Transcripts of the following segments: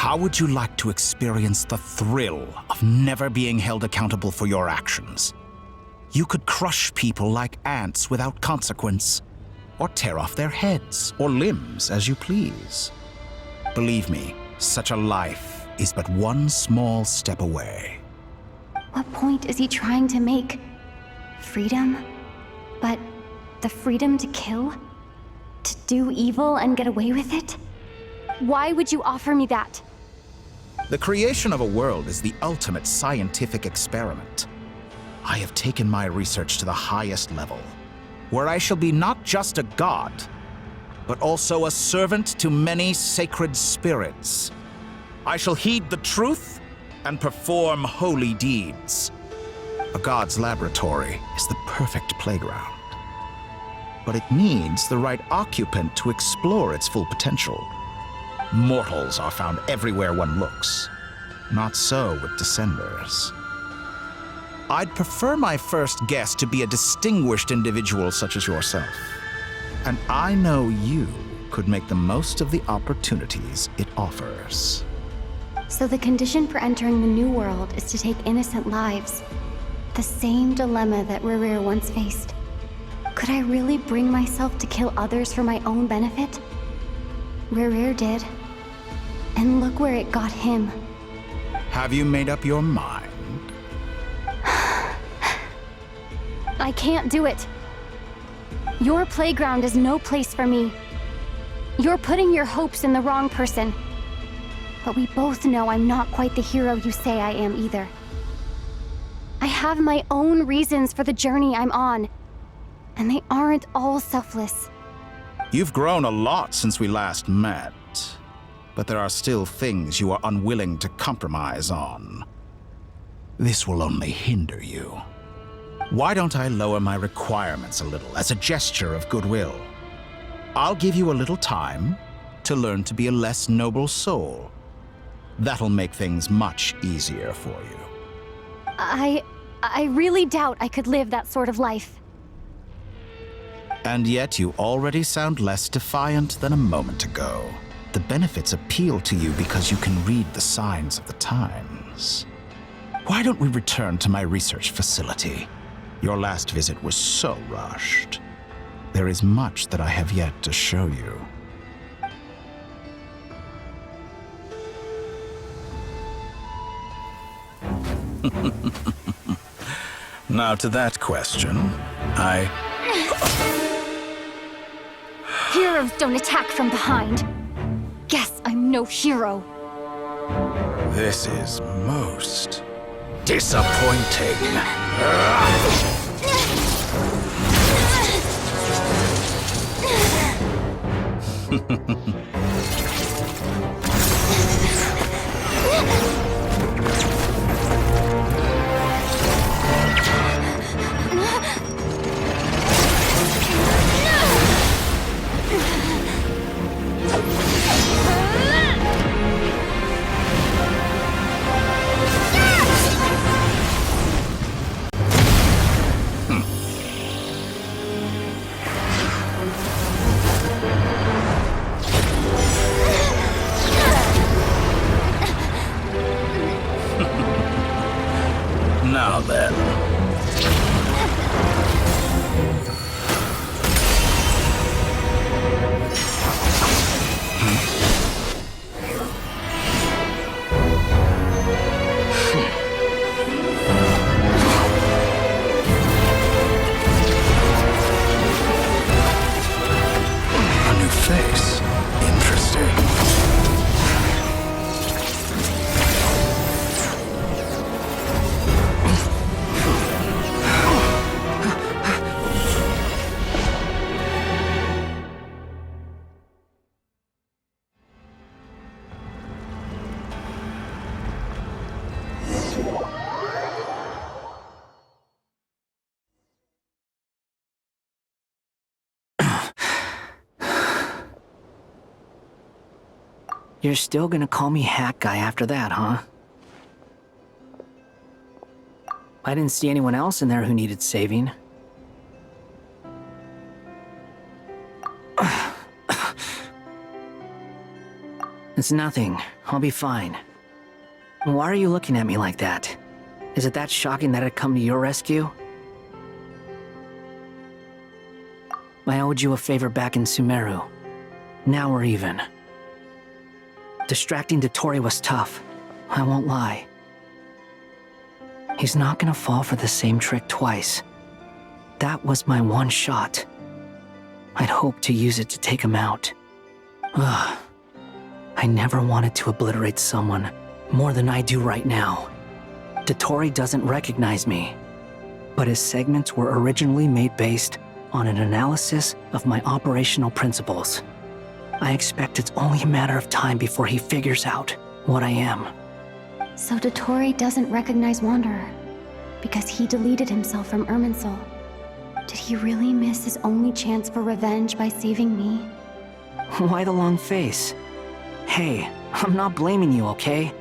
How would you like to experience the thrill of never being held accountable for your actions? You could crush people like ants without consequence, or tear off their heads or limbs as you please. Believe me, such a life is but one small step away. What point is he trying to make? Freedom? But the freedom to kill? To do evil and get away with it? Why would you offer me that? The creation of a world is the ultimate scientific experiment. I have taken my research to the highest level, where I shall be not just a god, but also a servant to many sacred spirits. I shall heed the truth and perform holy deeds. A god's laboratory is the perfect playground, but it needs the right occupant to explore its full potential. Mortals are found everywhere one looks. Not so with Descenders. I'd prefer my first guest to be a distinguished individual such as yourself. And I know you could make the most of the opportunities it offers. So the condition for entering the new world is to take innocent lives. The same dilemma that Rerir once faced. Could I really bring myself to kill others for my own benefit? Rerir did. And look where it got him. Have you made up your mind? I can't do it. Your playground is no place for me. You're putting your hopes in the wrong person. But we both know I'm not quite the hero you say I am either. I have my own reasons for the journey I'm on, and they aren't all selfless. You've grown a lot since we last met, but there are still things you are unwilling to compromise on. This will only hinder you. Why don't I lower my requirements a little as a gesture of goodwill? I'll give you a little time to learn to be a less noble soul. That'll make things much easier for you. I really doubt I could live that sort of life. And yet you already sound less defiant than a moment ago. The benefits appeal to you because you can read the signs of the times. Why don't we return to my research facility? Your last visit was so rushed. There is much that I have yet to show you. Now to that question, Heroes don't attack from behind. Guess I'm no hero. This is most disappointing. Now then. A new face. Interesting. You're still gonna call me Hack Guy after that, huh? I didn't see anyone else in there who needed saving. It's nothing. I'll be fine. Why are you looking at me like that? Is it that shocking that I'd come to your rescue? I owed you a favor back in Sumeru. Now we're even. Distracting Dottore was tough. I won't lie. He's not gonna fall for the same trick twice. That was my one shot. I'd hoped to use it to take him out. Ugh. I never wanted to obliterate someone more than I do right now. Dottore doesn't recognize me, but his segments were originally made based on an analysis of my operational principles. I expect it's only a matter of time before he figures out what I am. So Dottore doesn't recognize Wanderer because he deleted himself from Irminsul. Did he really miss his only chance for revenge by saving me? Why the long face? Hey, I'm not blaming you, okay?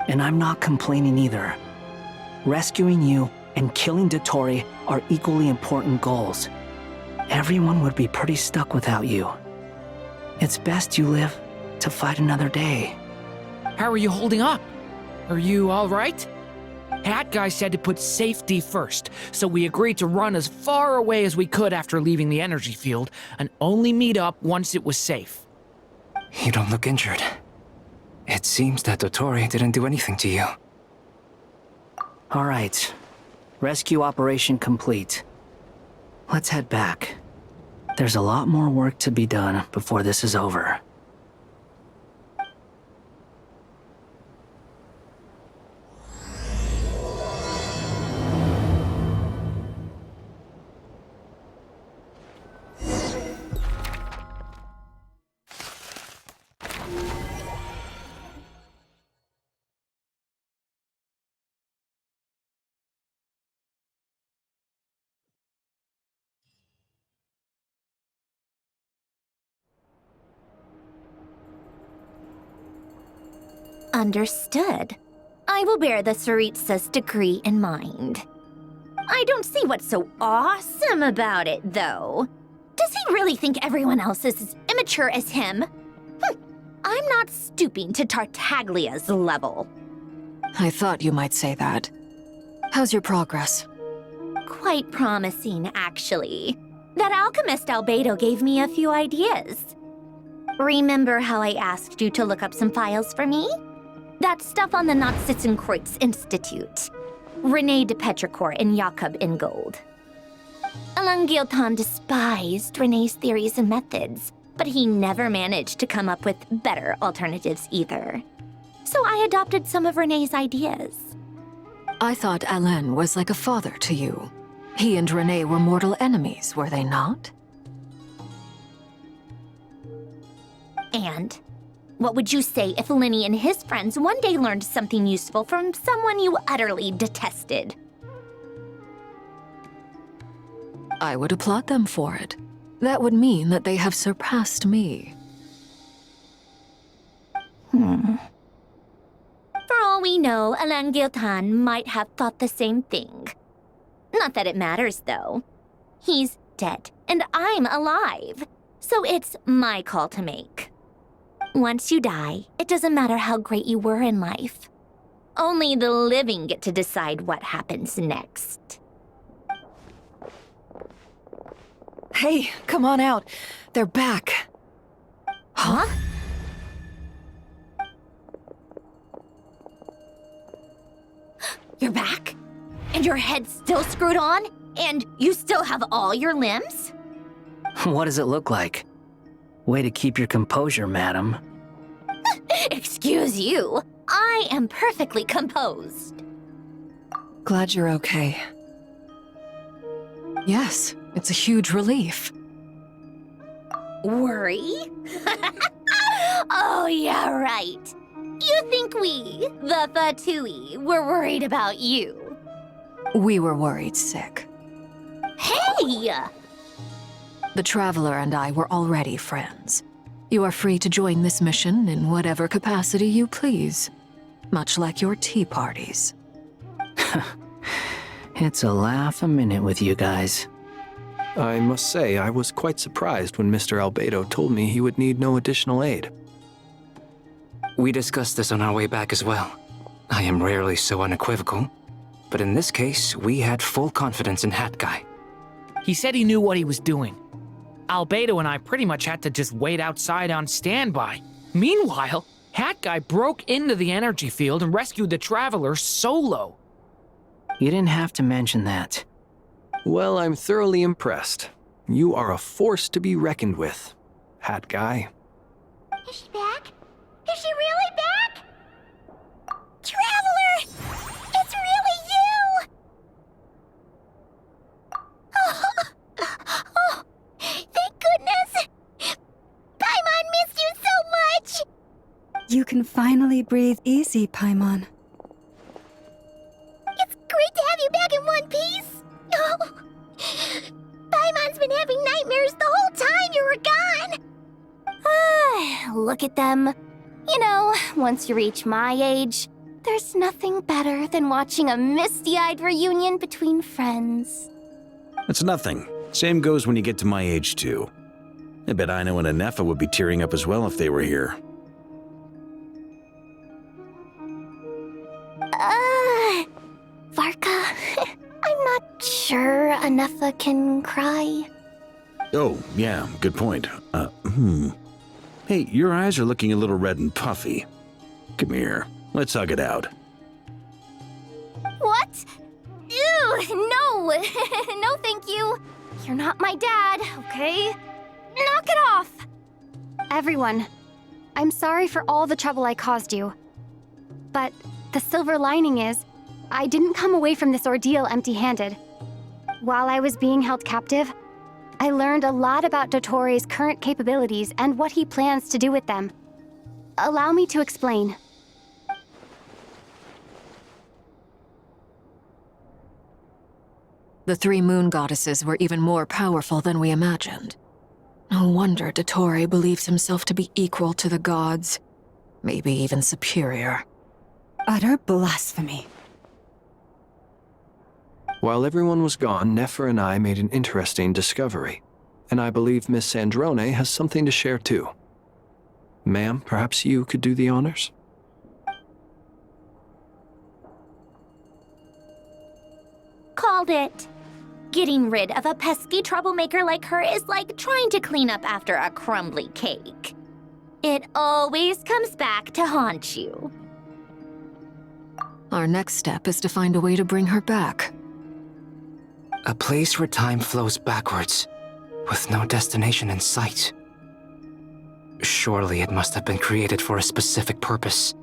And I'm not complaining either. Rescuing you and killing Dottore are equally important goals. Everyone would be pretty stuck without you. It's best you live to fight another day. How are you holding up? Are you all right? Hat Guy said to put safety first, so we agreed to run as far away as we could after leaving the energy field and only meet up once it was safe. You don't look injured. It seems that Dottore didn't do anything to you. All right. Rescue operation complete. Let's head back. There's a lot more work to be done before this is over. Understood. I will bear the Tsaritsa's decree in mind. I don't see what's so awesome about it, though. Does he really think everyone else is as immature as him? I'm not stooping to Tartaglia's level. I thought you might say that. How's your progress? Quite promising, actually. That alchemist Albedo gave me a few ideas. Remember how I asked you to look up some files for me? That stuff on the Natsitzenkreuz Institute. René de Petrichor and Jakob Ingold. Alain Guillotin despised René's theories and methods, but he never managed to come up with better alternatives either. So I adopted some of René's ideas. I thought Alain was like a father to you. He and René were mortal enemies, were they not? And what would you say if Lenny and his friends one day learned something useful from someone you utterly detested? I would applaud them for it. That would mean that they have surpassed me. For all we know, Alain Guillotin might have thought the same thing. Not that it matters, though. He's dead, and I'm alive. So it's my call to make. Once you die, it doesn't matter how great you were in life. Only the living get to decide what happens next. Hey, come on out. They're back. Huh? You're back? And your head's still screwed on? And you still have all your limbs? What does it look like? Way to keep your composure, madam. Excuse you. I am perfectly composed. Glad you're okay. Yes, it's a huge relief. Worry? Oh, yeah, right. You think we, the Fatui, were worried about you? We were worried sick. Hey! The Traveler and I were already friends. You are free to join this mission in whatever capacity you please. Much like your tea parties. It's a laugh a minute with you guys. I must say, I was quite surprised when Mr. Albedo told me he would need no additional aid. We discussed this on our way back as well. I am rarely so unequivocal, but in this case, we had full confidence in Hat Guy. He said he knew what he was doing. Albedo and I pretty much had to just wait outside on standby. Meanwhile, Hat Guy broke into the energy field and rescued the Traveler solo. You didn't have to mention that. Well, I'm thoroughly impressed. You are a force to be reckoned with, Hat Guy. Is she back? Is she really back? Traveler! It's really you! Oh, thank goodness! Paimon missed you so much! You can finally breathe easy, Paimon. It's great to have you back in one piece! Oh, Paimon's been having nightmares the whole time you were gone! Look at them. You know, once you reach my age, there's nothing better than watching a misty-eyed reunion between friends. It's nothing. Same goes when you get to my age, too. I bet Ino and Anefa would be tearing up as well if they were here. Varka, I'm not sure Anefa can cry. Oh, yeah, good point. Hey, your eyes are looking a little red and puffy. Come here, let's hug it out. What? Ew, no! No, thank you. You're not my dad, okay? Knock it off! Everyone, I'm sorry for all the trouble I caused you. But the silver lining is, I didn't come away from this ordeal empty-handed. While I was being held captive, I learned a lot about Dottore's current capabilities and what he plans to do with them. Allow me to explain. The three moon goddesses were even more powerful than we imagined. No wonder Dottore believes himself to be equal to the gods, maybe even superior. Utter blasphemy. While everyone was gone, Nefer and I made an interesting discovery, and I believe Miss Sandrone has something to share too. Ma'am, perhaps you could do the honors? Called it. Getting rid of a pesky troublemaker like her is like trying to clean up after a crumbly cake. It always comes back to haunt you. Our next step is to find a way to bring her back. A place where time flows backwards, with no destination in sight. Surely it must have been created for a specific purpose.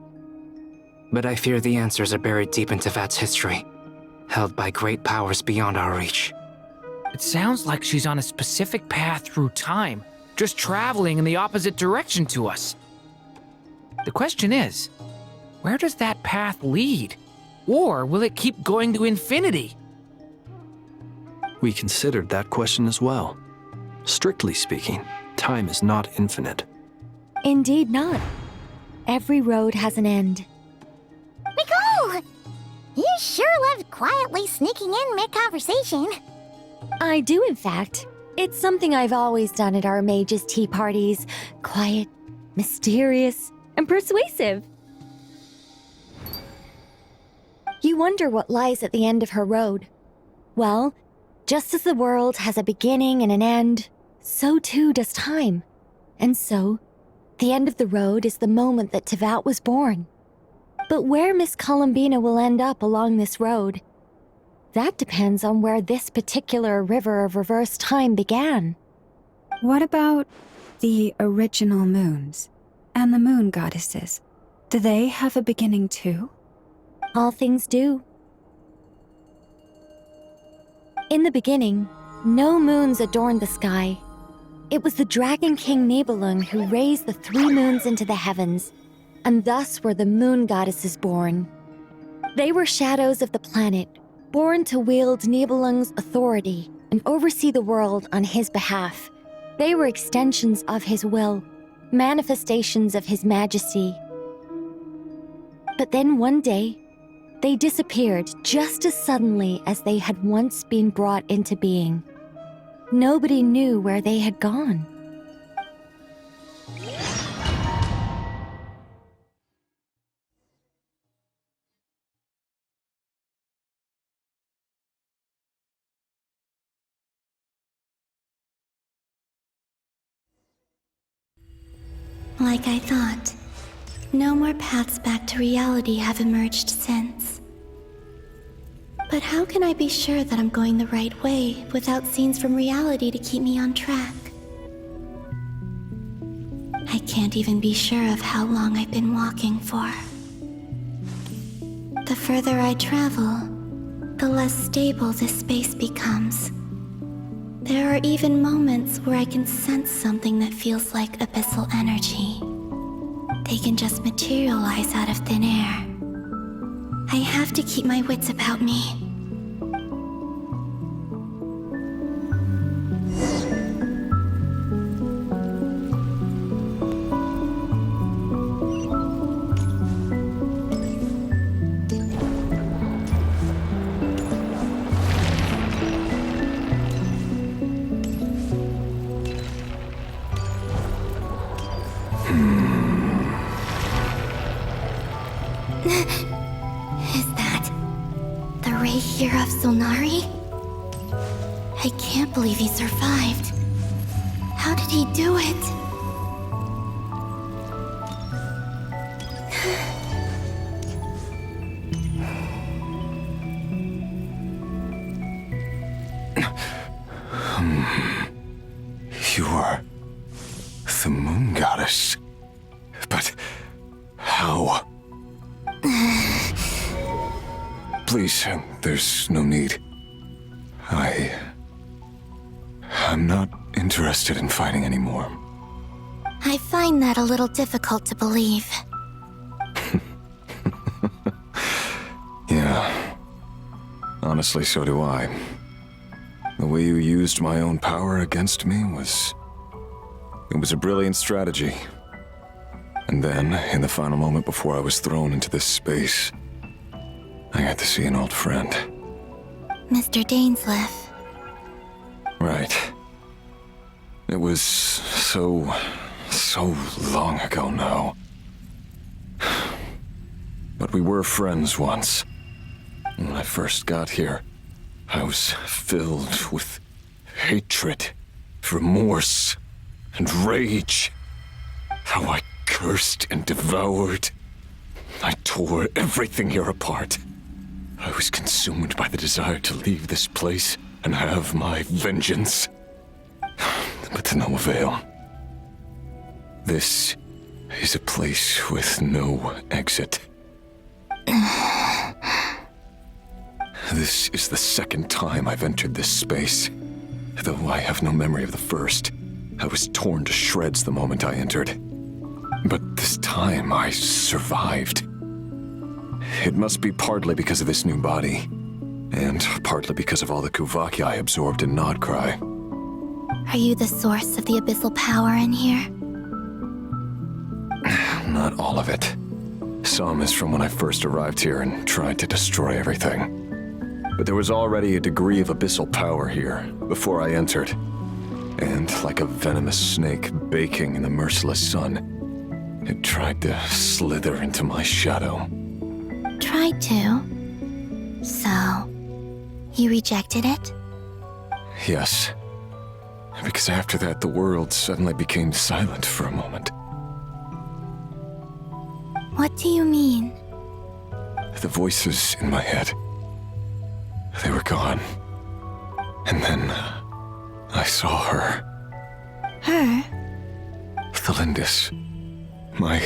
But I fear the answers are buried deep in Teyvat's history, held by great powers beyond our reach. It sounds like she's on a specific path through time, just traveling in the opposite direction to us. The question is, where does that path lead? Or will it keep going to infinity? We considered that question as well. Strictly speaking, time is not infinite. Indeed not. Every road has an end. Nicole! You sure loved quietly sneaking in mid-conversation. I do, in fact. It's something I've always done at our mages' tea parties. Quiet, mysterious, and persuasive. You wonder what lies at the end of her road. Well, just as the world has a beginning and an end, so too does time. And so, the end of the road is the moment that Teyvat was born. But where Miss Columbina will end up along this road, that depends on where this particular river of reverse time began. What about the original moons and the moon goddesses? Do they have a beginning too? All things do. In the beginning, no moons adorned the sky. It was the Dragon King Nibelung who raised the three moons into the heavens, and thus were the moon goddesses born. They were shadows of the planet, born to wield Nibelung's authority and oversee the world on his behalf. They were extensions of his will, manifestations of his majesty. But then one day, they disappeared just as suddenly as they had once been brought into being. Nobody knew where they had gone. Like I thought. No more paths back to reality have emerged since. But how can I be sure that I'm going the right way without scenes from reality to keep me on track? I can't even be sure of how long I've been walking for. The further I travel, the less stable this space becomes. There are even moments where I can sense something that feels like abyssal energy. They can just materialize out of thin air. I have to keep my wits about me. Is that the Ray here of Solnari? I can't believe he survived. How did he do it? You are the moon goddess. But how? Please, there's no need. I'm not interested in fighting anymore. I find that a little difficult to believe. Yeah. Honestly, so do I. The way you used my own power against me was... It was a brilliant strategy. And then, in the final moment before I was thrown into this space, I got to see an old friend. Mr. Dainsleif. Right. It was so long ago now. But we were friends once. When I first got here, I was filled with hatred, remorse, and rage. How I cursed and devoured. I tore everything here apart. I was consumed by the desire to leave this place and have my vengeance. But to no avail. This is a place with no exit. This is the second time I've entered this space. Though I have no memory of the first. I was torn to shreds the moment I entered. But this time I survived. It must be partly because of this new body, and partly because of all the Kuvaki I absorbed in Nodcry. Are you the source of the abyssal power in here? Not all of it. Some is from when I first arrived here and tried to destroy everything. But there was already a degree of abyssal power here before I entered. And like a venomous snake baking in the merciless sun, it tried to slither into my shadow. Tried to? So, you rejected it? Yes. Because after that, the world suddenly became silent for a moment. What do you mean? The voices in my head, they were gone. And then I saw her. Her? The Lindis. My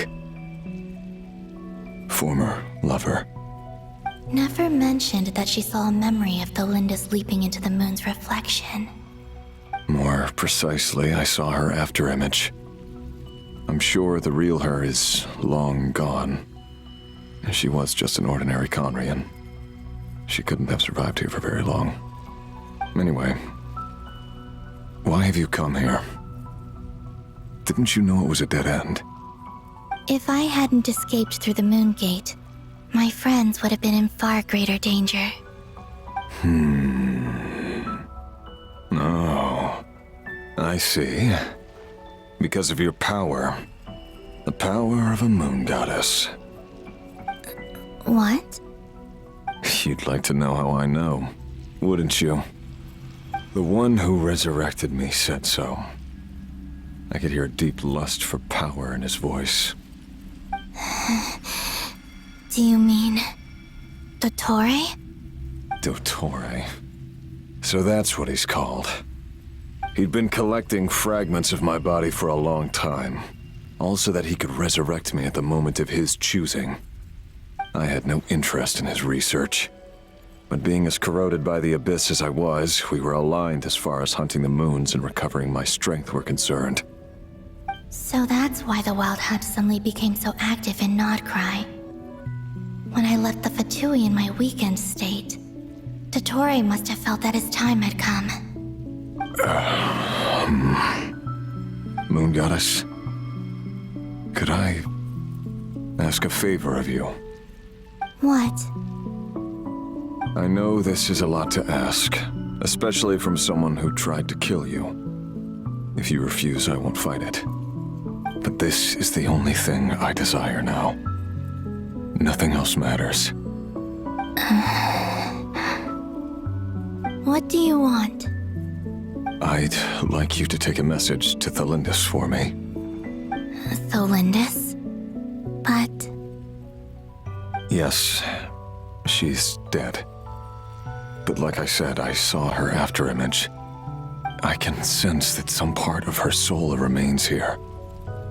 former lover. Never mentioned that she saw a memory of the Lindis leaping into the moon's reflection. More precisely, I saw her afterimage. I'm sure the real her is long gone. She was just an ordinary Conrian. She couldn't have survived here for very long. Anyway, why have you come here? Didn't you know it was a dead end? If I hadn't escaped through the moon gate, my friends would have been in far greater danger. Oh, I see. Because of your power. The power of a moon goddess. What? You'd like to know how I know, wouldn't you? The one who resurrected me said so. I could hear a deep lust for power in his voice. Do you mean... Dottore? Dottore. So that's what he's called. He'd been collecting fragments of my body for a long time, all so that he could resurrect me at the moment of his choosing. I had no interest in his research, but being as corroded by the Abyss as I was, we were aligned as far as hunting the moons and recovering my strength were concerned. So that's why the Wild Hunt suddenly became so active in Nodcry. When I left the Fatui in my weakened state, Dottore must have felt that his time had come. Moon Goddess, could I ask a favor of you? What? I know this is a lot to ask, especially from someone who tried to kill you. If you refuse, I won't fight it. But this is the only thing I desire now. Nothing else matters. What do you want? I'd like you to take a message to Thelindis for me. Thelindis? But... Yes, she's dead. But like I said, I saw her afterimage. I can sense that some part of her soul remains here.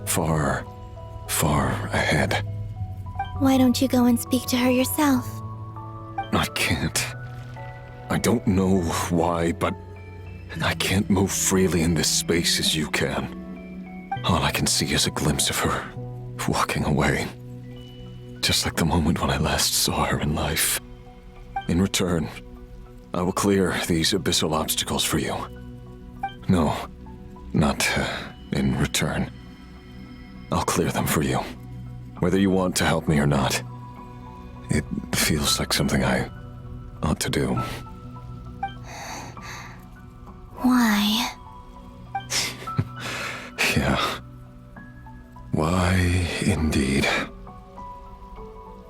Far, far ahead. Why don't you go and speak to her yourself? I can't. I don't know why, but I can't move freely in this space as you can. All I can see is a glimpse of her walking away. Just like the moment when I last saw her in life. In return, I will clear these abyssal obstacles for you. No, not in return. I'll clear them for you, whether you want to help me or not. It feels like something I ought to do. Why? Yeah. Why, indeed.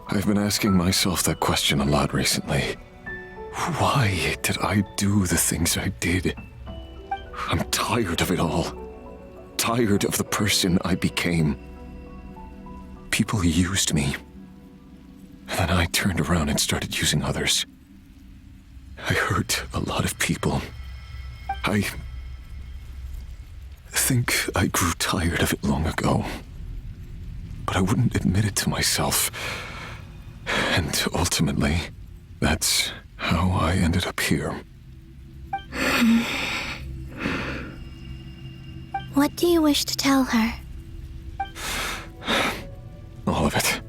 I've been asking myself that question a lot recently. Why did I do the things I did? I'm tired of it all. Tired of the person I became. People used me. And then I turned around and started using others. I hurt a lot of people. I think I grew tired of it long ago. But I wouldn't admit it to myself. And ultimately, that's how I ended up here. What do you wish to tell her? All of it.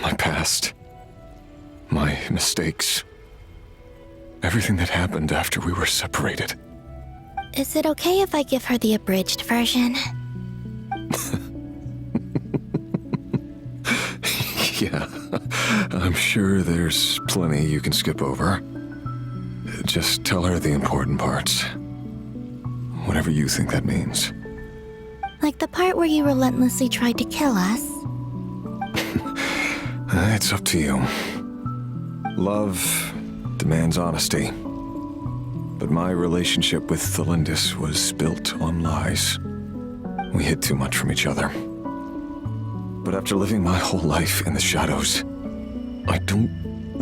My past. My mistakes. Everything that happened after we were separated. Is it okay if I give her the abridged version? Yeah, I'm sure there's plenty you can skip over. Just tell her the important parts. Whatever you think that means. Like the part where you relentlessly tried to kill us? It's up to you. Love demands honesty. But my relationship with Thelindis was built on lies. We hid too much from each other. But after living my whole life in the shadows, I don't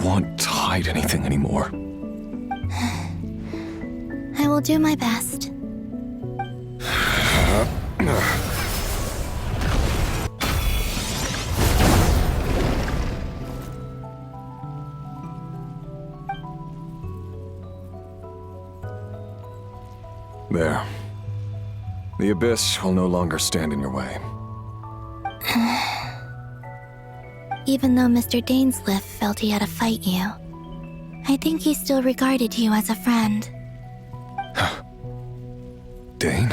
want to hide anything anymore. I will do my best. There. The Abyss will no longer stand in your way. Even though Mr. Dainsliff felt he had to fight you, I think he still regarded you as a friend. Dane?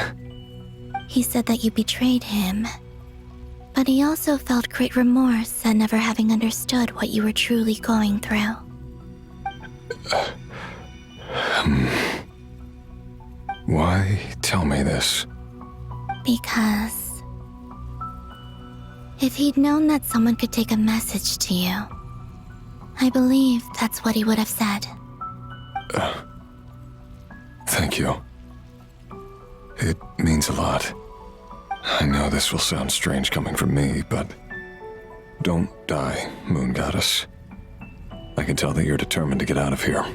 He said that you betrayed him, but he also felt great remorse at never having understood what you were truly going through. Why tell me this? Because if he'd known that someone could take a message to you, I believe that's what he would have said. Thank you. It means a lot. I know this will sound strange coming from me, but don't die, Moon Goddess. I can tell that you're determined to get out of here.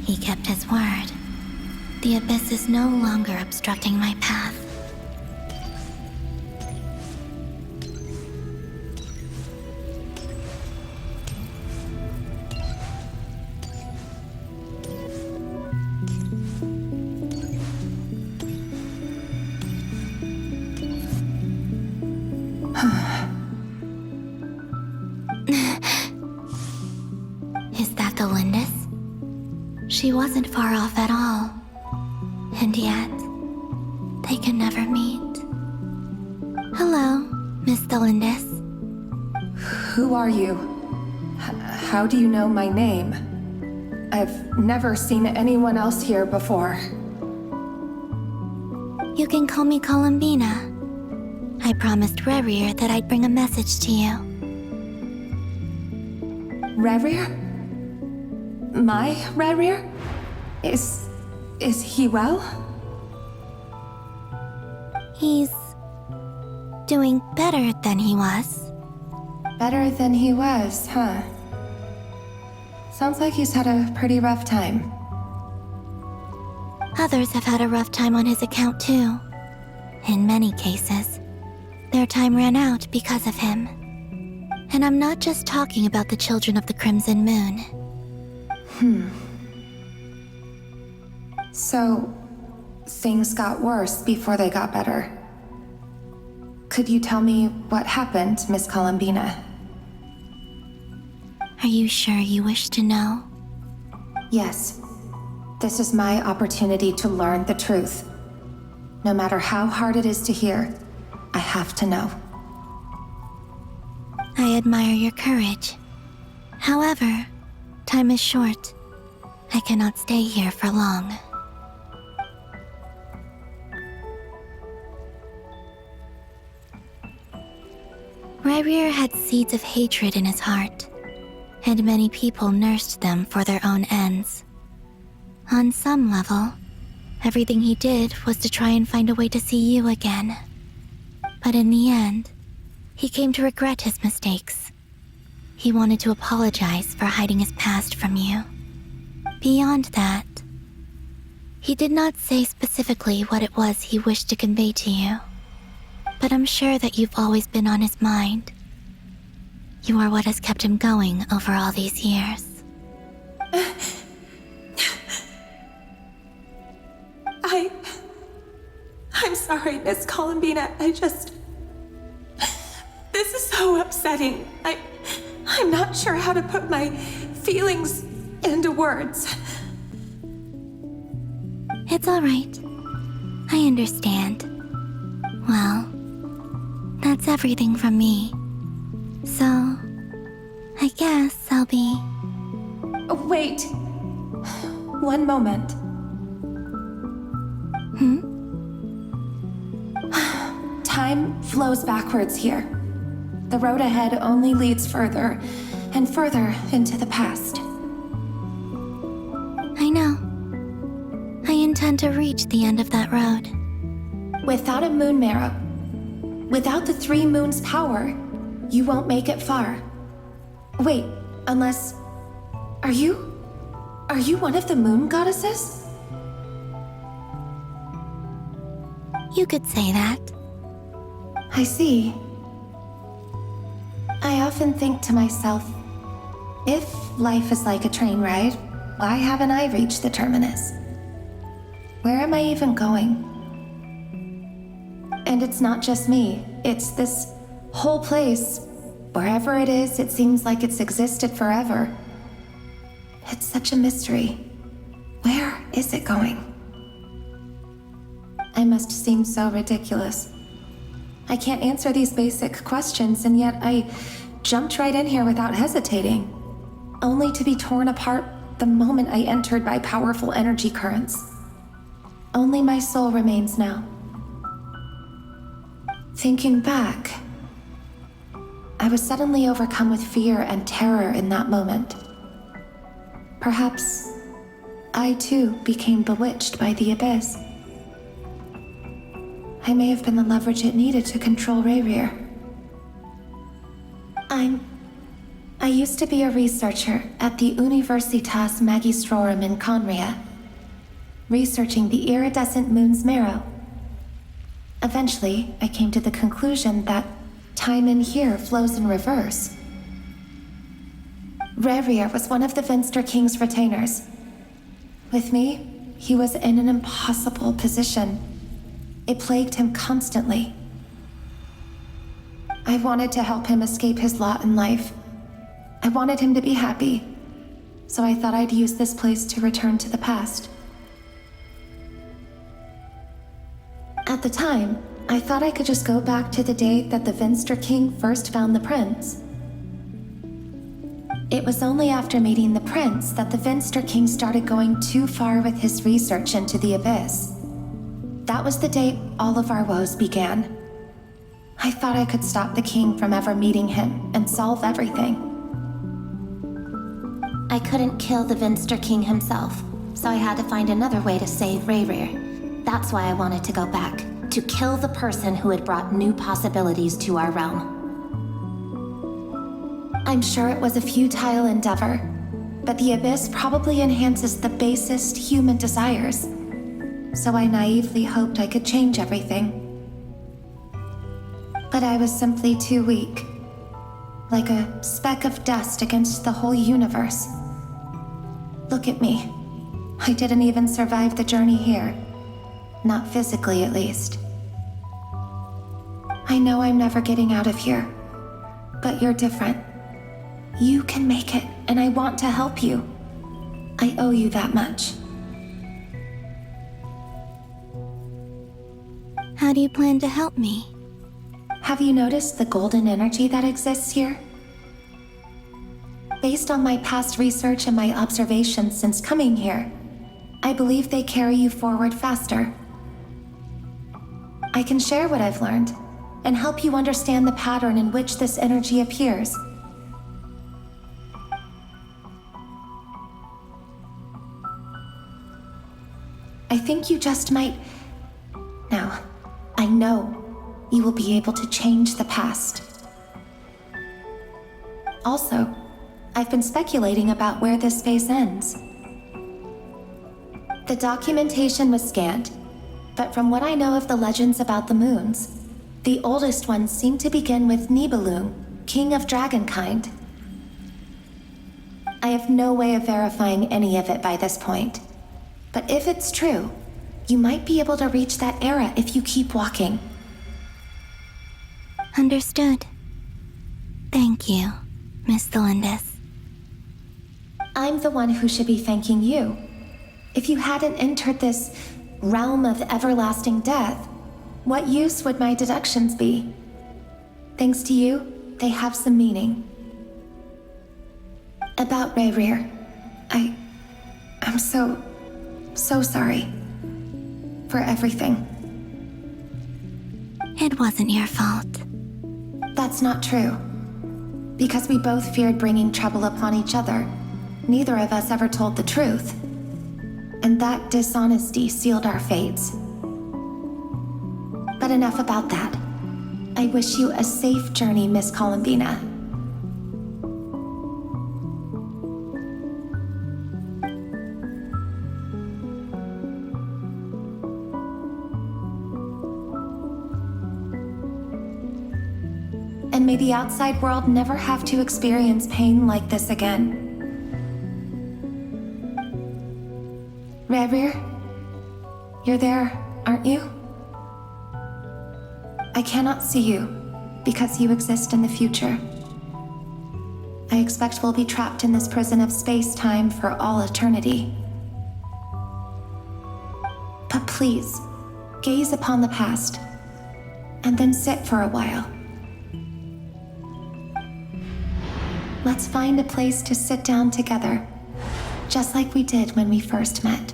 He kept his word. The abyss is no longer obstructing my path. Is that the Lindis? She wasn't far off at all. And yet, they can never meet. Hello, Miss Lindis. Who are you? How do you know my name? I've never seen anyone else here before. You can call me Columbina. I promised Rerir that I'd bring a message to you. Rerir? My Rerir? Is he well? He's doing better than he was. Better than he was, huh? Sounds like he's had a pretty rough time. Others have had a rough time on his account too. In many cases, their time ran out because of him. And I'm not just talking about the children of the Crimson Moon. So, things got worse before they got better. Could you tell me what happened, Miss Columbina? Are you sure you wish to know? Yes. This is my opportunity to learn the truth. No matter how hard it is to hear, I have to know. I admire your courage. However, time is short. I cannot stay here for long. Rerir had seeds of hatred in his heart, and many people nursed them for their own ends. On some level, everything he did was to try and find a way to see you again. But in the end, he came to regret his mistakes. He wanted to apologize for hiding his past from you. Beyond that, he did not say specifically what it was he wished to convey to you. But I'm sure that you've always been on his mind. You are what has kept him going over all these years. I'm sorry, Miss Columbina. This is so upsetting. I'm not sure how to put my feelings into words. It's all right. I understand. Well, that's everything from me. So, I guess I'll be... Wait. One moment. Time flows backwards here. The road ahead only leads further and further into the past. I know. I intend to reach the end of that road. Without a moon marrow, without the 3 moons' power, you won't make it far. Wait, unless... Are you one of the moon goddesses? You could say that. I see. I often think to myself, if life is like a train ride, why haven't I reached the terminus? Where am I even going? And it's not just me, it's this whole place. Wherever it is, it seems like it's existed forever. It's such a mystery. Where is it going? I must seem so ridiculous. I can't answer these basic questions, and yet I jumped right in here without hesitating, only to be torn apart the moment I entered by powerful energy currents. Only my soul remains now. Thinking back, I was suddenly overcome with fear and terror in that moment. Perhaps I too became bewitched by the abyss. I may have been the leverage it needed to control Rayrir. I used to be a researcher at the Universitas Magistrorum in Conria, researching the iridescent moon's marrow. Eventually, I came to the conclusion that time in here flows in reverse. Rayrir was one of the Venster King's retainers. With me, he was in an impossible position. It plagued him constantly. I wanted to help him escape his lot in life. I wanted him to be happy, so I thought I'd use this place to return to the past. At the time, I thought I could just go back to the day that the Venster King first found the prince. It was only after meeting the prince that the Venster King started going too far with his research into the abyss. That was the day all of our woes began. I thought I could stop the king from ever meeting him and solve everything. I couldn't kill the Venster King himself, so I had to find another way to save Rayrir. That's why I wanted to go back, to kill the person who had brought new possibilities to our realm. I'm sure it was a futile endeavor, but the abyss probably enhances the basest human desires. So I naively hoped I could change everything. But I was simply too weak, like a speck of dust against the whole universe. Look at me. I didn't even survive the journey here. Not physically, at least. I know I'm never getting out of here, but you're different. You can make it, and I want to help you. I owe you that much. How do you plan to help me? Have you noticed the golden energy that exists here? Based on my past research and my observations since coming here, I believe they carry you forward faster. I can share what I've learned and help you understand the pattern in which this energy appears. I think you just might... Now, I know you will be able to change the past. Also, I've been speculating about where this space ends. The documentation was scanned, but from what I know of the legends about the moons, the oldest ones seem to begin with Nibelung, king of dragonkind. I have no way of verifying any of it by this point, but if it's true, you might be able to reach that era if you keep walking. Understood. Thank you, Miss Thelindis. I'm the one who should be thanking you. If you hadn't entered this realm of everlasting death, what use would my deductions be? Thanks to you, they have some meaning. About Rayrir, I'm so sorry. For everything. It wasn't your fault. That's not true. Because we both feared bringing trouble upon each other, neither of us ever told the truth. And that dishonesty sealed our fates. But enough about that. I wish you a safe journey, Miss Columbina. And may the outside world never have to experience pain like this again. Rayrir, you're there, aren't you? I cannot see you, because you exist in the future. I expect we'll be trapped in this prison of space-time for all eternity. But please, gaze upon the past. and then sit for a while. Let's find a place to sit down together, just like we did when we first met.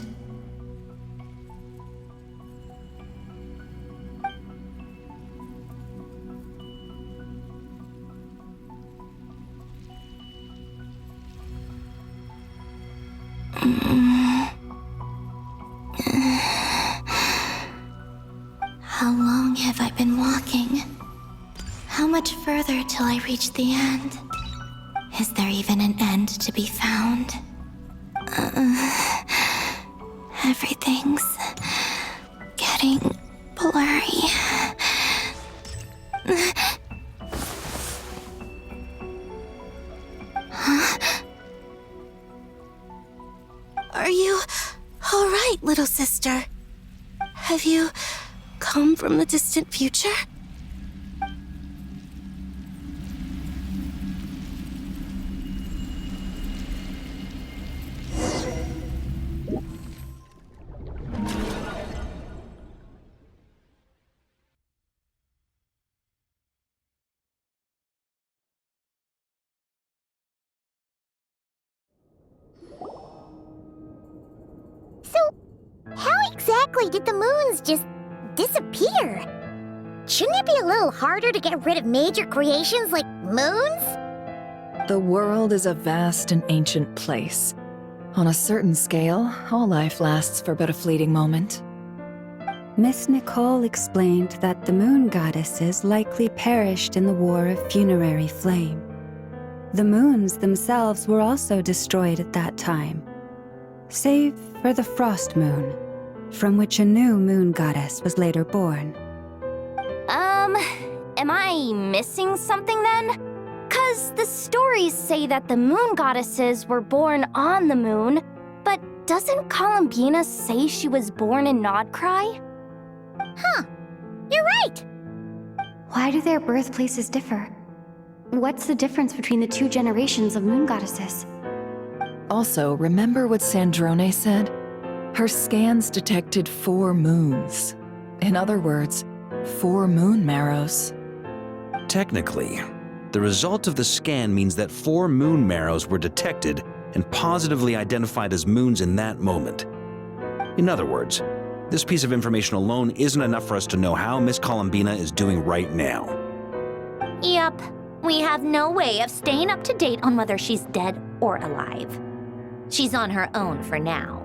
How long have I been walking? How much further till I reach the end? Is there even an end to be found? Everything's getting blurry. Huh? Are you all right, little sister? Have you come from the distant future? How exactly did the moons just disappear? Shouldn't it be a little harder to get rid of major creations like moons? The world is a vast and ancient place. On a certain scale, all life lasts for but a fleeting moment. Miss Nicole explained that the moon goddesses likely perished in the War of Funerary Flame. The moons themselves were also destroyed at that time, save for the Frost Moon, from which a new moon goddess was later born. Am I missing something then? 'Cause the stories say that the moon goddesses were born on the moon, but doesn't Columbina say she was born in Nodcry? Huh. You're right. Why do their birthplaces differ? What's the difference between the two generations of moon goddesses? Also, remember what Sandrone said? Her scans detected 4 moons. In other words, 4 moon marrows. Technically, the result of the scan means that 4 moon marrows were detected and positively identified as moons in that moment. In other words, this piece of information alone isn't enough for us to know how Miss Columbina is doing right now. Yep. We have no way of staying up to date on whether she's dead or alive. She's on her own for now.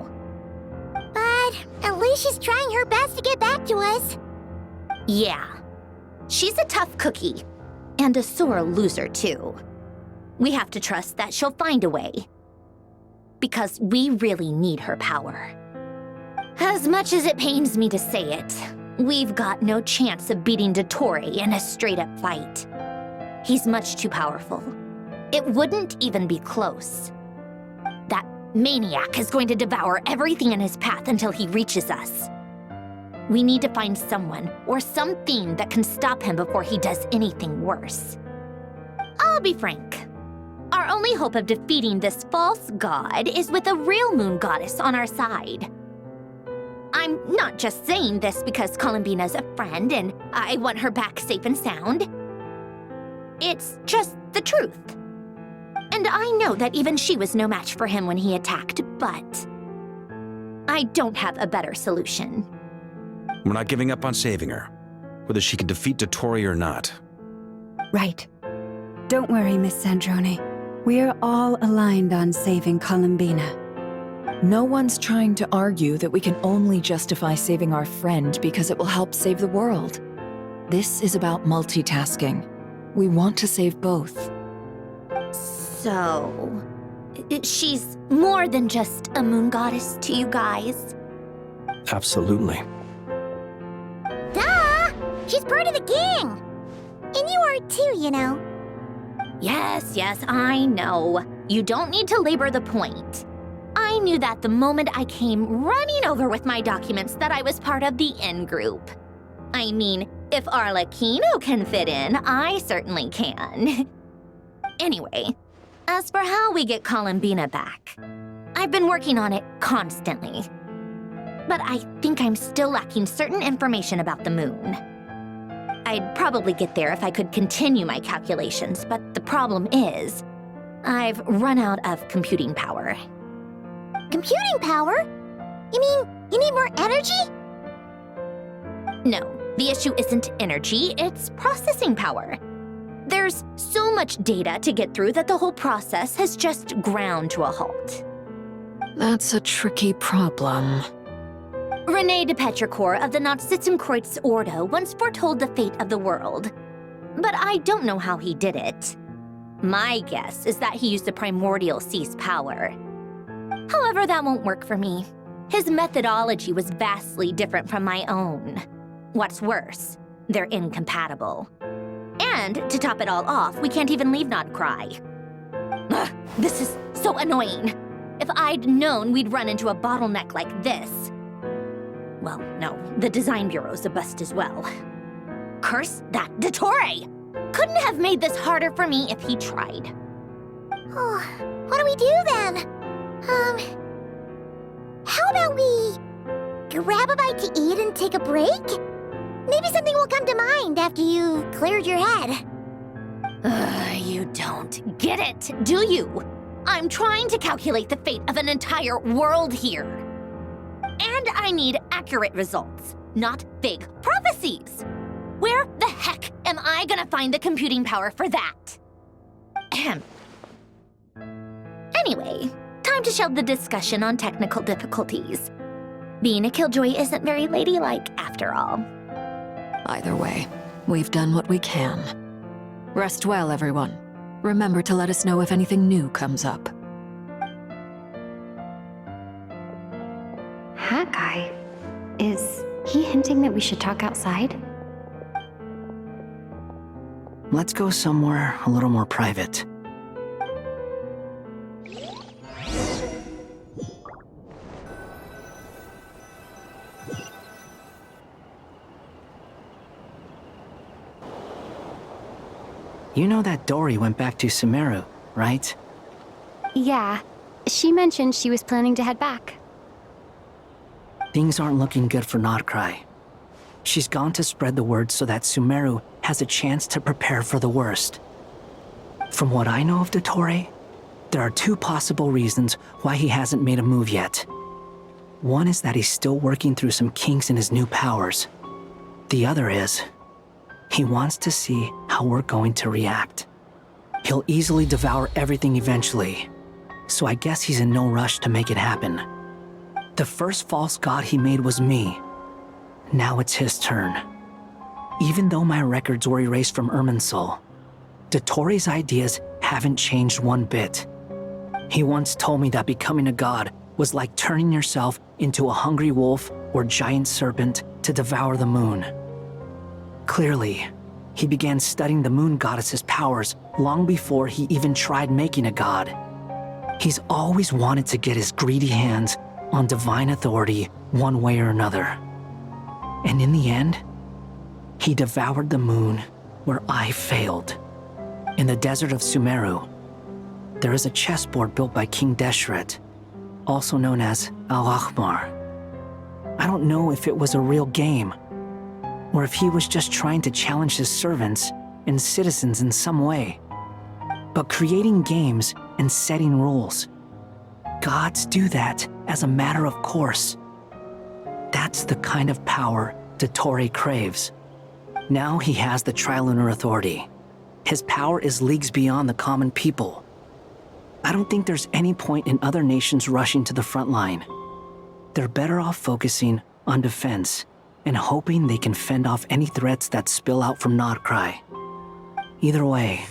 But at least she's trying her best to get back to us. Yeah. She's a tough cookie. And a sore loser, too. We have to trust that she'll find a way. Because we really need her power. As much as it pains me to say it, we've got no chance of beating Dottore in a straight-up fight. He's much too powerful. It wouldn't even be close. That maniac is going to devour everything in his path until he reaches us. We need to find someone or something that can stop him before he does anything worse. I'll be frank. Our only hope of defeating this false god is with a real moon goddess on our side. I'm not just saying this because Columbina's a friend and I want her back safe and sound. It's just the truth. And I know that even she was no match for him when he attacked, but I don't have a better solution. We're not giving up on saving her, whether she can defeat Dottore or not. Right. Don't worry, Miss Sandrone. We are all aligned on saving Columbina. No one's trying to argue that we can only justify saving our friend because it will help save the world. This is about multitasking. We want to save both. So, she's more than just a moon goddess to you guys? Absolutely. Duh! She's part of the gang! And you are too, you know. Yes, I know. You don't need to labor the point. I knew that the moment I came running over with my documents that I was part of the in-group. I mean, if Arlecchino can fit in, I certainly can. Anyway, as for how we get Columbina back, I've been working on it constantly. But I think I'm still lacking certain information about the moon. I'd probably get there if I could continue my calculations, but the problem is, I've run out of computing power. Computing power? You mean you need more energy? No, the issue isn't energy, it's processing power. There's so much data to get through that the whole process has just ground to a halt. That's a tricky problem. René de Petrichor of the Nazissenkreuz Ordo once foretold the fate of the world. But I don't know how he did it. My guess is that he used the primordial sea's power. However, that won't work for me. His methodology was vastly different from my own. What's worse, they're incompatible. And to top it all off, we can't even leave Nodcry. Ugh, this is so annoying. If I'd known we'd run into a bottleneck like this. Well, no, the design bureau's a bust as well. Curse that Dottore! Couldn't have made this harder for me if he tried. Oh, what do we do then? How about we grab a bite to eat and take a break? Maybe something will come to mind after you've cleared your head. You don't get it, do you? I'm trying to calculate the fate of an entire world here. And I need accurate results, not vague prophecies. Where the heck am I gonna find the computing power for that? Ahem. Anyway, time to shelve the discussion on technical difficulties. Being a killjoy isn't very ladylike after all. Either way, we've done what we can. Rest well, everyone. Remember to let us know if anything new comes up. Hat guy? Is he hinting that we should talk outside? Let's go somewhere a little more private. You know that Dory went back to Sumeru, right? Yeah. She mentioned she was planning to head back. Things aren't looking good for Nodcry. She's gone to spread the word so that Sumeru has a chance to prepare for the worst. From what I know of Dottore, there are two possible reasons why he hasn't made a move yet. One is that he's still working through some kinks in his new powers. The other is, he wants to see how we're going to react. He'll easily devour everything eventually, so I guess he's in no rush to make it happen. The first false god he made was me. Now it's his turn. Even though my records were erased from Irminsul, Dottore's ideas haven't changed one bit. He once told me that becoming a god was like turning yourself into a hungry wolf or giant serpent to devour the moon. Clearly, he began studying the moon goddess's powers long before he even tried making a god. He's always wanted to get his greedy hands on divine authority one way or another. And in the end, he devoured the moon where I failed. In the desert of Sumeru, there is a chessboard built by King Deshret, also known as Al-Ahmar. I don't know if it was a real game, or if he was just trying to challenge his servants and citizens in some way. But creating games and setting rules, gods do that as a matter of course. That's the kind of power Dottore craves. Now he has the Trilunar Authority. His power is leagues beyond the common people. I don't think there's any point in other nations rushing to the front line. They're better off focusing on defense and hoping they can fend off any threats that spill out from Nodcry. Either way,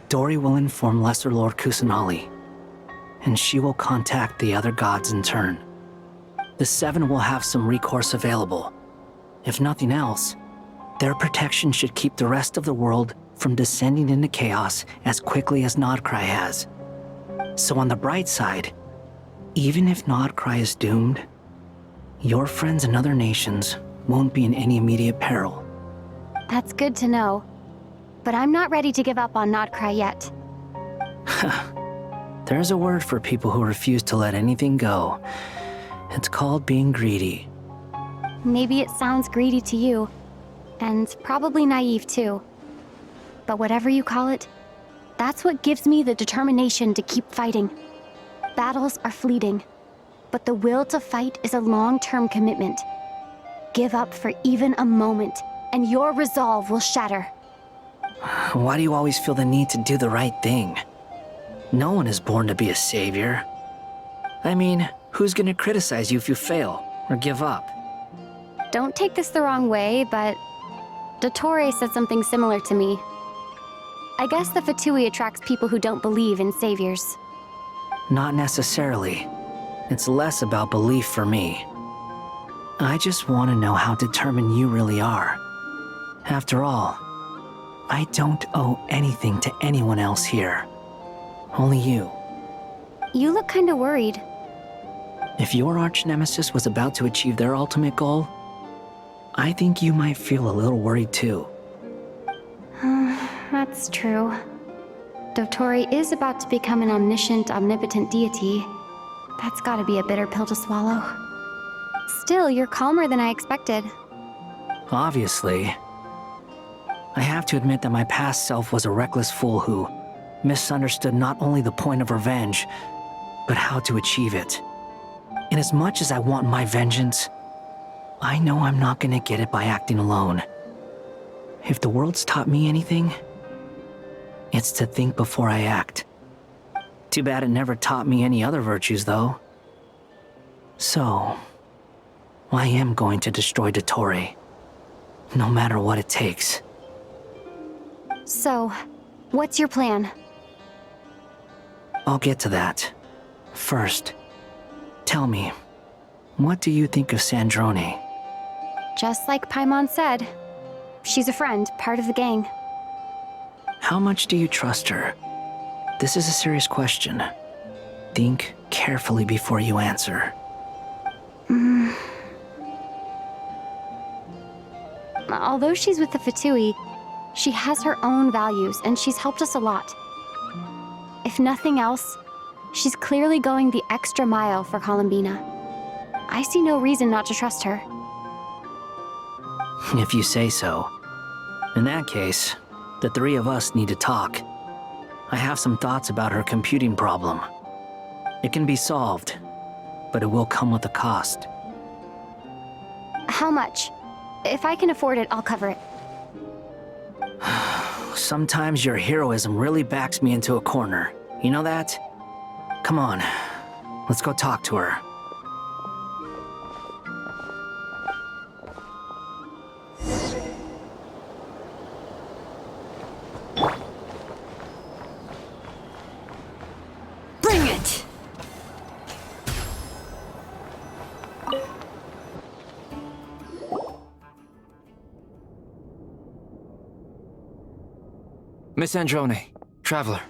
Dory will inform Lesser Lord Kusanali, and she will contact the other gods in turn. The Seven will have some recourse available. If nothing else, their protection should keep the rest of the world from descending into chaos as quickly as Nodcry has. So on the bright side, even if Nodcry is doomed, your friends in other nations won't be in any immediate peril. That's good to know. But I'm not ready to give up on Nodcry yet. There's a word for people who refuse to let anything go. It's called being greedy. Maybe it sounds greedy to you, And probably naive too. But whatever you call it, that's what gives me the determination to keep fighting. Battles are fleeting, but the will to fight is a long-term commitment. Give up for even a moment, and your resolve will shatter. Why do you always feel the need to do the right thing? No one is born to be a savior. I mean, who's gonna criticize you if you fail or give up? Don't take this the wrong way, but Dottore said something similar to me. I guess the Fatui attracts people who don't believe in saviors. Not necessarily. It's less about belief for me. I just want to know how determined you really are. After all, I don't owe anything to anyone else here. Only you. You look kinda worried. If your arch-nemesis was about to achieve their ultimate goal, I think you might feel a little worried too. That's true. Dottore is about to become an omniscient, omnipotent deity. That's gotta be a bitter pill to swallow. Still, you're calmer than I expected. Obviously. I have to admit that my past self was a reckless fool who misunderstood not only the point of revenge, but how to achieve it. And as much as I want my vengeance, I know I'm not gonna get it by acting alone. If the world's taught me anything, it's to think before I act. Too bad it never taught me any other virtues, though. So, I am going to destroy Dottore, no matter what it takes. So, what's your plan? I'll get to that. First, tell me, what do you think of Sandrone? Just like Paimon said, she's a friend, part of the gang. How much do you trust her? This is a serious question. Think carefully before you answer. Although she's with the Fatui, she has her own values and she's helped us a lot. If nothing else, she's clearly going the extra mile for Columbina. I see no reason not to trust her. If you say so. In that case, the three of us need to talk. I have some thoughts about her computing problem. It can be solved, but it will come with a cost. How much? If I can afford it, I'll cover it. Sometimes your heroism really backs me into a corner. You know that? Come on, let's go talk to her. Bring it! Miss Androne, Traveler.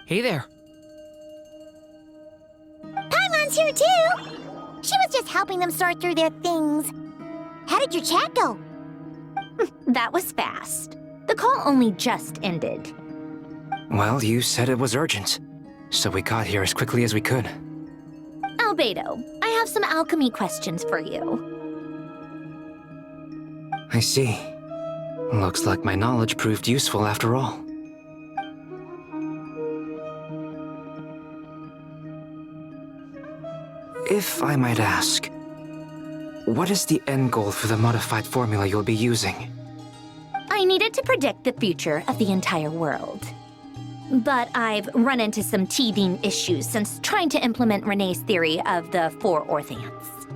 Hey there. Paimon's here too! She was just helping them sort through their things. How did your chat go? That was fast. The call only just ended. Well, you said it was urgent, so we got here as quickly as we could. Albedo, I have some alchemy questions for you. I see. Looks like my knowledge proved useful after all. If I might ask, what is the end goal for the modified formula you'll be using? I needed to predict the future of the entire world. But I've run into some teething issues since trying to implement Renee's theory of the 4 Orthants.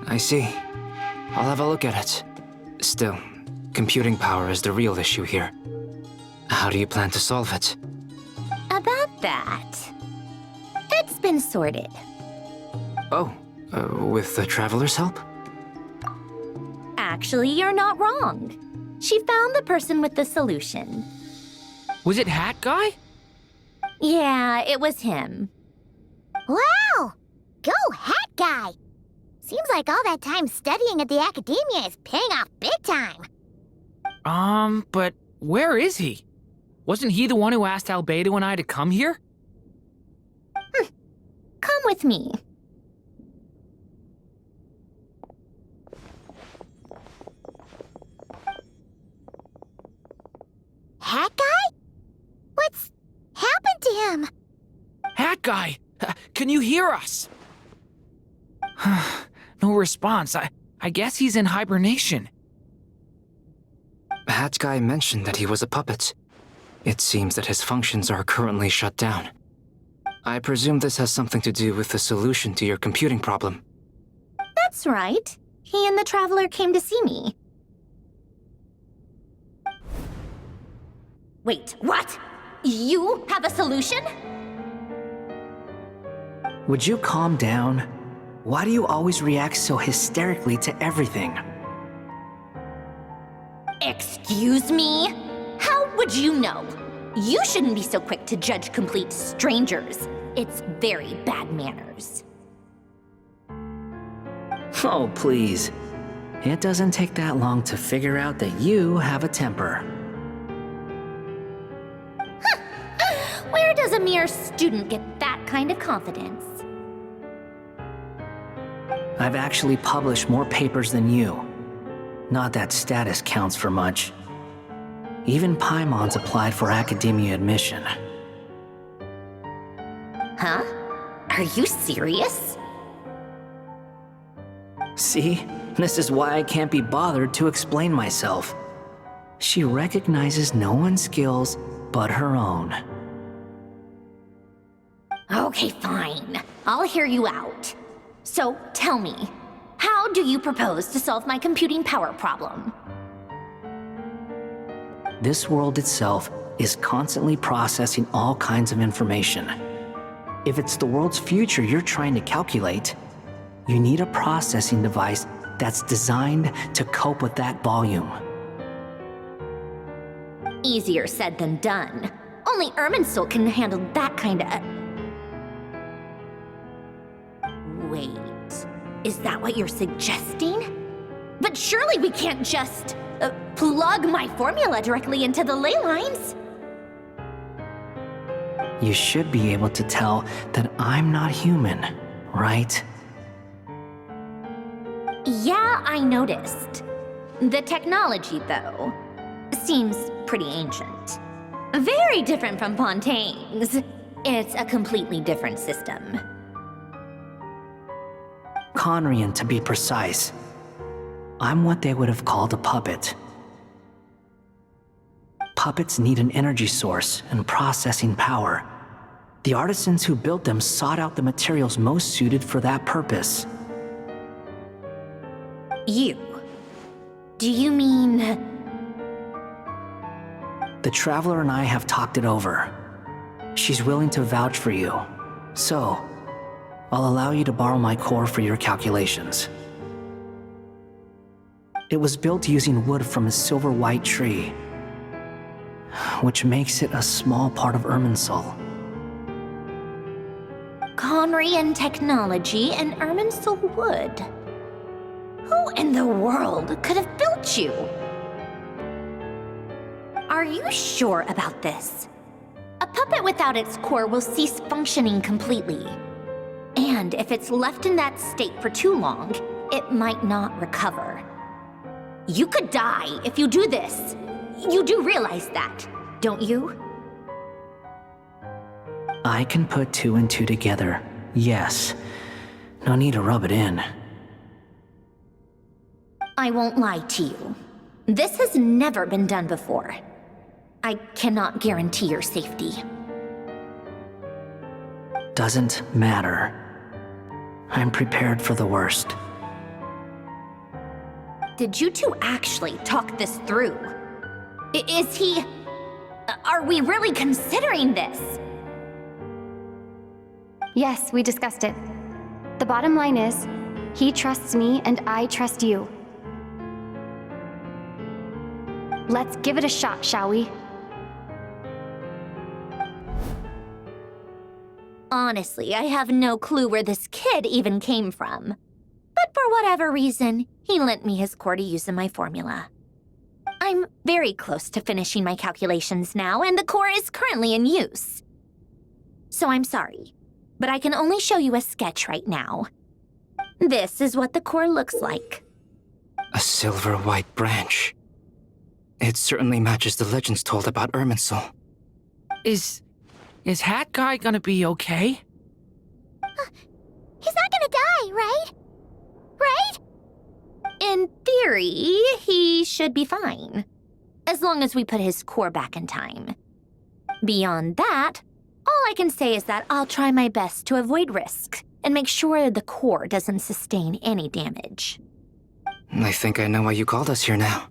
I see. I'll have a look at it. Still, computing power is the real issue here. How do you plan to solve it? About that, it's been sorted. Oh, with the Traveler's help? Actually, you're not wrong. She found the person with the solution. Was it Hat Guy? Yeah, it was him. Wow! Go Hat Guy! Seems like all that time studying at the academia is paying off big time. But where is he? Wasn't he the one who asked Albedo and I to come here? Come with me. Guy! Can you hear us? No response. I guess he's in hibernation. Hat Guy mentioned that he was a puppet. It seems that his functions are currently shut down. I presume this has something to do with the solution to your computing problem. That's right. He and the Traveler came to see me. Wait, what? You have a solution? Would you calm down? Why do you always react so hysterically to everything? Excuse me? How would you know? You shouldn't be so quick to judge complete strangers. It's very bad manners. Oh, please. It doesn't take that long to figure out that you have a temper. Where does a mere student get that kind of confidence? I've actually published more papers than you. Not that status counts for much. Even Paimon's applied for academia admission. Huh? Are you serious? See? This is why I can't be bothered to explain myself. She recognizes no one's skills but her own. Okay, fine. I'll hear you out. So, tell me, how do you propose to solve my computing power problem? This world itself is constantly processing all kinds of information. If it's the world's future you're trying to calculate, you need a processing device that's designed to cope with that volume. Easier said than done. Only Irminsul can handle that kind of... Wait, is that what you're suggesting? But surely we can't just plug my formula directly into the ley lines. You should be able to tell that I'm not human, right? Yeah, I noticed. The technology, though, seems pretty ancient. Very different from Pontaine's. It's a completely different system. Conrian, to be precise. I'm what they would have called a puppet. Puppets need an energy source and processing power. The artisans who built them sought out the materials most suited for that purpose. You? Do you mean... The Traveler and I have talked it over. She's willing to vouch for you. So, I'll allow you to borrow my core for your calculations. It was built using wood from a silver-white tree, which makes it a small part of Irminsul. Conrian technology and Irminsul wood. Who in the world could have built you? Are you sure about this? A puppet without its core will cease functioning completely. And if it's left in that state for too long, it might not recover. You could die if you do this. You do realize that, don't you? I can put 2 and 2 together, yes. No need to rub it in. I won't lie to you. This has never been done before. I cannot guarantee your safety. Doesn't matter. I'm prepared for the worst. Did you two actually talk this through? Is he... Are we really considering this? Yes, we discussed it. The bottom line is, he trusts me and I trust you. Let's give it a shot, shall we? Honestly, I have no clue where this kid even came from. But for whatever reason, he lent me his core to use in my formula. I'm very close to finishing my calculations now, and the core is currently in use. So I'm sorry, but I can only show you a sketch right now. This is what the core looks like. A silver-white branch. It certainly matches the legends told about Irminsul. Is Hat Guy gonna be okay? gonna die, right? Right? In theory, he should be fine. As long as we put his core back in time. Beyond that, all I can say is that I'll try my best to avoid risk and make sure the core doesn't sustain any damage. I think I know why you called us here now.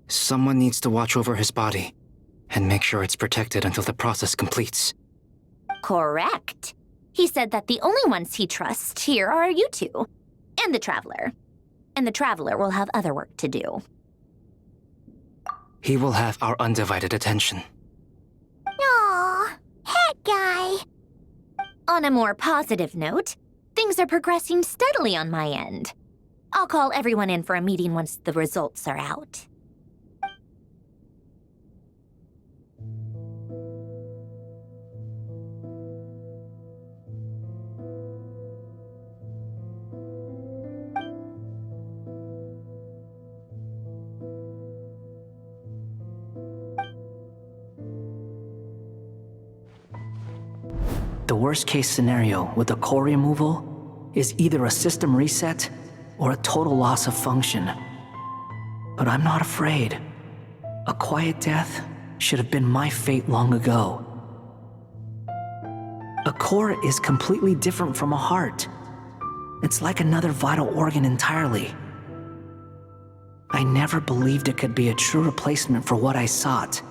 Someone needs to watch over his body and make sure it's protected until the process completes. Correct. He said that the only ones he trusts here are you two, and the Traveler. And the Traveler will have other work to do. He will have our undivided attention. Aw, Hat Guy. On a more positive note, things are progressing steadily on my end. I'll call everyone in for a meeting once the results are out. The worst case scenario with the core removal is either a system reset or a total loss of function. But I'm not afraid. A quiet death should have been my fate long ago. A core is completely different from a heart. It's like another vital organ entirely. I never believed it could be a true replacement for what I sought.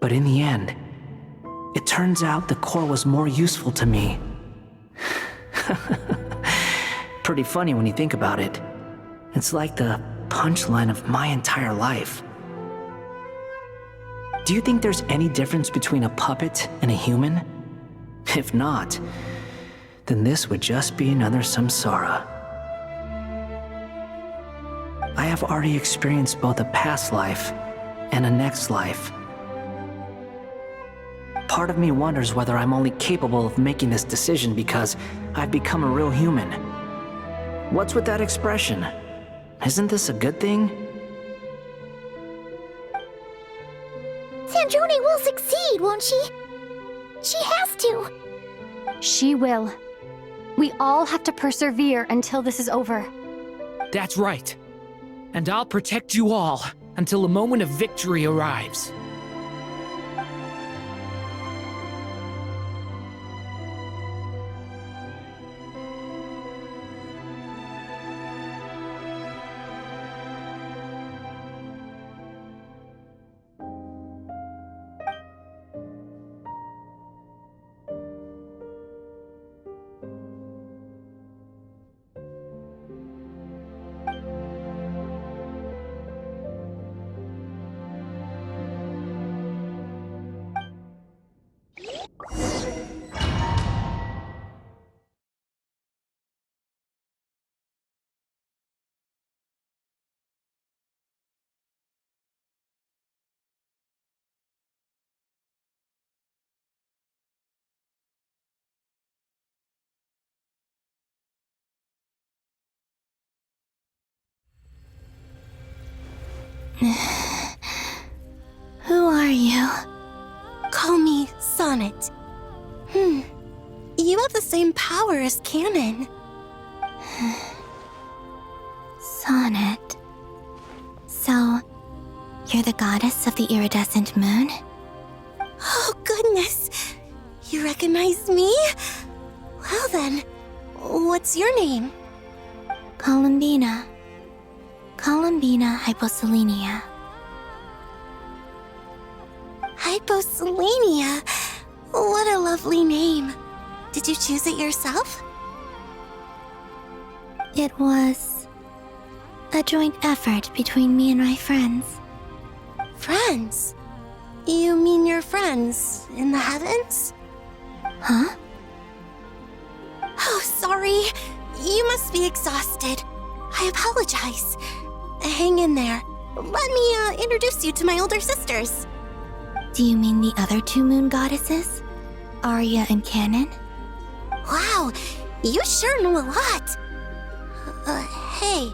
But in the end, it turns out the core was more useful to me. Pretty funny when you think about it. It's like the punchline of my entire life. Do you think there's any difference between a puppet and a human? If not, then this would just be another samsara. I have already experienced both a past life and a next life. Part of me wonders whether I'm only capable of making this decision because I've become a real human. What's with that expression? Isn't this a good thing? Sandrone will succeed, won't she? She has to. She will. We all have to persevere until this is over. That's right. And I'll protect you all until a moment of victory arrives. Who are you? Call me Sonnet. You have the same power as Canon. Sonnet. So, you're the goddess of the iridescent moon? Oh, goodness. You recognize me? Well then, what's your name? Columbina. Columbina Hyposelenia. Hyposelenia? What a lovely name. Did you choose it yourself? It was a joint effort between me and my friends. Friends? You mean your friends in the heavens? Huh? Oh, sorry. You must be exhausted. I apologize. Hang in there. Let me introduce you to my older sisters. Do you mean the other two moon goddesses? Arya and Canon? Wow, you sure know a lot. Hey,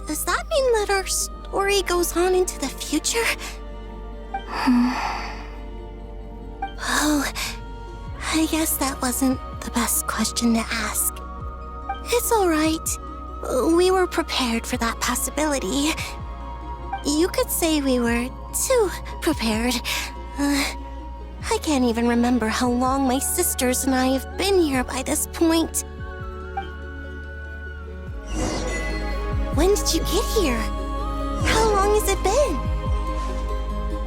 does that mean that our story goes on into the future? Oh, I guess that wasn't the best question to ask. It's alright. We were prepared for that possibility. You could say we were too prepared. I can't even remember how long my sisters and I have been here by this point. When did you get here? How long has it been?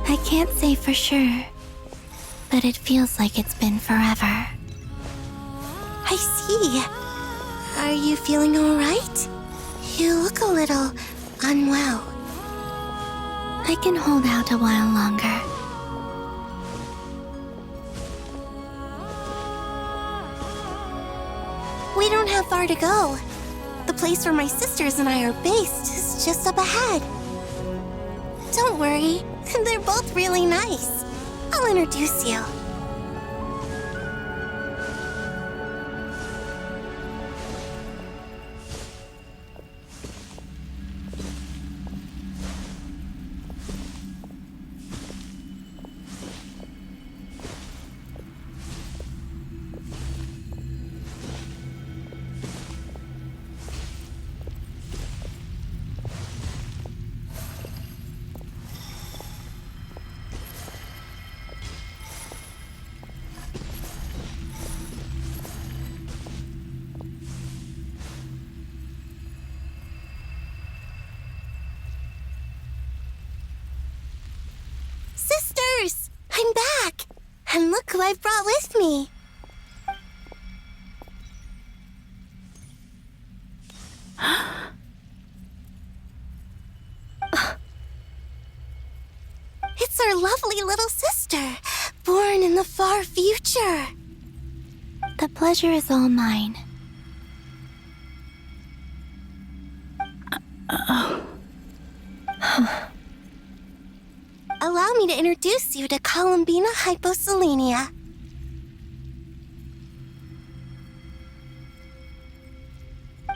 I can't say for sure, but it feels like it's been forever. I see. Are you feeling alright? You look a little unwell. I can hold out a while longer. We don't have far to go. The place where my sisters and I are based is just up ahead. Don't worry, they're both really nice. I'll introduce you. Sisters! I'm back! And look who I've brought with me! It's our lovely little sister, born in the far future. The pleasure is all mine. Allow me to introduce you to Columbina Hyposelenia.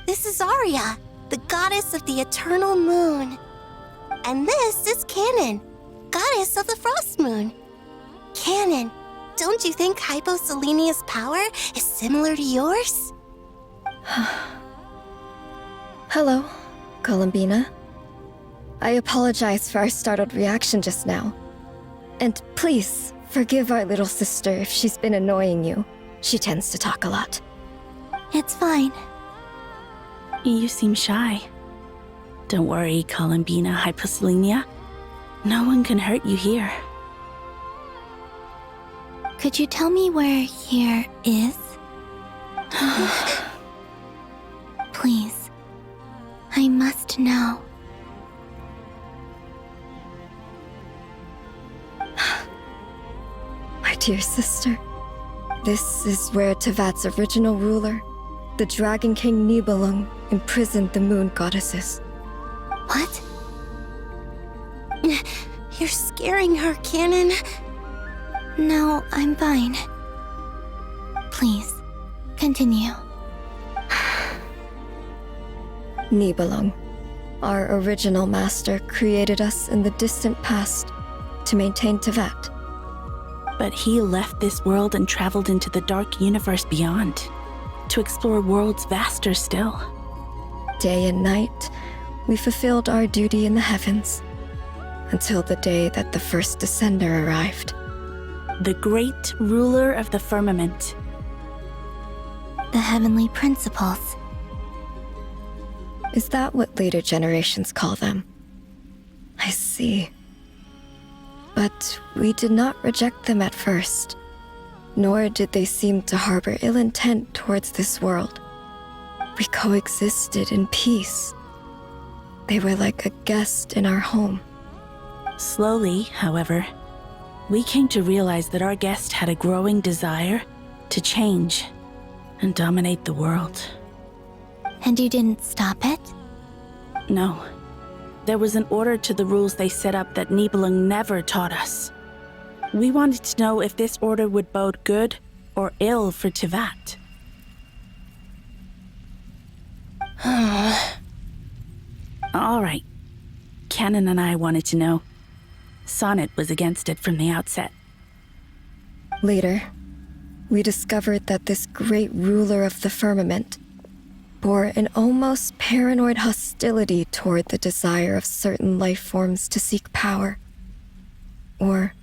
This is Arya, the goddess of the eternal moon. And this is Canon, goddess of the frost moon. Canon, don't you think Hyposelenia's power is similar to yours? Hello, Columbina. I apologize for our startled reaction just now. And please, forgive our little sister if she's been annoying you. She tends to talk a lot. It's fine. You seem shy. Don't worry, Columbina Hyposelenia. No one can hurt you here. Could you tell me where here is? Please. I must know. My dear sister, this is where Teyvat's original ruler, the Dragon King Nibelung, imprisoned the moon goddesses. What? You're scaring her, Canon. No, I'm fine. Please, continue. Nibelung, our original master, created us in the distant past to maintain Teyvat. But he left this world and traveled into the dark universe beyond, to explore worlds vaster still. Day and night, we fulfilled our duty in the heavens, until the day that the first descender arrived. The great ruler of the firmament. The heavenly principles. Is that what later generations call them? I see. But we did not reject them at first, nor did they seem to harbor ill intent towards this world. We coexisted in peace. They were like a guest in our home. Slowly, however, we came to realize that our guest had a growing desire to change and dominate the world. And you didn't stop it? No. There was an order to the rules they set up that Nibelung never taught us. We wanted to know if this order would bode good or ill for Teyvat. All right. Canon and I wanted to know. Sonnet was against it from the outset. Later, we discovered that this great ruler of the firmament bore an almost paranoid hostility toward the desire of certain life forms to seek power. Or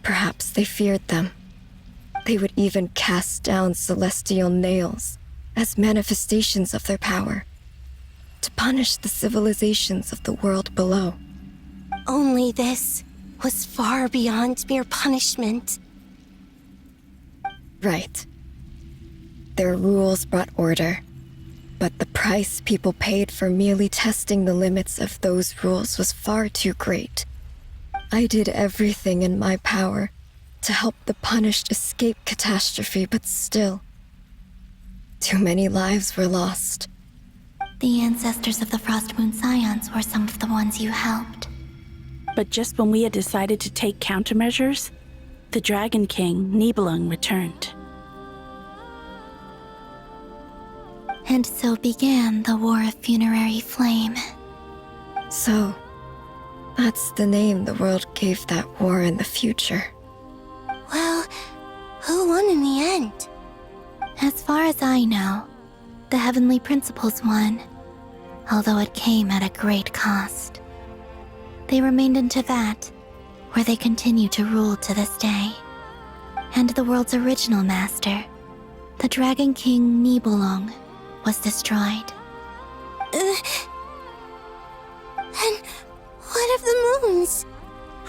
perhaps they feared them. They would even cast down celestial nails as manifestations of their power, to punish the civilizations of the world below. Only this was far beyond mere punishment. Right. Their rules brought order, but the price people paid for merely testing the limits of those rules was far too great. I did everything in my power to help the punished escape catastrophe, but still, too many lives were lost. The ancestors of the Frost Moon Scions were some of the ones you helped. But just when we had decided to take countermeasures, the Dragon King, Nibelung, returned. And so began the War of Funerary Flame. So, that's the name the world gave that war in the future. Well, who won in the end? As far as I know, the Heavenly Principles won, although it came at a great cost. They remained in Teyvat, where they continue to rule to this day. And the world's original master, the Dragon King Nibelung, was destroyed. And what of the moons?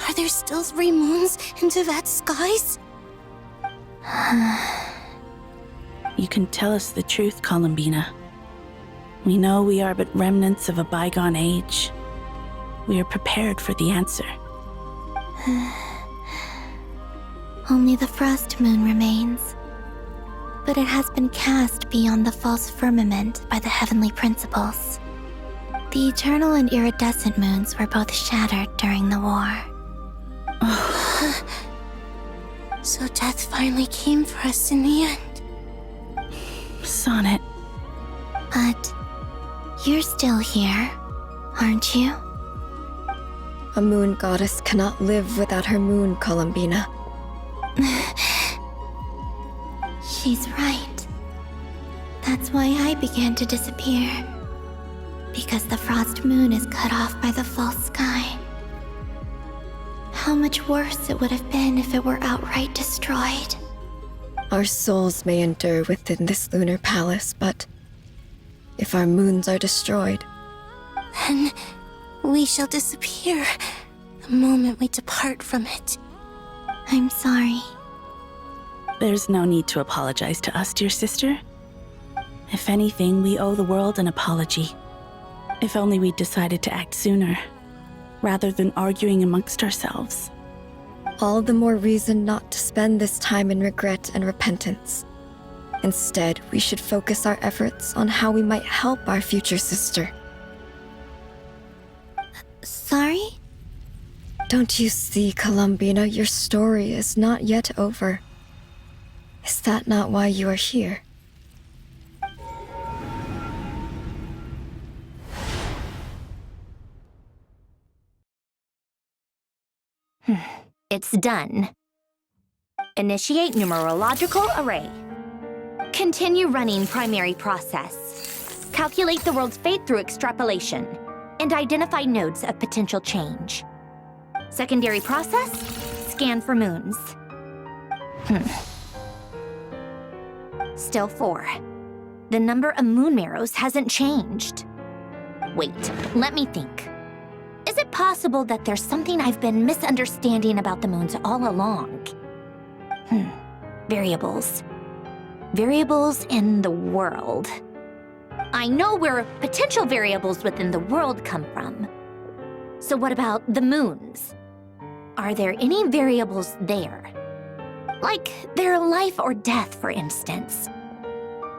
Are there still 3 moons in Teyvat's skies? You can tell us the truth, Columbina. We know we are but remnants of a bygone age. We are prepared for the answer. Only the Frost Moon remains. But it has been cast beyond the false firmament by the Heavenly Principles. The eternal and iridescent moons were both shattered during the war. So death finally came for us in the end. Sonnet. But you're still here, aren't you? A moon goddess cannot live without her moon, Columbina. She's right. That's why I began to disappear. Because the Frost Moon is cut off by the false sky. How much worse it would have been if it were outright destroyed. Our souls may endure within this lunar palace, but if our moons are destroyed, then we shall disappear the moment we depart from it. I'm sorry. There's no need to apologize to us, dear sister. If anything, we owe the world an apology. If only we'd decided to act sooner, rather than arguing amongst ourselves. all the more reason not to spend this time in regret and repentance. Instead, we should focus our efforts on how we might help our future sister. Sorry? Don't you see, Columbina, your story is not yet over. Is that not why you are here? It's done. Initiate numerological array. Continue running primary process. Calculate the world's fate through extrapolation, and identify nodes of potential change. Secondary process, scan for moons. Still 4. The number of moon marrows hasn't changed. Wait, let me think. Is it possible that there's something I've been misunderstanding about the moons all along? Variables. Variables in the world. I know where potential variables within the world come from. So what about the moons? Are there any variables there? Like their life or death, for instance.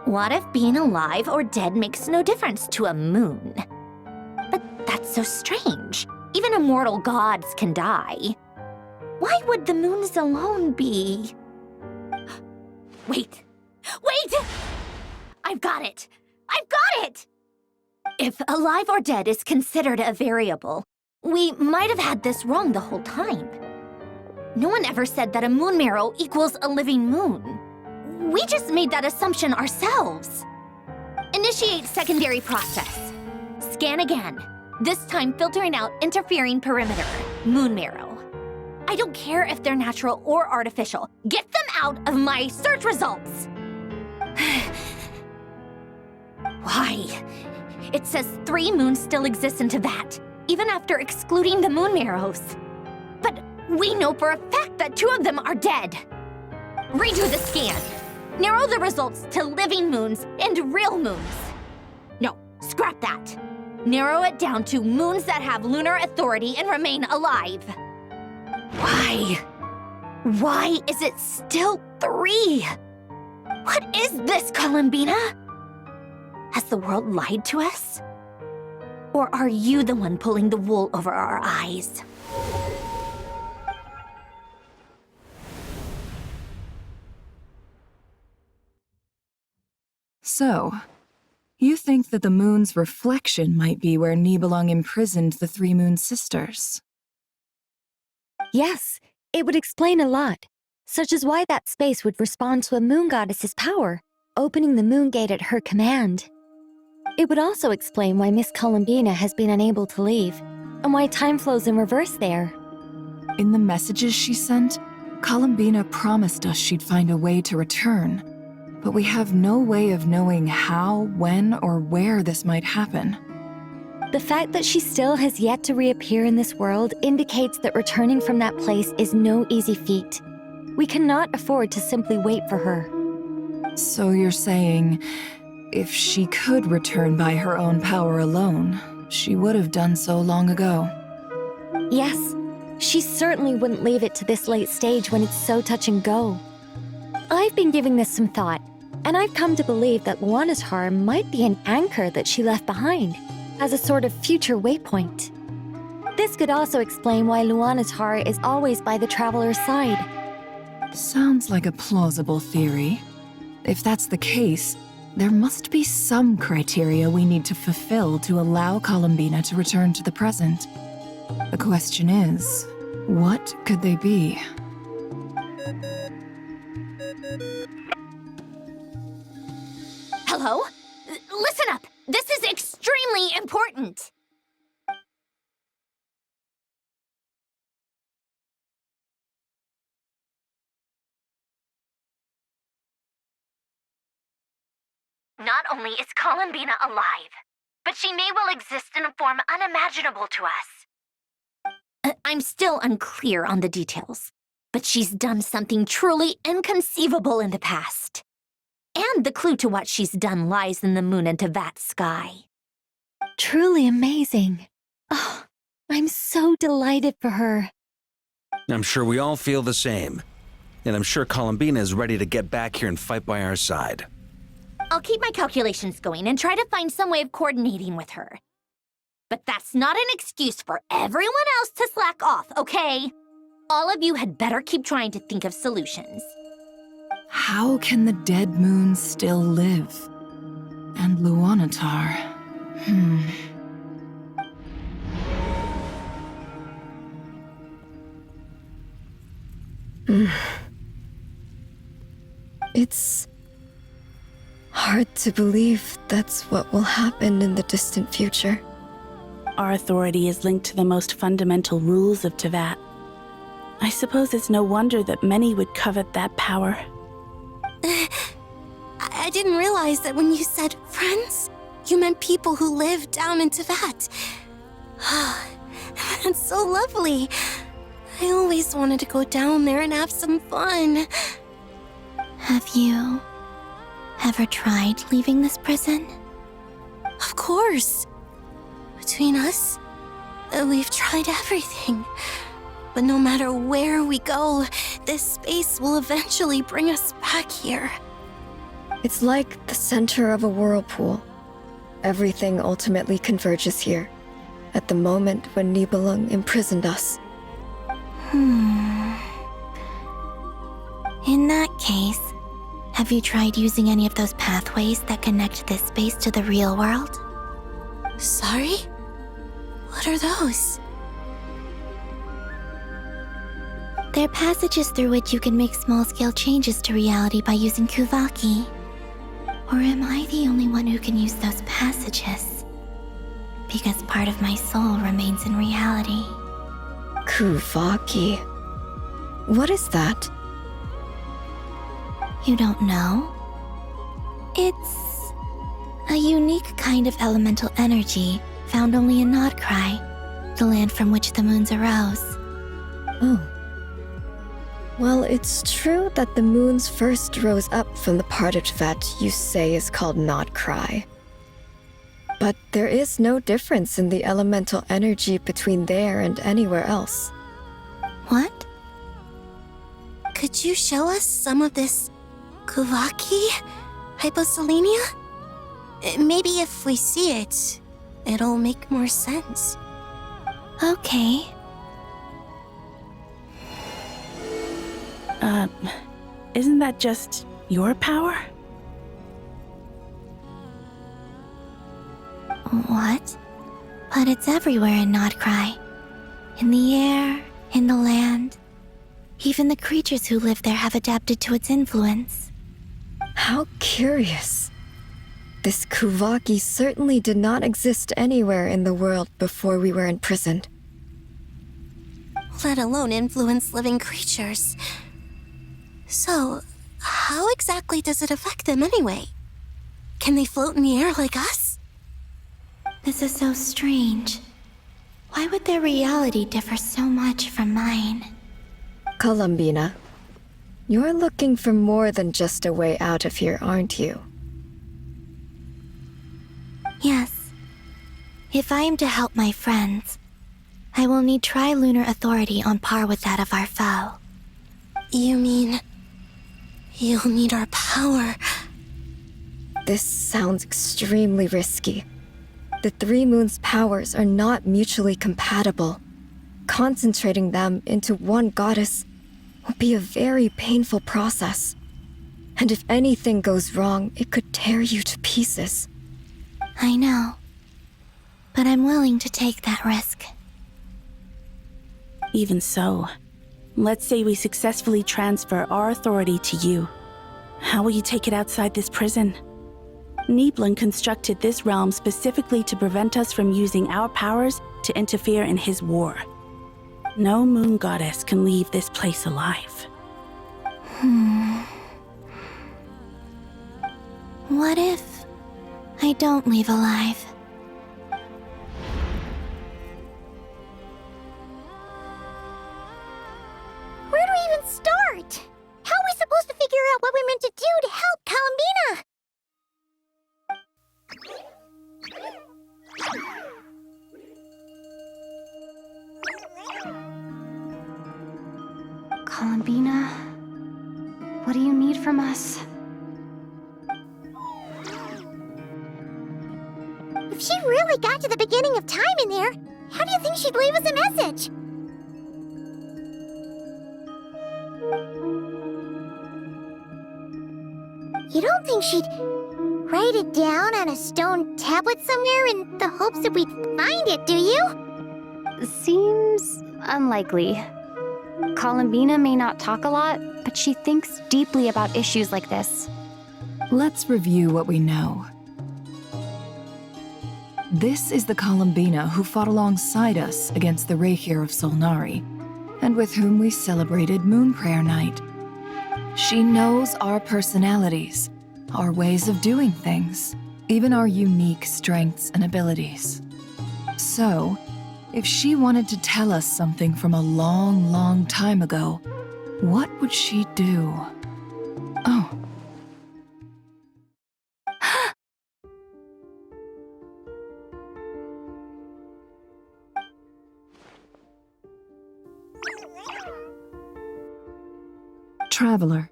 What if being alive or dead makes no difference to a moon? But that's so strange. Even immortal gods can die. Why would the moons alone be? Wait! I've got it! If alive or dead is considered a variable, we might have had this wrong the whole time. No one ever said that a moon marrow equals a living moon. We just made that assumption ourselves. Initiate secondary process. Scan again. This time filtering out interfering perimeter, moon marrow. I don't care if they're natural or artificial. Get them out of my search results! Why? It says 3 moons still exist in Teyvat, even after excluding the moon marrows. But we know for a fact that 2 of them are dead. Redo the scan. Narrow the results to living moons and real moons. No, scrap that. Narrow it down to moons that have lunar authority and remain alive. Why? Why is it still 3? What is this, Columbina? Has the world lied to us? Or are you the one pulling the wool over our eyes? So, you think that the moon's reflection might be where Nibelung imprisoned the 3 moon sisters? Yes, it would explain a lot, such as why that space would respond to a moon goddess's power, opening the moon gate at her command. It would also explain why Miss Columbina has been unable to leave, and why time flows in reverse there. In the messages she sent, Columbina promised us she'd find a way to return, but we have no way of knowing how, when, or where this might happen. The fact that she still has yet to reappear in this world indicates that returning from that place is no easy feat. We cannot afford to simply wait for her. So you're saying, if she could return by her own power alone, she would have done so long ago? Yes, she certainly wouldn't leave it to this late stage when it's so touch and go. I've been giving this some thought, and I've come to believe that Luanatar might be an anchor that she left behind, as a sort of future waypoint. This could also explain why Luanatar is always by the traveler's side. Sounds like a plausible theory. If that's the case, there must be some criteria we need to fulfill to allow Columbina to return to the present. The question is, what could they be? Hello? Listen up! This is extremely important! Not only is Columbina alive, but she may well exist in a form unimaginable to us. I'm still unclear on the details, but she's done something truly inconceivable in the past. And the clue to what she's done lies in the moon and Teyvat sky. Truly amazing. Oh, I'm so delighted for her. I'm sure we all feel the same. And I'm sure Columbina is ready to get back here and fight by our side. I'll keep my calculations going and try to find some way of coordinating with her. But that's not an excuse for everyone else to slack off, okay? All of you had better keep trying to think of solutions. How can the dead moon still live? And Luanatar? It's hard to believe that's what will happen in the distant future. Our authority is linked to the most fundamental rules of Teyvat. I suppose it's no wonder that many would covet that power. I didn't realize that when you said friends, you meant people who live down in Teyvat. That's so lovely. I always wanted to go down there and have some fun. Have you ever tried leaving this prison? Of course. Between us, we've tried everything. But no matter where we go, this space will eventually bring us back here. It's like the center of a whirlpool. Everything ultimately converges here, at the moment when Nibelung imprisoned us. In that case, have you tried using any of those pathways that connect this space to the real world? Sorry? What are those? They're passages through which you can make small-scale changes to reality by using Kuvaki. Or am I the only one who can use those passages? Because part of my soul remains in reality. Kuvaki. What is that? You don't know? It's a unique kind of elemental energy found only in Nodcry, the land from which the moons arose. Oh. Well, it's true that the moons first rose up from the part of Teyvat you say is called Nodcry. But there is no difference in the elemental energy between there and anywhere else. What? Could you show us some of this Kuvaki hyposelenia? Maybe if we see it, it'll make more sense. Okay. Isn't that just your power? What? But it's everywhere in Nodcry. In the air, in the land. Even the creatures who live there have adapted to its influence. How curious. This Kuvaki certainly did not exist anywhere in the world before we were imprisoned. Let alone influence living creatures. So, how exactly does it affect them anyway? Can they float in the air like us? This is so strange. Why would their reality differ so much from mine? Columbina, you're looking for more than just a way out of here, aren't you? Yes. If I am to help my friends, I will need tri-lunar authority on par with that of our foe. You mean... you'll need our power? This sounds extremely risky. The three moons' powers are not mutually compatible. Concentrating them into one goddess will be a very painful process. And if anything goes wrong, it could tear you to pieces. I know. But I'm willing to take that risk. Even so, let's say we successfully transfer our authority to you. How will you take it outside this prison? Nibelung constructed this realm specifically to prevent us from using our powers to interfere in his war. No moon goddess can leave this place alive. What if I don't leave alive? Where do we even start? How are we supposed to figure out what we're meant to do to help Columbina? Columbina, what do you need from us? If she really got to the beginning of time in there, how do you think she'd leave us a message? You don't think she'd write it down on a stone tablet somewhere in the hopes that we'd find it, do you? Seems unlikely. Columbina may not talk a lot, but she thinks deeply about issues like this. Let's review what we know. This is the Columbina who fought alongside us against the Reykir of Solnari, and with whom we celebrated Moon Prayer Night. She knows our personalities, our ways of doing things, even our unique strengths and abilities. So, if she wanted to tell us something from a long, long time ago, what would she do? Oh. Traveler,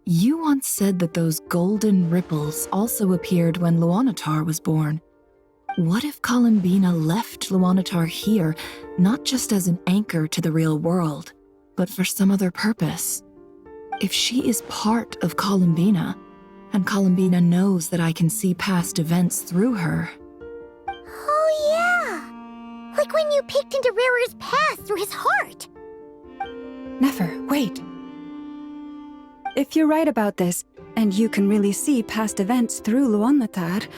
you once said that those golden ripples also appeared when Luanatar was born. What if Columbina left Luanatar here, not just as an anchor to the real world, but for some other purpose? If she is part of Columbina, and Columbina knows that I can see past events through her... Oh yeah! Like when you peeked into Rarer's past through his heart! Nefer, wait. If you're right about this, and you can really see past events through Luonnatar,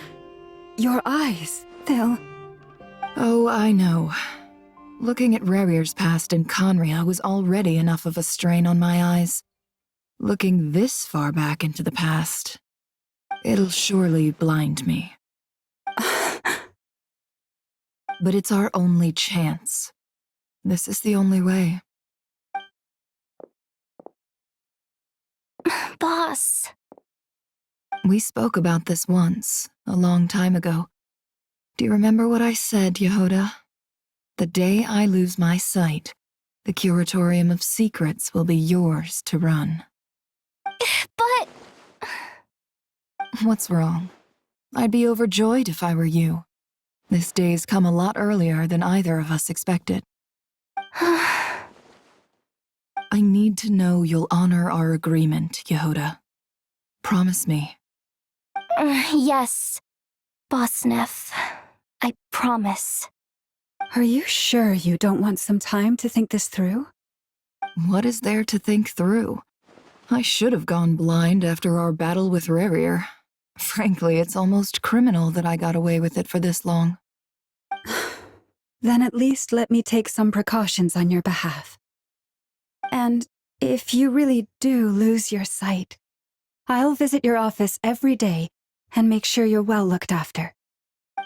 your eyes, they'll... Oh, I know. Looking at Rerir's past in Conria was already enough of a strain on my eyes. Looking this far back into the past, it'll surely blind me. But it's our only chance. This is the only way. Boss. We spoke about this once, a long time ago. Do you remember what I said, Yehoda? The day I lose my sight, the Curatorium of Secrets will be yours to run. But... What's wrong? I'd be overjoyed if I were you. This day's come a lot earlier than either of us expected. I need to know you'll honor our agreement, Yehoda. Promise me. Yes, Boss Neff. I promise. Are you sure you don't want some time to think this through? What is there to think through? I should have gone blind after our battle with Rerir. Frankly, it's almost criminal that I got away with it for this long. Then at least let me take some precautions on your behalf. And if you really do lose your sight, I'll visit your office every day and make sure you're well looked after.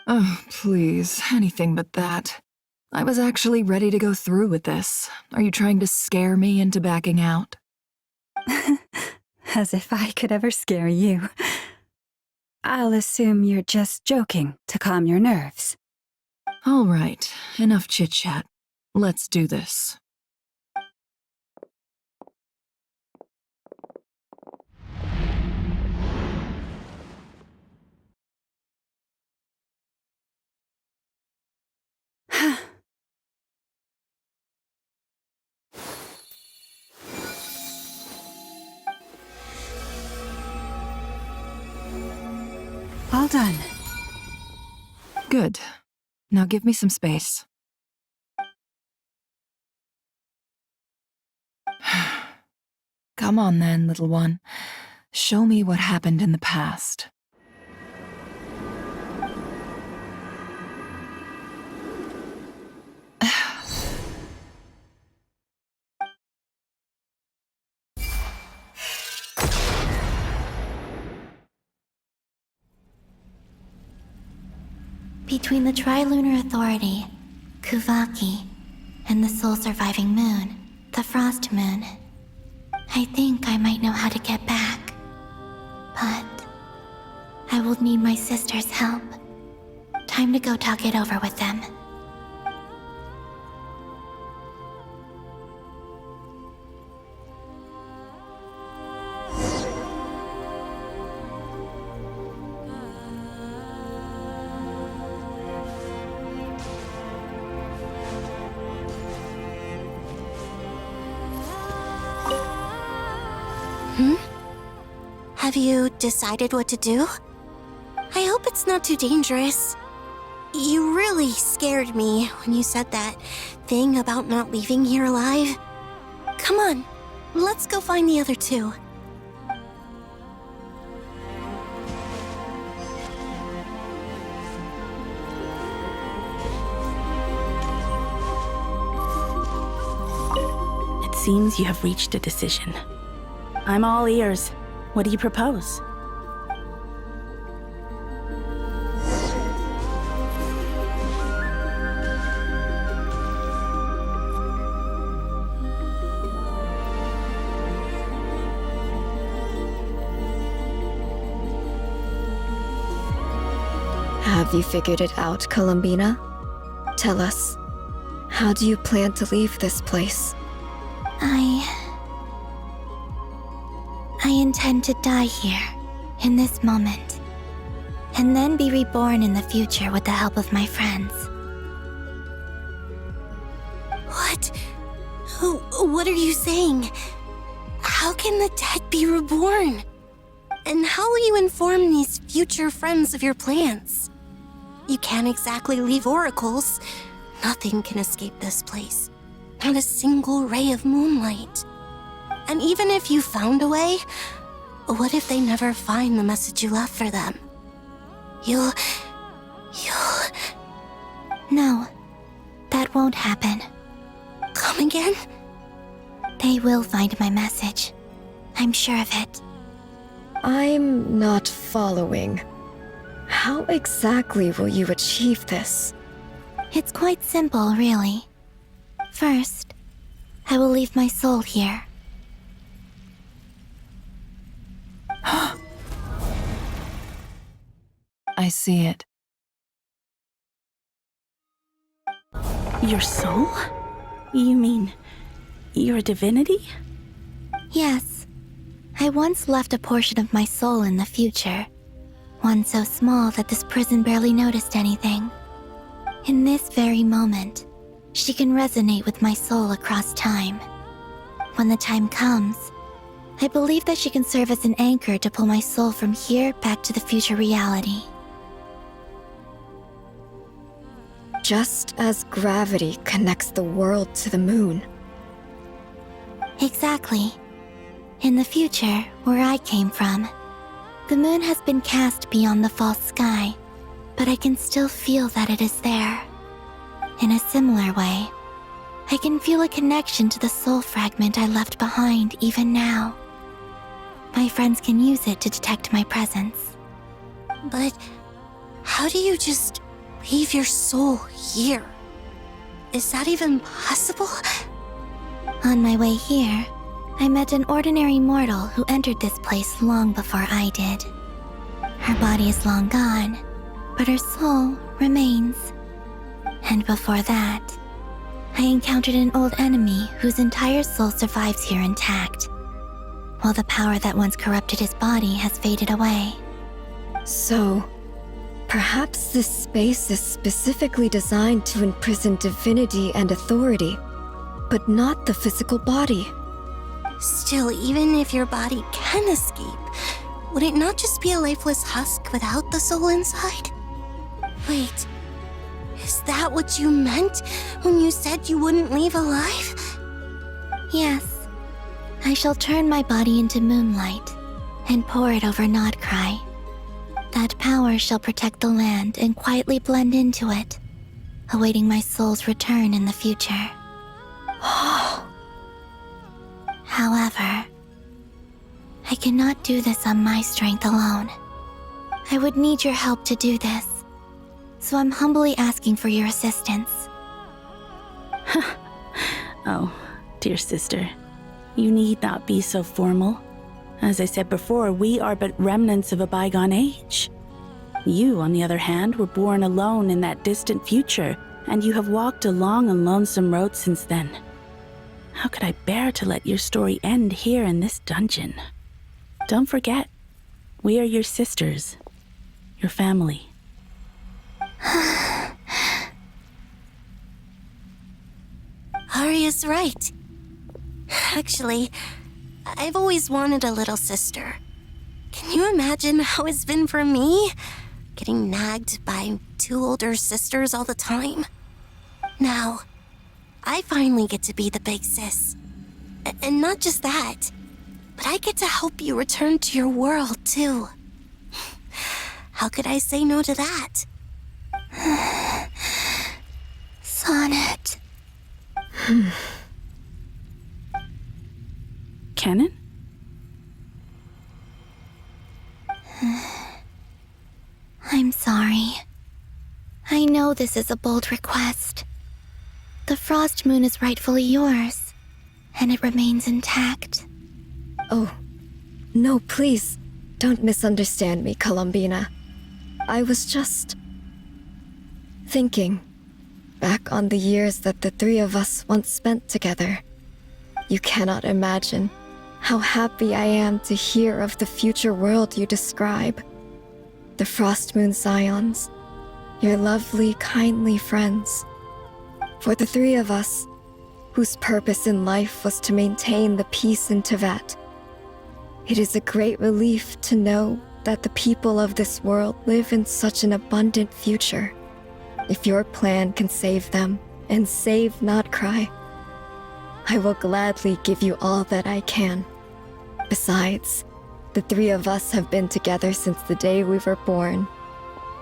Oh, please, anything but that. I was actually ready to go through with this. Are you trying to scare me into backing out? As if I could ever scare you. I'll assume you're just joking to calm your nerves. All right, enough chit-chat. Let's do this. All done. Good. Now give me some space. Come on then, little one. Show me what happened in the past. Between the Trilunar Authority, Kuvaki, and the sole-surviving moon, the Frost Moon, I think I might know how to get back. But I will need my sister's help. Time to go talk it over with them. Have you decided what to do? I hope it's not too dangerous. You really scared me when you said that thing about not leaving here alive. Come on, let's go find the other two. It seems you have reached a decision. I'm all ears. What do you propose? Have you figured it out, Columbina? Tell us, how do you plan to leave this place? I intend to die here, in this moment, and then be reborn in the future with the help of my friends. What? What are you saying? How can the dead be reborn? And how will you inform these future friends of your plans? You can't exactly leave oracles. Nothing can escape this place. Not a single ray of moonlight. And even if you found a way, what if they never find the message you left for them? You'll... No, that won't happen. Come again? They will find my message. I'm sure of it. I'm not following. How exactly will you achieve this? It's quite simple, really. First, I will leave my soul here. I see it. Your soul? You mean your divinity? Yes. I once left a portion of my soul in the future. One so small that this prison barely noticed anything. In this very moment, she can resonate with my soul across time. When the time comes, I believe that she can serve as an anchor to pull my soul from here back to the future reality. Just as gravity connects the world to the moon. Exactly. In the future, where I came from, the moon has been cast beyond the false sky, but I can still feel that it is there. In a similar way, I can feel a connection to the soul fragment I left behind even now. My friends can use it to detect my presence. But how do you just leave your soul here? Is that even possible? On my way here, I met an ordinary mortal who entered this place long before I did. Her body is long gone, but her soul remains. And before that, I encountered an old enemy whose entire soul survives here intact, while the power that once corrupted his body has faded away. So, perhaps this space is specifically designed to imprison divinity and authority, but not the physical body. Still, even if your body can escape, would it not just be a lifeless husk without the soul inside? Wait, is that what you meant when you said you wouldn't leave alive? Yes, I shall turn my body into moonlight and pour it over Nodcry. That power shall protect the land and quietly blend into it, awaiting my soul's return in the future. However, I cannot do this on my strength alone. I would need your help to do this, so I'm humbly asking for your assistance. Oh, dear sister, you need not be so formal. As I said before, we are but remnants of a bygone age. You, on the other hand, were born alone in that distant future, and you have walked a long and lonesome road since then. How could I bear to let your story end here in this dungeon? Don't forget, we are your sisters, your family. Arya's right. Actually, I've always wanted a little sister. Can you imagine how it's been for me? Getting nagged by two older sisters all the time. Now, I finally get to be the big sis. And not just that, but I get to help you return to your world, too. How could I say no to that? Sonnet. Canon? I'm sorry. I know this is a bold request. The Frost Moon is rightfully yours, and it remains intact. Oh, no, please, don't misunderstand me, Columbina. I was just thinking back on the years that the three of us once spent together. You cannot imagine how happy I am to hear of the future world you describe. The Frost Moon Scions, your lovely, kindly friends. For the three of us, whose purpose in life was to maintain the peace in Teyvat, it is a great relief to know that the people of this world live in such an abundant future. If your plan can save them and save Nodcry, I will gladly give you all that I can. Besides, the three of us have been together since the day we were born.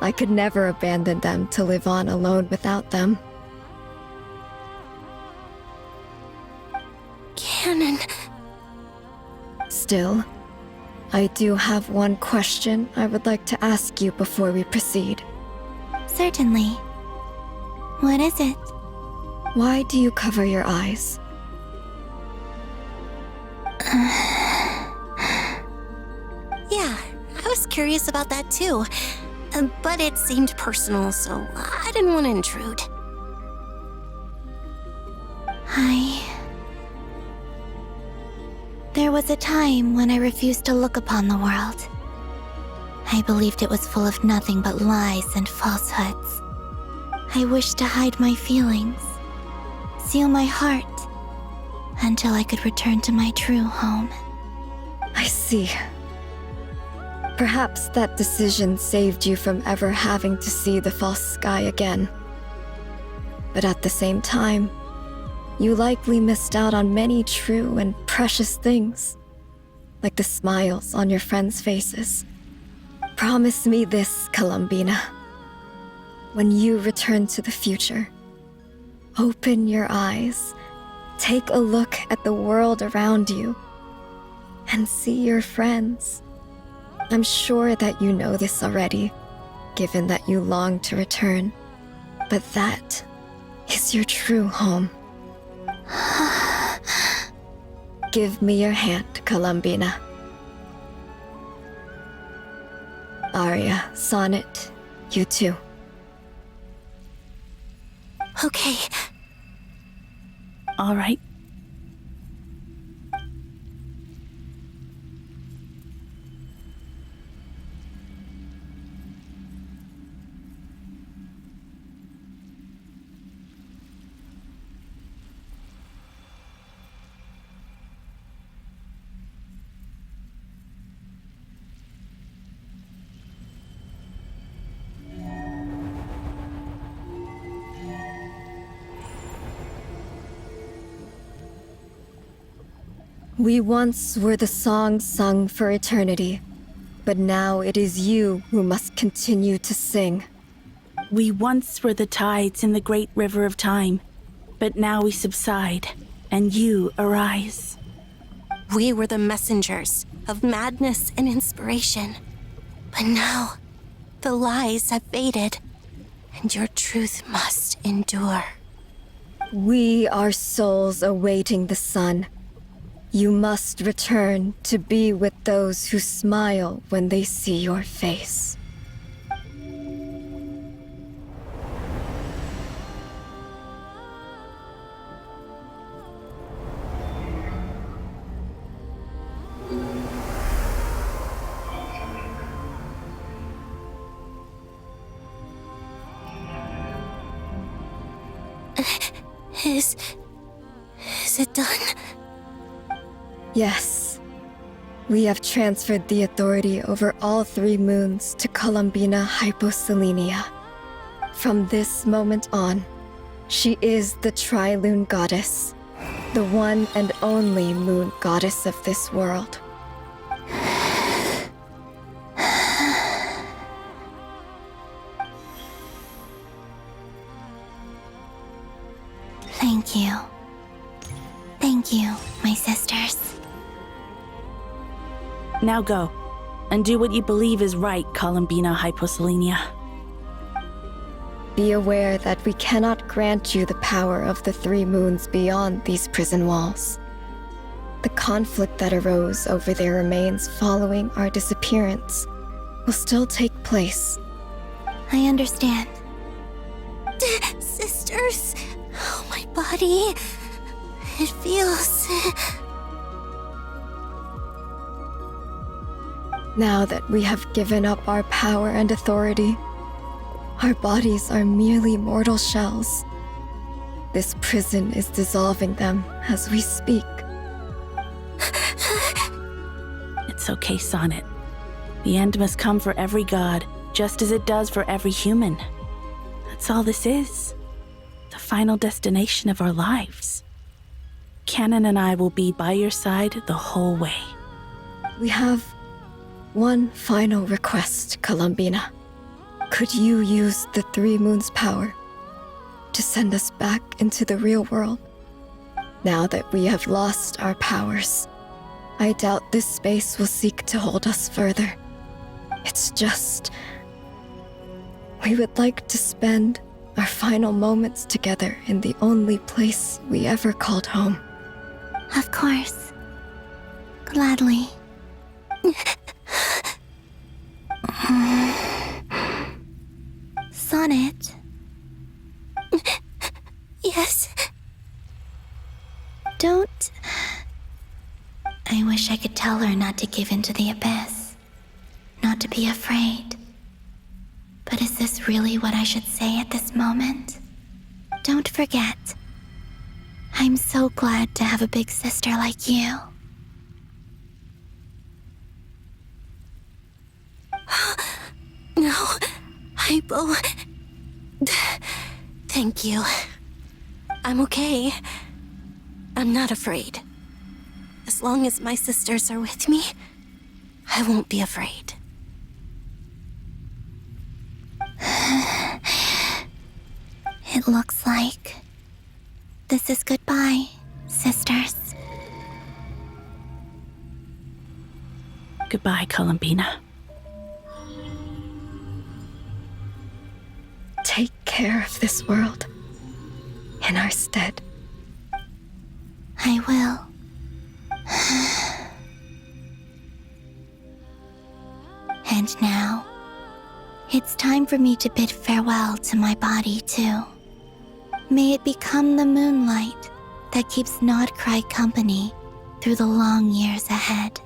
I could never abandon them to live on alone without them. Canon. Still, I do have one question I would like to ask you before we proceed. Certainly. What is it? Why do you cover your eyes? Yeah, I was curious about that too. But it seemed personal, so I didn't want to intrude. There was a time when I refused to look upon the world. I believed it was full of nothing but lies and falsehoods. I wished to hide my feelings, seal my heart, until I could return to my true home. I see. Perhaps that decision saved you from ever having to see the false sky again. But at the same time, you likely missed out on many true and precious things, like the smiles on your friends' faces. Promise me this, Columbina. When you return to the future, open your eyes, take a look at the world around you, and see your friends. I'm sure that you know this already, given that you long to return, but that is your true home. Give me your hand, Columbina. Arya, Sonnet, you too. Okay. All right. We once were the song sung for eternity, but now it is you who must continue to sing. We once were the tides in the great river of time, but now we subside, and you arise. We were the messengers of madness and inspiration. But now, the lies have faded, and your truth must endure. We are souls awaiting the sun. You must return to be with those who smile when they see your face. Is it done? Yes. We have transferred the authority over all 3 moons to Columbina Hyposelenia. From this moment on, she is the Tri-Lune Goddess, the one and only moon goddess of this world. Thank you. Thank you, my sisters. Now go, and do what you believe is right, Columbina Hyposelenia. Be aware that we cannot grant you the power of the 3 moons beyond these prison walls. The conflict that arose over their remains following our disappearance will still take place. I understand. Sisters, oh, my body. It feels... Now that we have given up our power and authority, our bodies are merely mortal shells. This prison is dissolving them as we speak. It's okay, Sonnet. The end must come for every god, just as it does for every human. That's all this is. The final destination of our lives. Canon and I will be by your side the whole way. We have one final request, Columbina. Could you use the Three Moons' power to send us back into the real world? Now that we have lost our powers, I doubt this space will seek to hold us further. It's just... we would like to spend our final moments together in the only place we ever called home. Of course. Gladly. Sonnet? Yes? Don't... I wish I could tell her not to give in to the abyss. Not to be afraid. But is this really what I should say at this moment? Don't forget. I'm so glad to have a big sister like you. No, Hypo. Thank you. I'm okay. I'm not afraid. As long as my sisters are with me, I won't be afraid. It looks like this is goodbye, sisters. Goodbye, Columbina. Take care of this world in our stead. I will. And now, it's time for me to bid farewell to my body, too. May it become the moonlight that keeps Nodcry company through the long years ahead.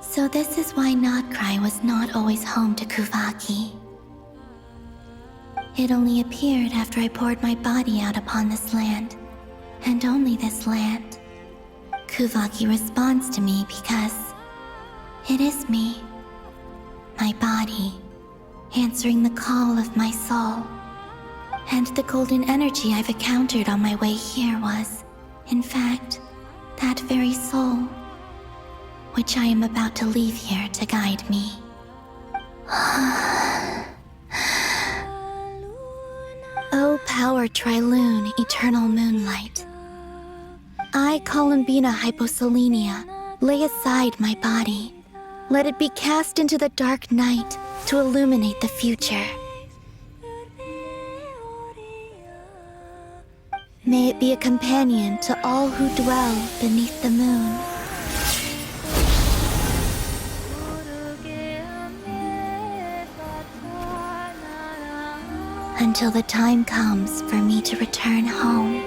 So this is why Nodcry was not always home to Kuvaki. It only appeared after I poured my body out upon this land, and only this land. Kuvaki responds to me because it is me, my body, answering the call of my soul. And the golden energy I've encountered on my way here was, in fact, that very soul, which I am about to leave here to guide me. O power Triloon, eternal moonlight. I, Columbina Hyposelenia, lay aside my body. Let it be cast into the dark night to illuminate the future. May it be a companion to all who dwell beneath the moon. Until the time comes for me to return home.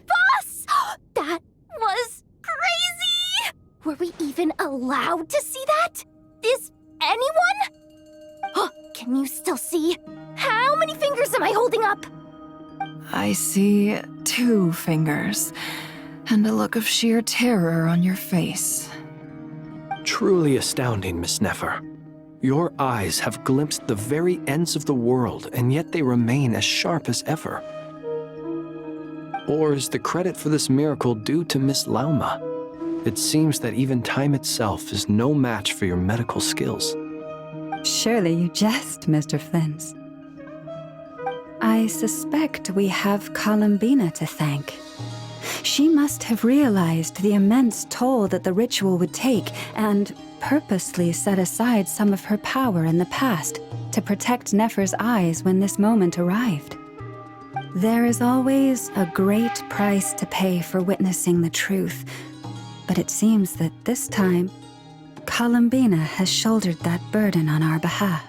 Boss! That was crazy! Were we even allowed to see that? Is anyone? Oh, can you still see? How many fingers am I holding up? I see 2 fingers, and a look of sheer terror on your face. Truly astounding, Miss Nefer. Your eyes have glimpsed the very ends of the world, and yet they remain as sharp as ever. Or is the credit for this miracle due to Miss Lauma? It seems that even time itself is no match for your medical skills. Surely you jest, Mr. Flins. I suspect we have Columbina to thank. She must have realized the immense toll that the ritual would take and purposely set aside some of her power in the past to protect Nefer's eyes when this moment arrived. There is always a great price to pay for witnessing the truth, but it seems that this time, Columbina has shouldered that burden on our behalf.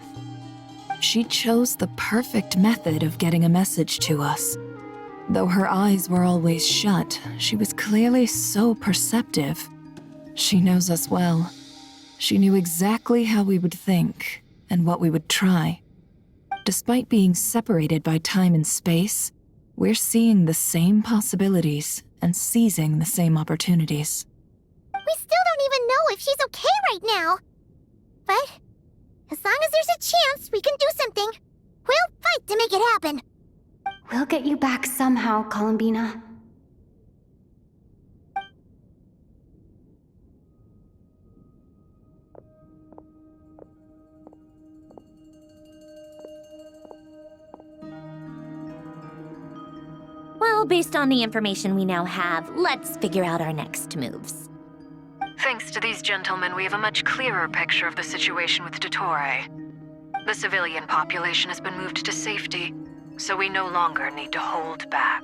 She chose the perfect method of getting a message to us. Though her eyes were always shut, she was clearly so perceptive. She knows us well. She knew exactly how we would think and what we would try. Despite being separated by time and space, we're seeing the same possibilities and seizing the same opportunities. We still don't even know if she's okay right now. But as long as there's a chance we can do something, we'll fight to make it happen. We'll get you back somehow, Columbina. Well, based on the information we now have, let's figure out our next moves. Thanks to these gentlemen, we have a much clearer picture of the situation with Dottore. The civilian population has been moved to safety, so we no longer need to hold back.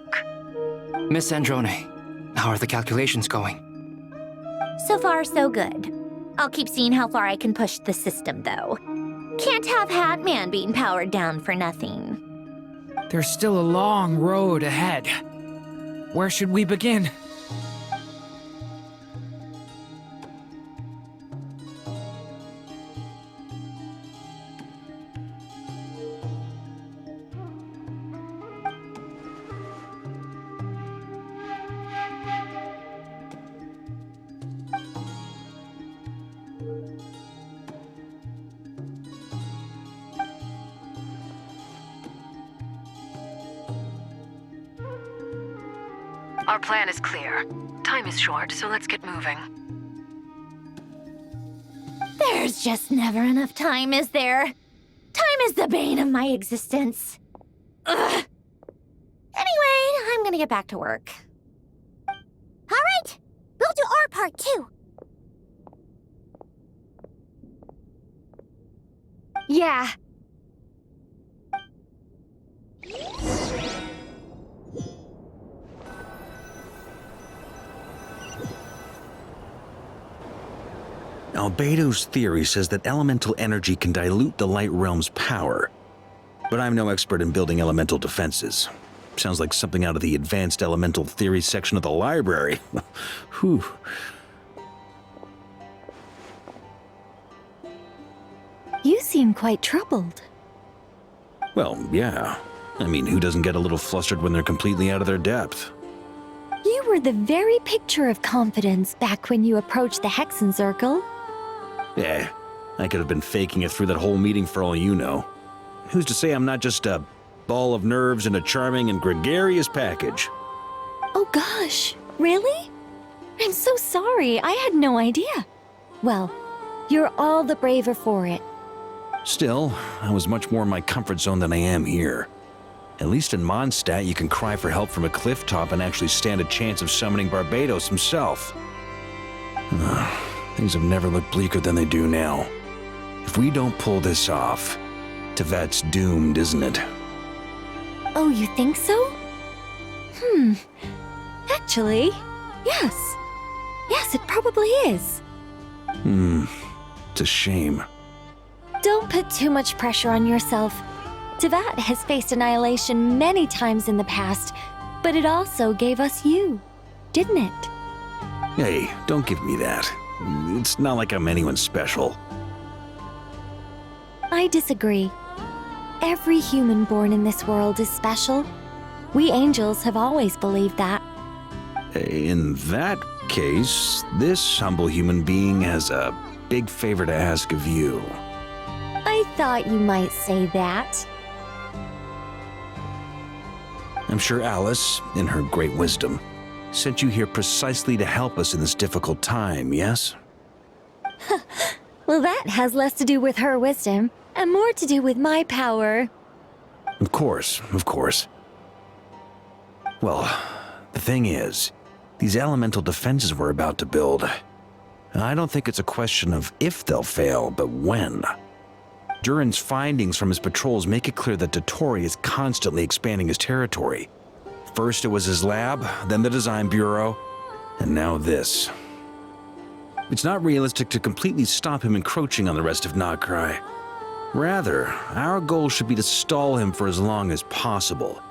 Miss Androne, how are the calculations going? So far, so good. I'll keep seeing how far I can push the system, though. Can't have Hatman being powered down for nothing. There's still a long road ahead. Where should we begin? Our plan is clear. Time is short, so let's get moving. There's just never enough time, is there? Time is the bane of my existence. Ugh. Anyway, I'm gonna get back to work. All right, we'll do our part too. Yeah. Albedo's theory says that elemental energy can dilute the light realm's power. But I'm no expert in building elemental defenses. Sounds like something out of the advanced elemental theory section of the library. Whew. You seem quite troubled. Well, yeah. I mean, who doesn't get a little flustered when they're completely out of their depth? You were the very picture of confidence back when you approached the Hexen Circle. Yeah, I could have been faking it through that whole meeting for all you know. Who's to say I'm not just a ball of nerves in a charming and gregarious package? Oh gosh, really? I'm so sorry, I had no idea. Well, you're all the braver for it. Still, I was much more in my comfort zone than I am here. At least in Mondstadt, you can cry for help from a cliff top and actually stand a chance of summoning Barbados himself. Things have never looked bleaker than they do now. If we don't pull this off, Teyvat's doomed, isn't it? Oh, you think so? Actually, yes. Yes, it probably is. It's a shame. Don't put too much pressure on yourself. Teyvat has faced annihilation many times in the past, but it also gave us you, didn't it? Hey, don't give me that. It's not like I'm anyone special. I disagree. Every human born in this world is special. We angels have always believed that. In that case, this humble human being has a big favor to ask of you. I thought you might say that. I'm sure Alice, in her great wisdom, sent you here precisely to help us in this difficult time, yes? Well, that has less to do with her wisdom and more to do with my power. Of course, of course. Well, the thing is, these elemental defenses we're about to build, I don't think it's a question of if they'll fail, but when. Durin's findings from his patrols make it clear that Dottore is constantly expanding his territory. First it was his lab, then the design bureau, and now this. It's not realistic to completely stop him encroaching on the rest of Nagrai. Rather, our goal should be to stall him for as long as possible.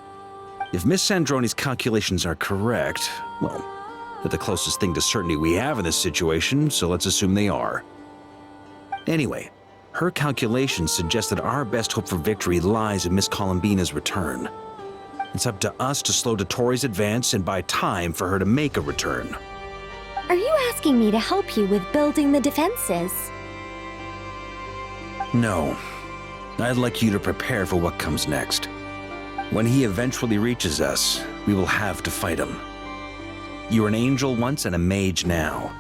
If Miss Sandroni's calculations are correct, well, they're the closest thing to certainty we have in this situation, so let's assume they are. Anyway, her calculations suggest that our best hope for victory lies in Miss Columbina's return. It's up to us to slow Dottore's advance and buy time for her to make a return. Are you asking me to help you with building the defenses? No. I'd like you to prepare for what comes next. When he eventually reaches us, we will have to fight him. You were an angel once and a mage now.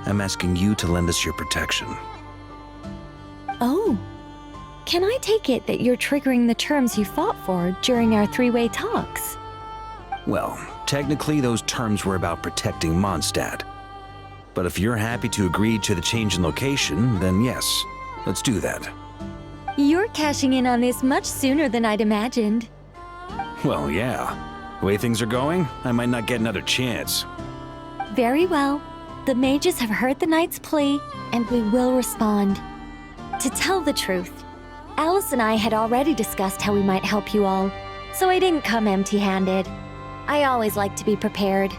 I'm asking you to lend us your protection. Oh. Can I take it that you're triggering the terms you fought for during our three-way talks? Well, technically those terms were about protecting Mondstadt. But if you're happy to agree to the change in location, then yes, let's do that. You're cashing in on this much sooner than I'd imagined. Well, yeah. The way things are going, I might not get another chance. Very well. The mages have heard the knight's plea, and we will respond. To tell the truth, Alice and I had already discussed how we might help you all, so I didn't come empty-handed. I always like to be prepared.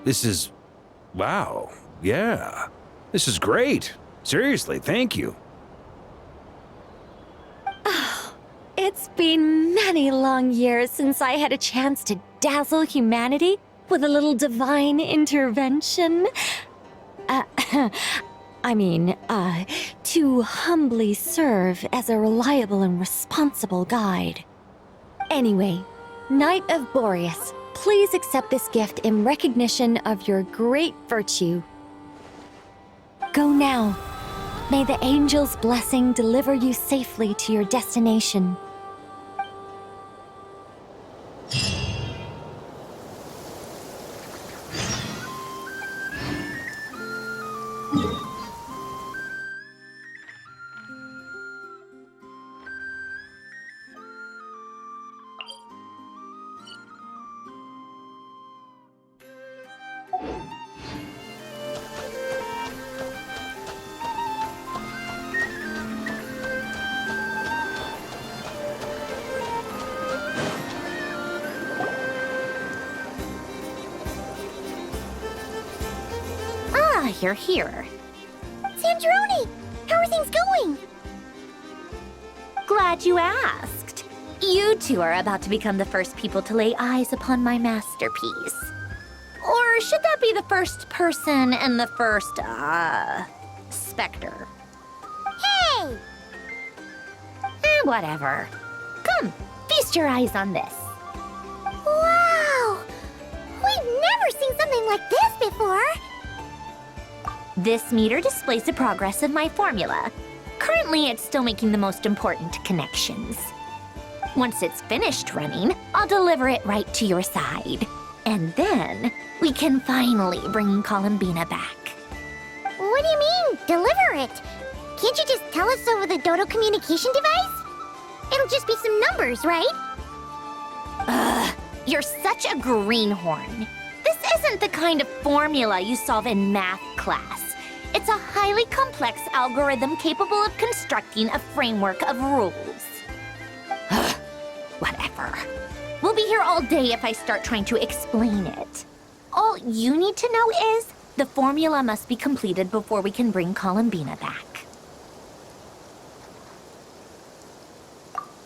This is... wow. Yeah. This is great. Seriously, thank you. It's been many long years since I had a chance to dazzle humanity with a little divine intervention. To humbly serve as a reliable and responsible guide. Anyway, Knight of Boreas, please accept this gift in recognition of your great virtue. Go now. May the angel's blessing deliver you safely to your destination. You're here. Sandroni! How are things going? Glad you asked. You two are about to become the first people to lay eyes upon my masterpiece. Or should that be the first person and the first, specter? Hey! Whatever. Come, feast your eyes on this. Wow! We've never seen something like this before! This meter displays the progress of my formula. Currently, it's still making the most important connections. Once it's finished running, I'll deliver it right to your side. And then, we can finally bring Columbina back. What do you mean, deliver it? Can't you just tell us over the Dodo communication device? It'll just be some numbers, right? Ugh, you're such a greenhorn. This isn't the kind of formula you solve in math class. It's a highly complex algorithm capable of constructing a framework of rules. Whatever. We'll be here all day if I start trying to explain it. All you need to know is the formula must be completed before we can bring Columbina back.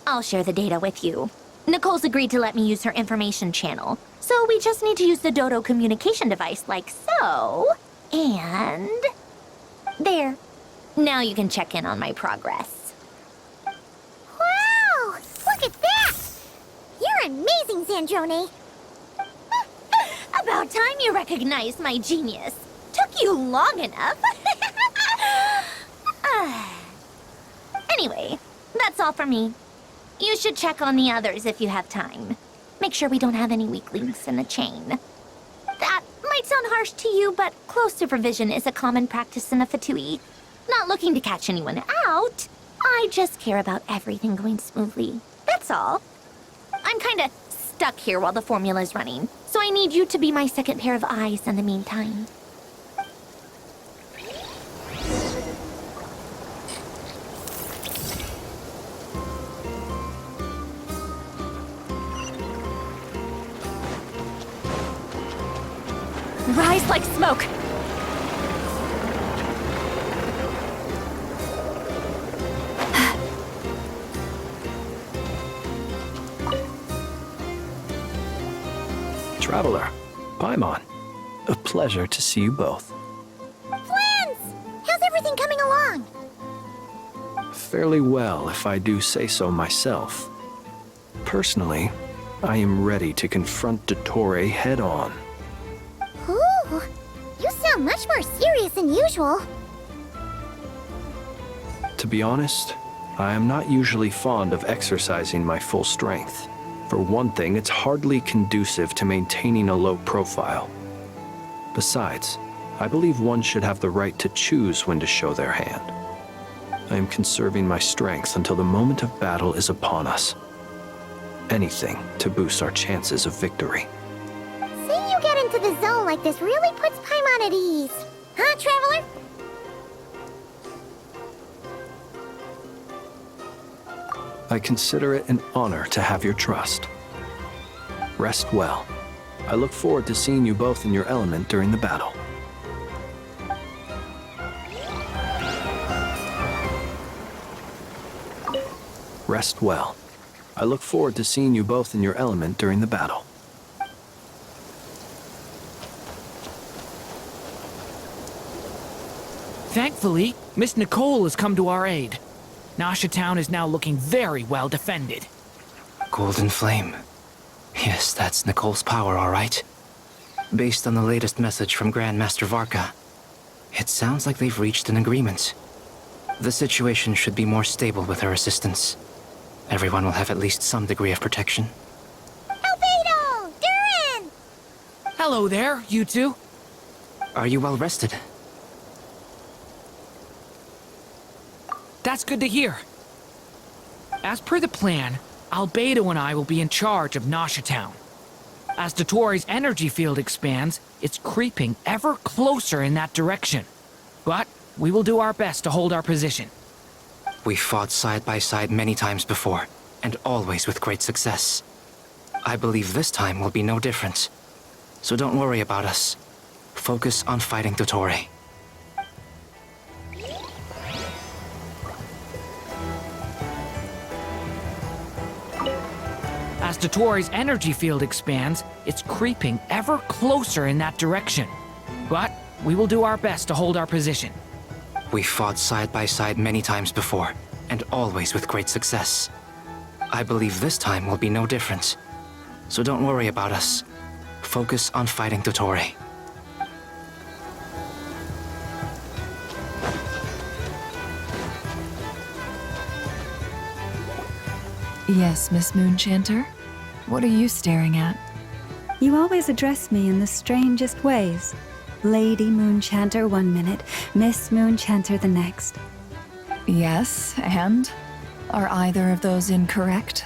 I'll share the data with you. Nicole's agreed to let me use her information channel, so we just need to use the Dodo communication device like so. And... there. Now you can check in on my progress. Wow! Look at that! You're amazing, Zandrone. About time you recognized my genius. Took you long enough. Anyway, that's all for me. You should check on the others if you have time. Make sure we don't have any weak links in the chain. That might sound harsh to you, but close supervision is a common practice in the Fatui. Not looking to catch anyone out. I just care about everything going smoothly. That's all. I'm kinda stuck here while the formula's running, so I need you to be my second pair of eyes in the meantime. Rise like smoke! Traveler, Paimon, a pleasure to see you both. Friends! How's everything coming along? Fairly well, if I do say so myself. Personally, I am ready to confront Dottore head-on. Ooh, you sound much more serious than usual. To be honest, I am not usually fond of exercising my full strength. For one thing, it's hardly conducive to maintaining a low profile. Besides, I believe one should have the right to choose when to show their hand. I am conserving my strength until the moment of battle is upon us. Anything to boost our chances of victory. Seeing you get into the zone like this really puts Paimon at ease. Huh, Traveler? I consider it an honor to have your trust. Rest well. I look forward to seeing you both in your element during the battle. Rest well. I look forward to seeing you both in your element during the battle. Thankfully, Miss Nicole has come to our aid. Nasha Town is now looking very well defended. Golden Flame. Yes, that's Nicole's power, all right. Based on the latest message from Grandmaster Varka, it sounds like they've reached an agreement. The situation should be more stable with her assistance. Everyone will have at least some degree of protection. Albedo! Durin! Hello there, you two. Are you well rested? That's good to hear. As per the plan, Albedo and I will be in charge of Nasha Town. As Dottore's energy field expands, it's creeping ever closer in that direction. But we will do our best to hold our position. We fought side by side many times before, and always with great success. I believe this time will be no different. So don't worry about us. Focus on fighting Dottore. As Dottore's energy field expands, it's creeping ever closer in that direction. But we will do our best to hold our position. We fought side by side many times before, and always with great success. I believe this time will be no different. So don't worry about us. Focus on fighting Dottore. Yes, Miss Moonchanter? What are you staring at? You always address me in the strangest ways. Lady Moonchanter 1 minute, Miss Moonchanter the next. Yes, and? Are either of those incorrect?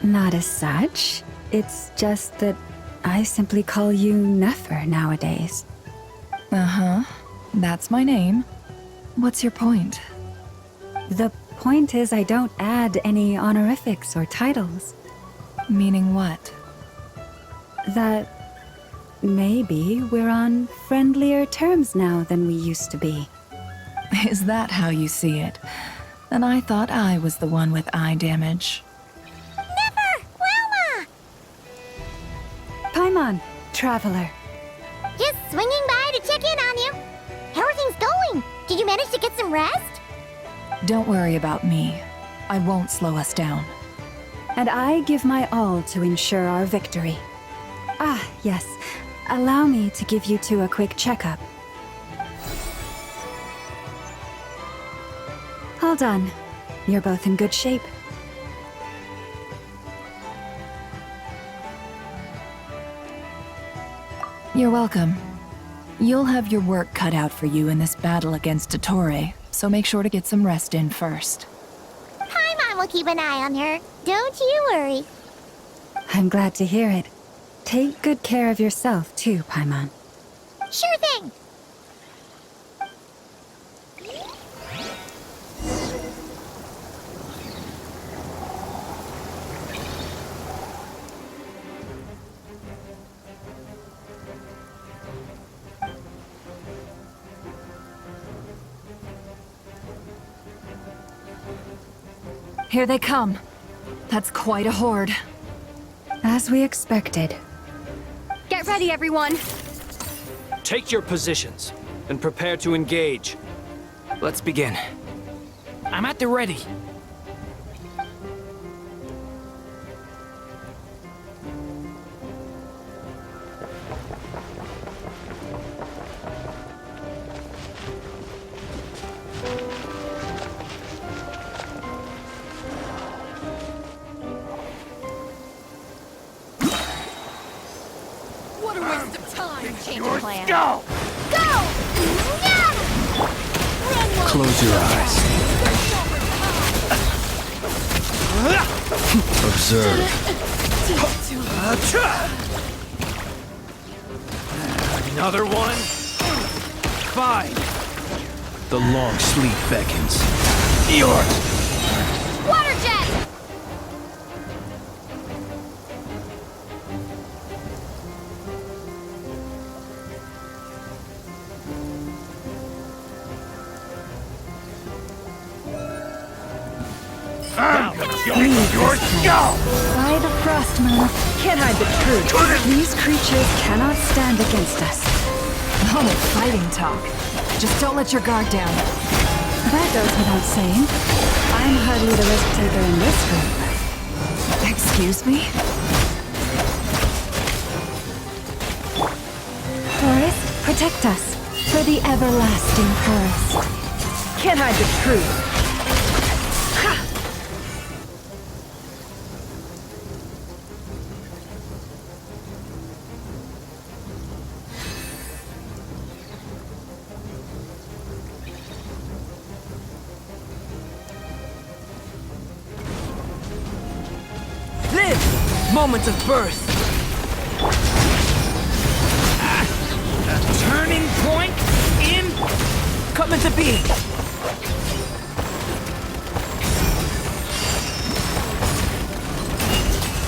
Not as such. It's just that I simply call you Nefer nowadays. Uh-huh. That's my name. What's your point? The point is I don't add any honorifics or titles. Meaning what? That maybe we're on friendlier terms now than we used to be. Is that how you see it? And I thought I was the one with eye damage. Never! on, traveler. Just swinging by to check in on you. How are things going? Did you manage to get some rest? Don't worry about me. I won't slow us down. And I give my all to ensure our victory. Ah, yes. Allow me to give you two a quick checkup. All done. You're both in good shape. You're welcome. You'll have your work cut out for you in this battle against Dottore, so make sure to get some rest in first. Paimon will keep an eye on her. Don't you worry. I'm glad to hear it. Take good care of yourself, too, Paimon. Sure thing. Here they come. That's quite a horde. As we expected. Get ready, everyone. Take your positions and prepare to engage. Let's begin. I'm at the ready. What a waste of time! Change Yours, plan. go! Go! Yeah! Close your eyes. Observe. Another one? Fine. The long sleep beckons. Yours! Water jet! Yours, go! By the frost moon, can't hide the truth. These creatures cannot stand against us. Oh, fighting talk. Just don't let your guard down. That goes without saying. I'm hardly the risk taker in this group. Excuse me? Forest, protect us. For the everlasting forest. Can't hide the truth. Moments of birth. A turning point in coming to being.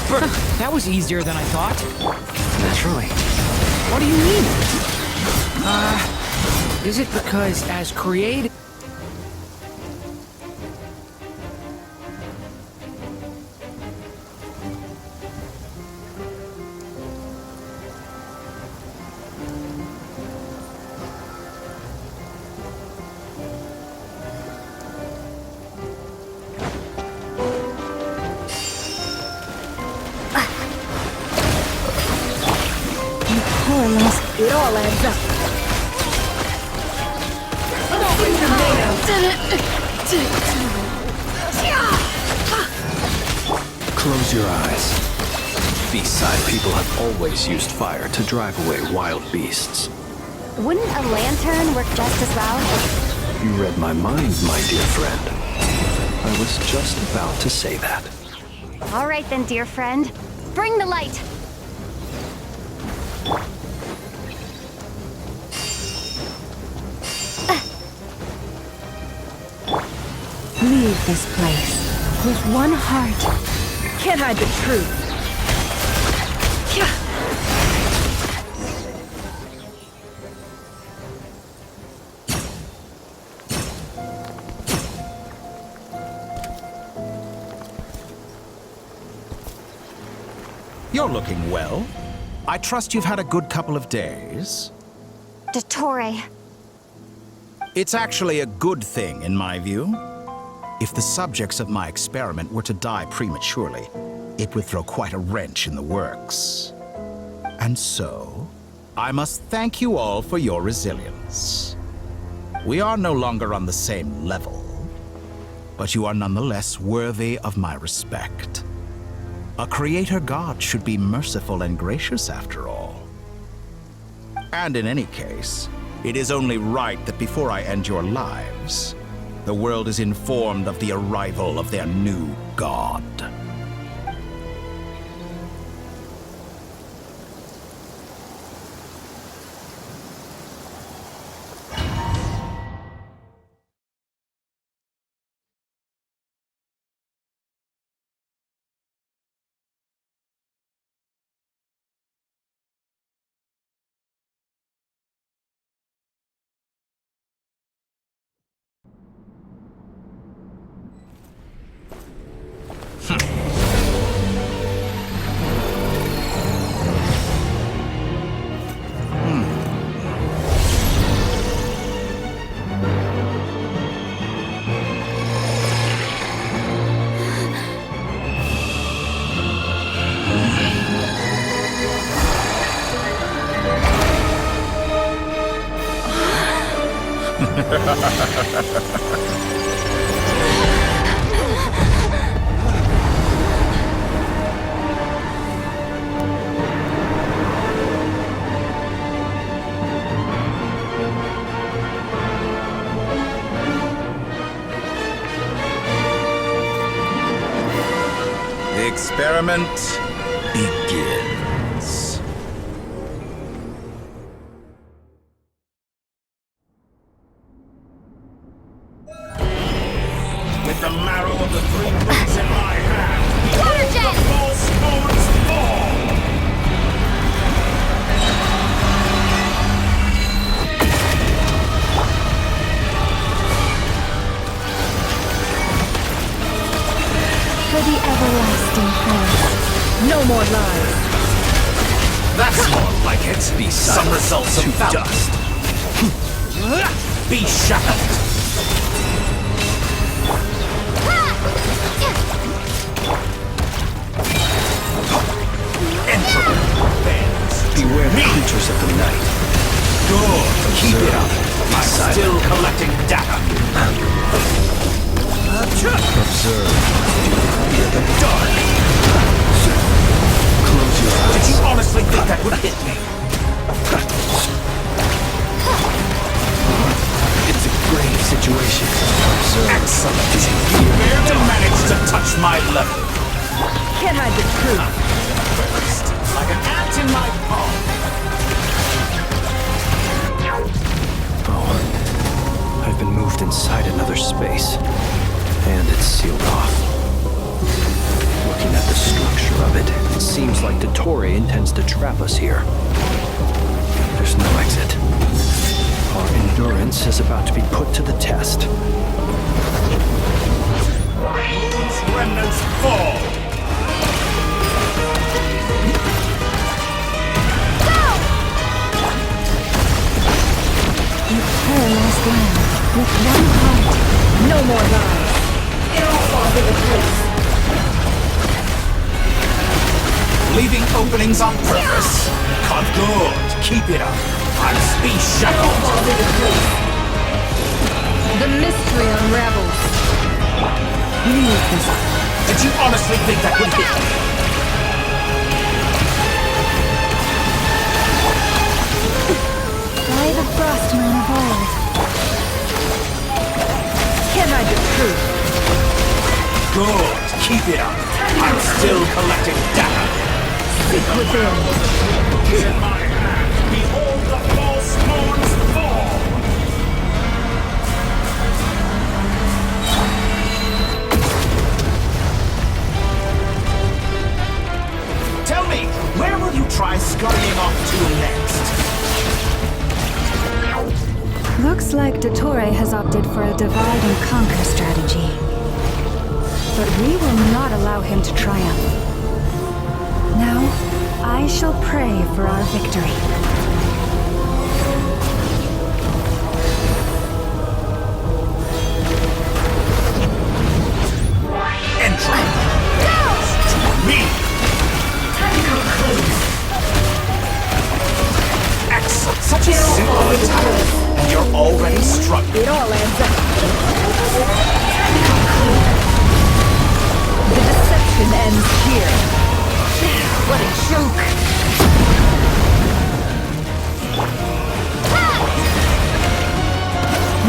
Birth. That was easier than I thought. Naturally. What do you mean? Is it because as created? It all adds up. Close your eyes. Beastside people have always used fire to drive away wild beasts. Wouldn't a lantern work just as well? You read my mind, my dear friend. I was just about to say that. All right then, dear friend. Bring the light. Leave this place with one heart. Can't hide the truth. You're looking well. I trust you've had a good couple of days. Dottore. It's actually a good thing, in my view. If the subjects of my experiment were to die prematurely, it would throw quite a wrench in the works. And so, I must thank you all for your resilience. We are no longer on the same level, but you are nonetheless worthy of my respect. A creator god should be merciful and gracious after all. And in any case, it is only right that before I end your lives, the world is informed of the arrival of their new god. The experiment begins. With the marrow of the three moons in my hand, behold the false moons fall! For the everlasting force. No more lies. That's more like it. Some results of dust. Be shackled. Entropy bends. Beware the creatures of the night. Good. Keep it up. I'm still collecting data. Observe. The dark. Close your eyes. Did you honestly think that would hit me? It's a grave situation. Observe. Excellent. You barely managed to touch my level. Can't hide the truth. First, like an ant in my palm. Oh, I've been moved inside another space, and it's sealed off. Looking at the structure of it, it seems like Dottore intends to trap us here. There's no exit. Our endurance is about to be put to the test. Moon's remnants fall. You paralyzed land with one heart. No more lies. It all falls into place. Leaving openings on purpose. Good. Keep it up. I'm speed shackled. The mystery unravels. Leave this. Did you honestly think that would hit me? By the frostman of old. Can't hide the truth. Good. Keep it up. I'm still collecting data. Seek within. In my hand, behold the false moons fall. Tell me, where will you try scurrying off to next? Looks like Dottore has opted for a divide and conquer strategy. But we will not allow him to triumph. Now, I initial prey for our victory. Entry! Me! Excellent! Such a simple attack, and you're already struggling. It all adds up. The deception ends here. What a joke!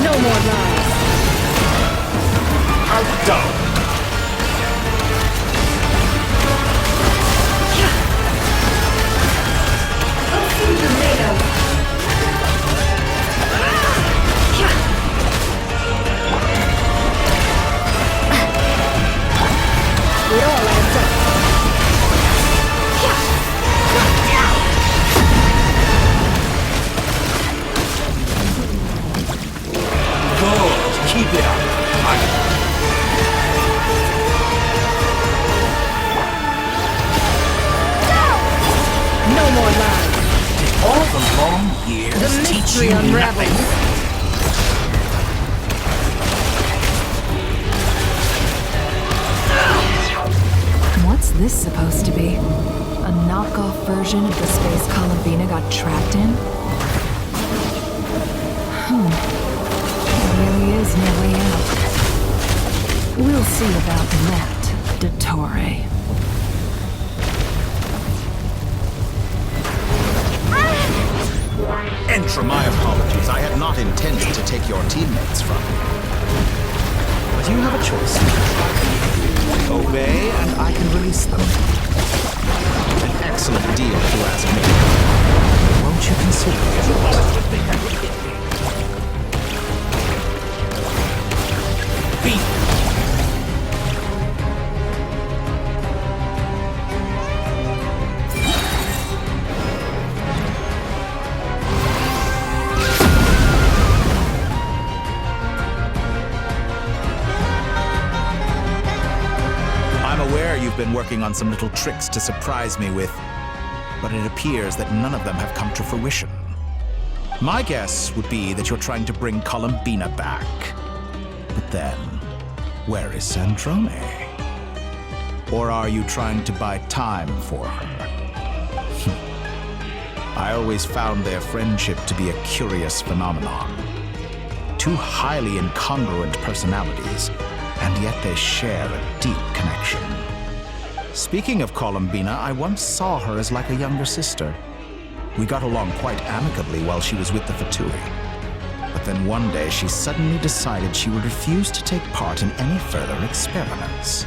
No more lies. Outdone! It all adds up. Good! Keep it up! No more lies. All the long years The teach mystery you unravels. nothing. What's this supposed to be? A knockoff version of the space Columbina got trapped in? There really is no way out. We'll see about that, Dottore. Entra, my apologies. I had not intended to take your teammates from you. But you have a choice. Obey, and I can release them. An excellent deal, if you ask me. Won't you consider it? You've been working on some little tricks to surprise me with, but it appears that none of them have come to fruition. My guess would be that you're trying to bring Columbina back. But then, where is Sandrone? Or are you trying to buy time for her? I always found their friendship to be a curious phenomenon. Two highly incongruent personalities, and yet they share a deep connection. Speaking of Columbina, I once saw her as like a younger sister. We got along quite amicably while she was with the Fatui. But then one day she suddenly decided she would refuse to take part in any further experiments.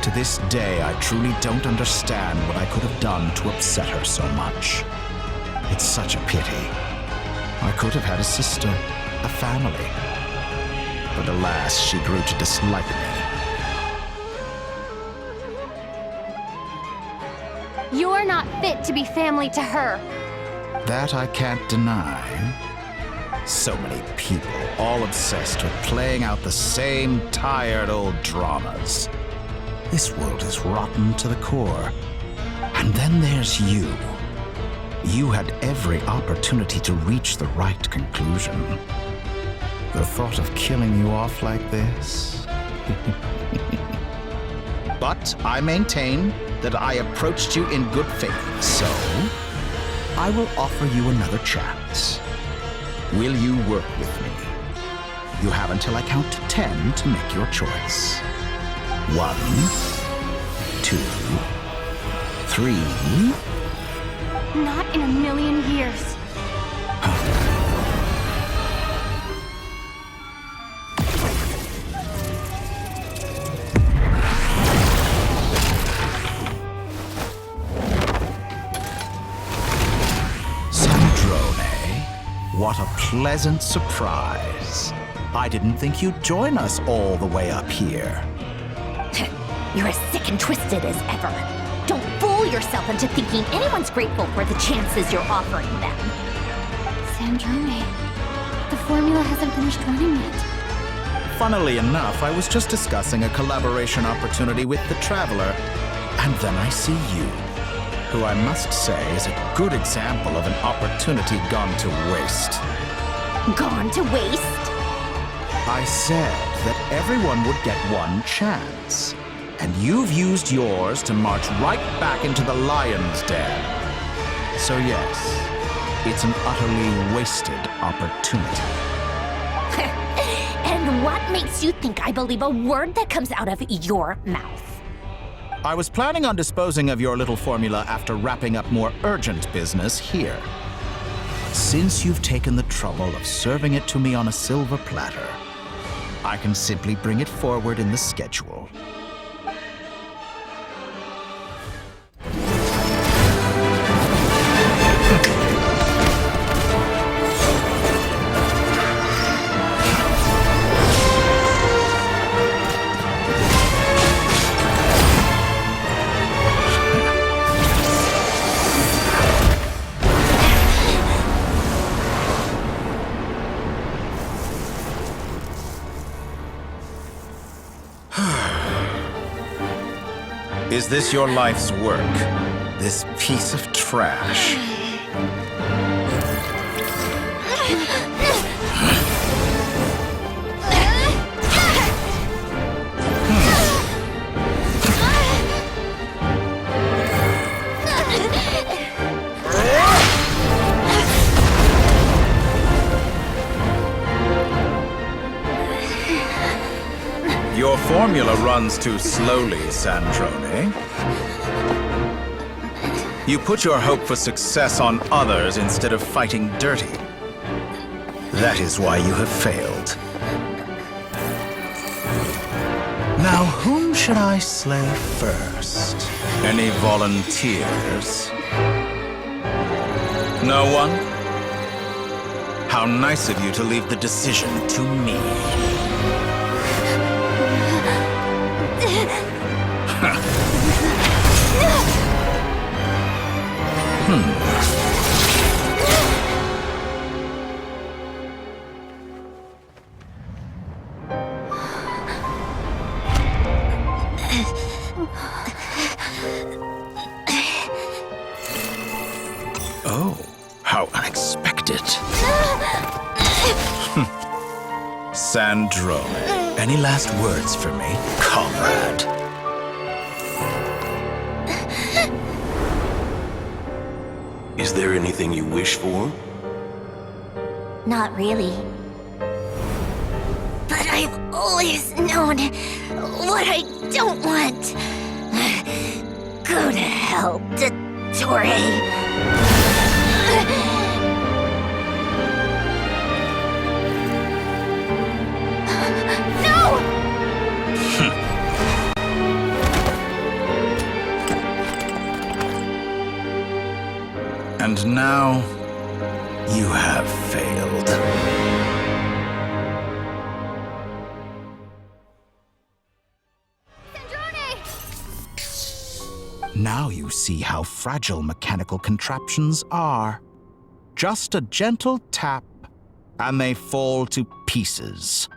To this day, I truly don't understand what I could have done to upset her so much. It's such a pity. I could have had a sister, a family. But alas, she grew to dislike me. You're not fit to be family to her. That I can't deny. So many people, all obsessed with playing out the same tired old dramas. This world is rotten to the core. And then there's you. You had every opportunity to reach the right conclusion. The thought of killing you off like this? But I maintain that I approached you in good faith, so I will offer you another chance. Will you work with me? You have until I count to 10 to make your choice. 1, 2, 3. Not in a million years. What a pleasant surprise. I didn't think you'd join us all the way up here. You're as sick and twisted as ever. Don't fool yourself into thinking anyone's grateful for the chances you're offering them. Sandrone, the formula hasn't finished running yet. Funnily enough, I was just discussing a collaboration opportunity with the Traveler, and then I see you. who I must say is a good example of an opportunity gone to waste. Gone to waste? I said that everyone would get one chance, and you've used yours to march right back into the lion's den. So yes, it's an utterly wasted opportunity. And what makes you think I believe a word that comes out of your mouth? I was planning on disposing of your little formula after wrapping up more urgent business here. Since you've taken the trouble of serving it to me on a silver platter, I can simply bring it forward in the schedule. Is this your life's work? This piece of trash? Your formula runs too slowly, Sandrone. You put your hope for success on others instead of fighting dirty. That is why you have failed. Now, whom should I slay first? Any volunteers? No one? How nice of you to leave the decision to me. Oh, how unexpected. Sandrone, any last words for me, comrade? Is there anything you wish for? Not really. But I've always known what I don't want. Go to hell, Dottore. And now, you have failed. Now you see how fragile mechanical contraptions are. Just a gentle tap, and they fall to pieces.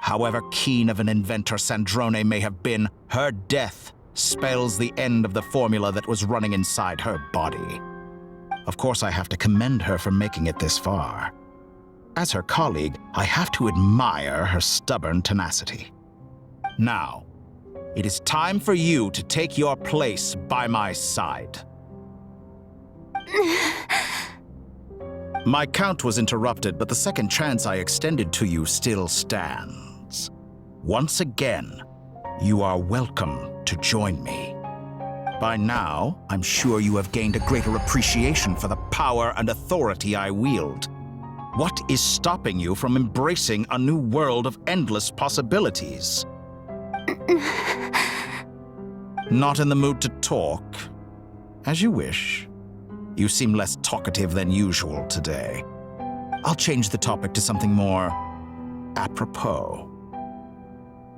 However keen of an inventor Sandrone may have been, her death spells the end of the formula that was running inside her body. Of course, I have to commend her for making it this far. As her colleague, I have to admire her stubborn tenacity. Now, it is time for you to take your place by my side. My count was interrupted, but the second chance I extended to you still stands. Once again, you are welcome to join me. By now, I'm sure you have gained a greater appreciation for the power and authority I wield. What is stopping you from embracing a new world of endless possibilities? Not in the mood to talk? As you wish. You seem less talkative than usual today. I'll change the topic to something more apropos.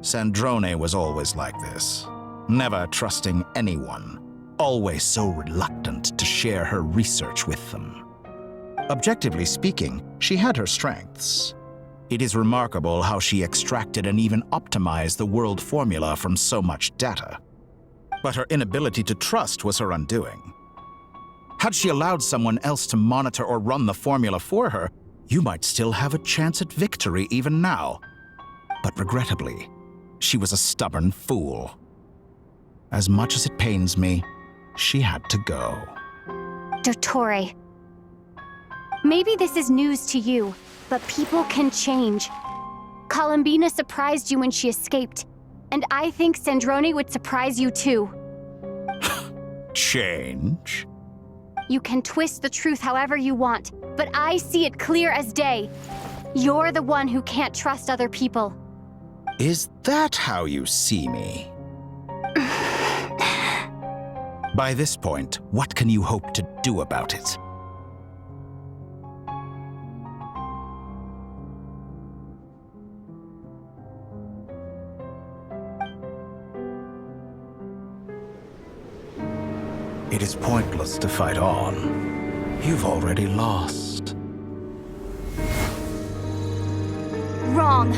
Sandrone was always like this. Never trusting anyone, always so reluctant to share her research with them. Objectively speaking, she had her strengths. It is remarkable how she extracted and even optimized the world formula from so much data. But her inability to trust was her undoing. Had she allowed someone else to monitor or run the formula for her, you might still have a chance at victory even now. But regrettably, she was a stubborn fool. As much as it pains me, she had to go. Dottore. Maybe this is news to you, but people can change. Columbina surprised you when she escaped, and I think Sandrone would surprise you too. Change? You can twist the truth however you want, but I see it clear as day. You're the one who can't trust other people. Is that how you see me? By this point, what can you hope to do about it? It is pointless to fight on. You've already lost. Wrong.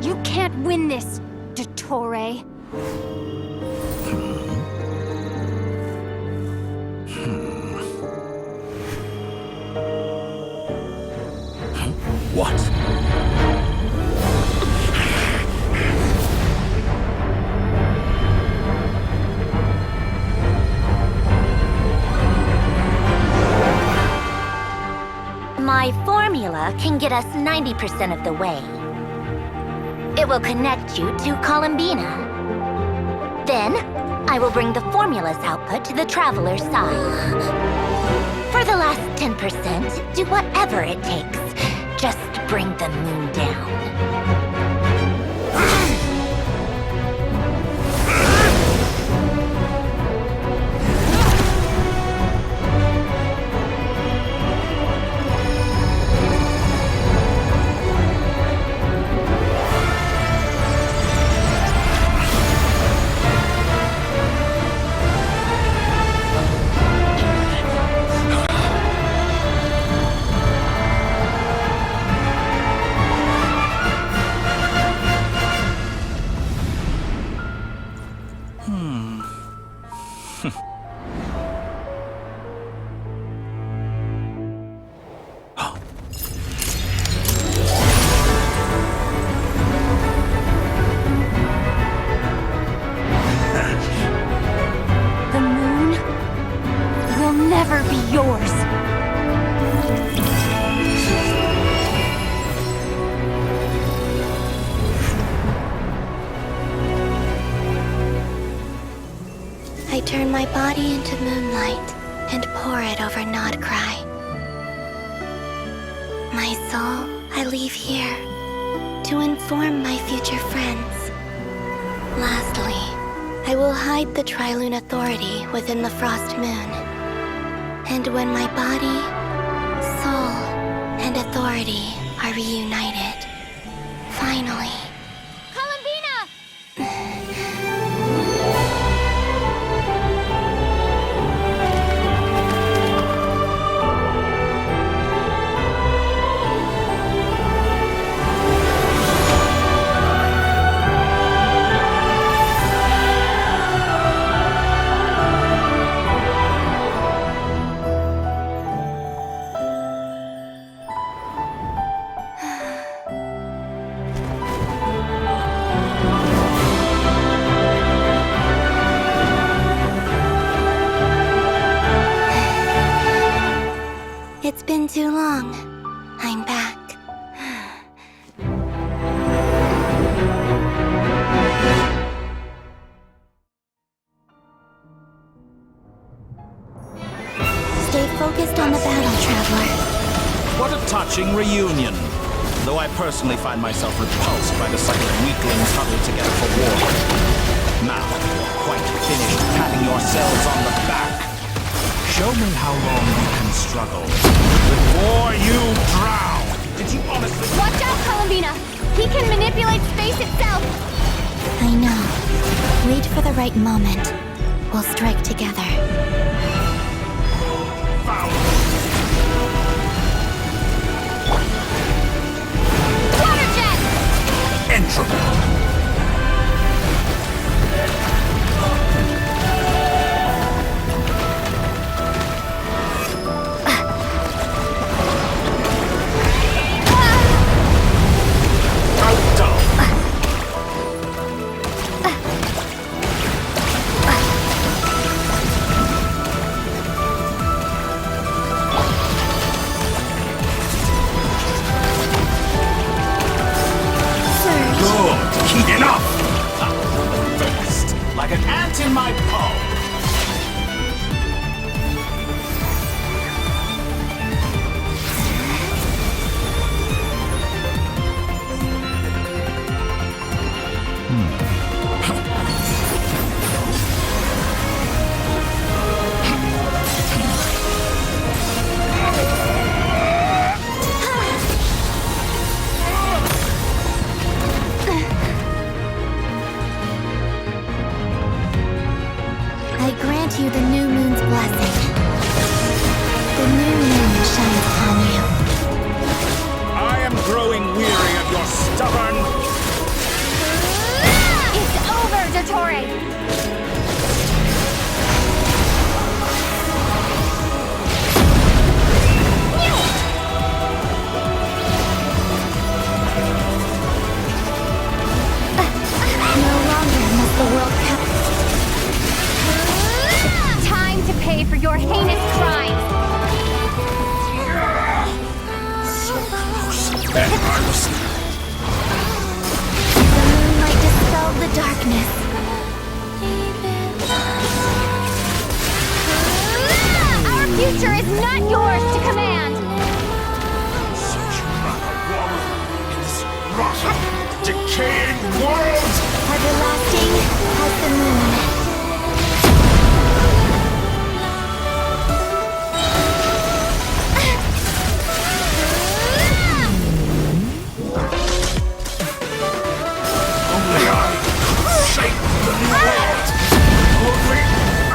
You can't win this, Dottore. What? My formula can get us 90% of the way. It will connect you to Columbina. Then, I will bring the formula's output to the Traveler's side. For the last 10%, do whatever it takes. Just bring the moon down. I turn my body into moonlight and pour it over Nodcry. My soul I leave here to inform my future friends. Lastly, I will hide the Trilune Authority within the Frost Moon. And when my body, soul, and authority are reunited, finally... It's been too long. I'm back. Stay focused on the battle, Traveler. What a touching reunion. Though I personally find myself repulsed by the sight of weaklings huddled together for war. Now you're quite finished patting yourselves on the back. Show me how long you can struggle before you drown! Did you honestly— Watch out, Columbina! He can manipulate space itself! I know. Wait for the right moment. We'll strike together. Water jet! Entropy! blessing. The new moon shines upon you. I am growing weary of your stubborn... It's over, Dottore! The world kept... Time to pay for your heinous crimes! The moonlight dispelled the darkness. Our future is not yours to command! Decaying world! Everlasting as the moon. Only I could shape the new world! Only I!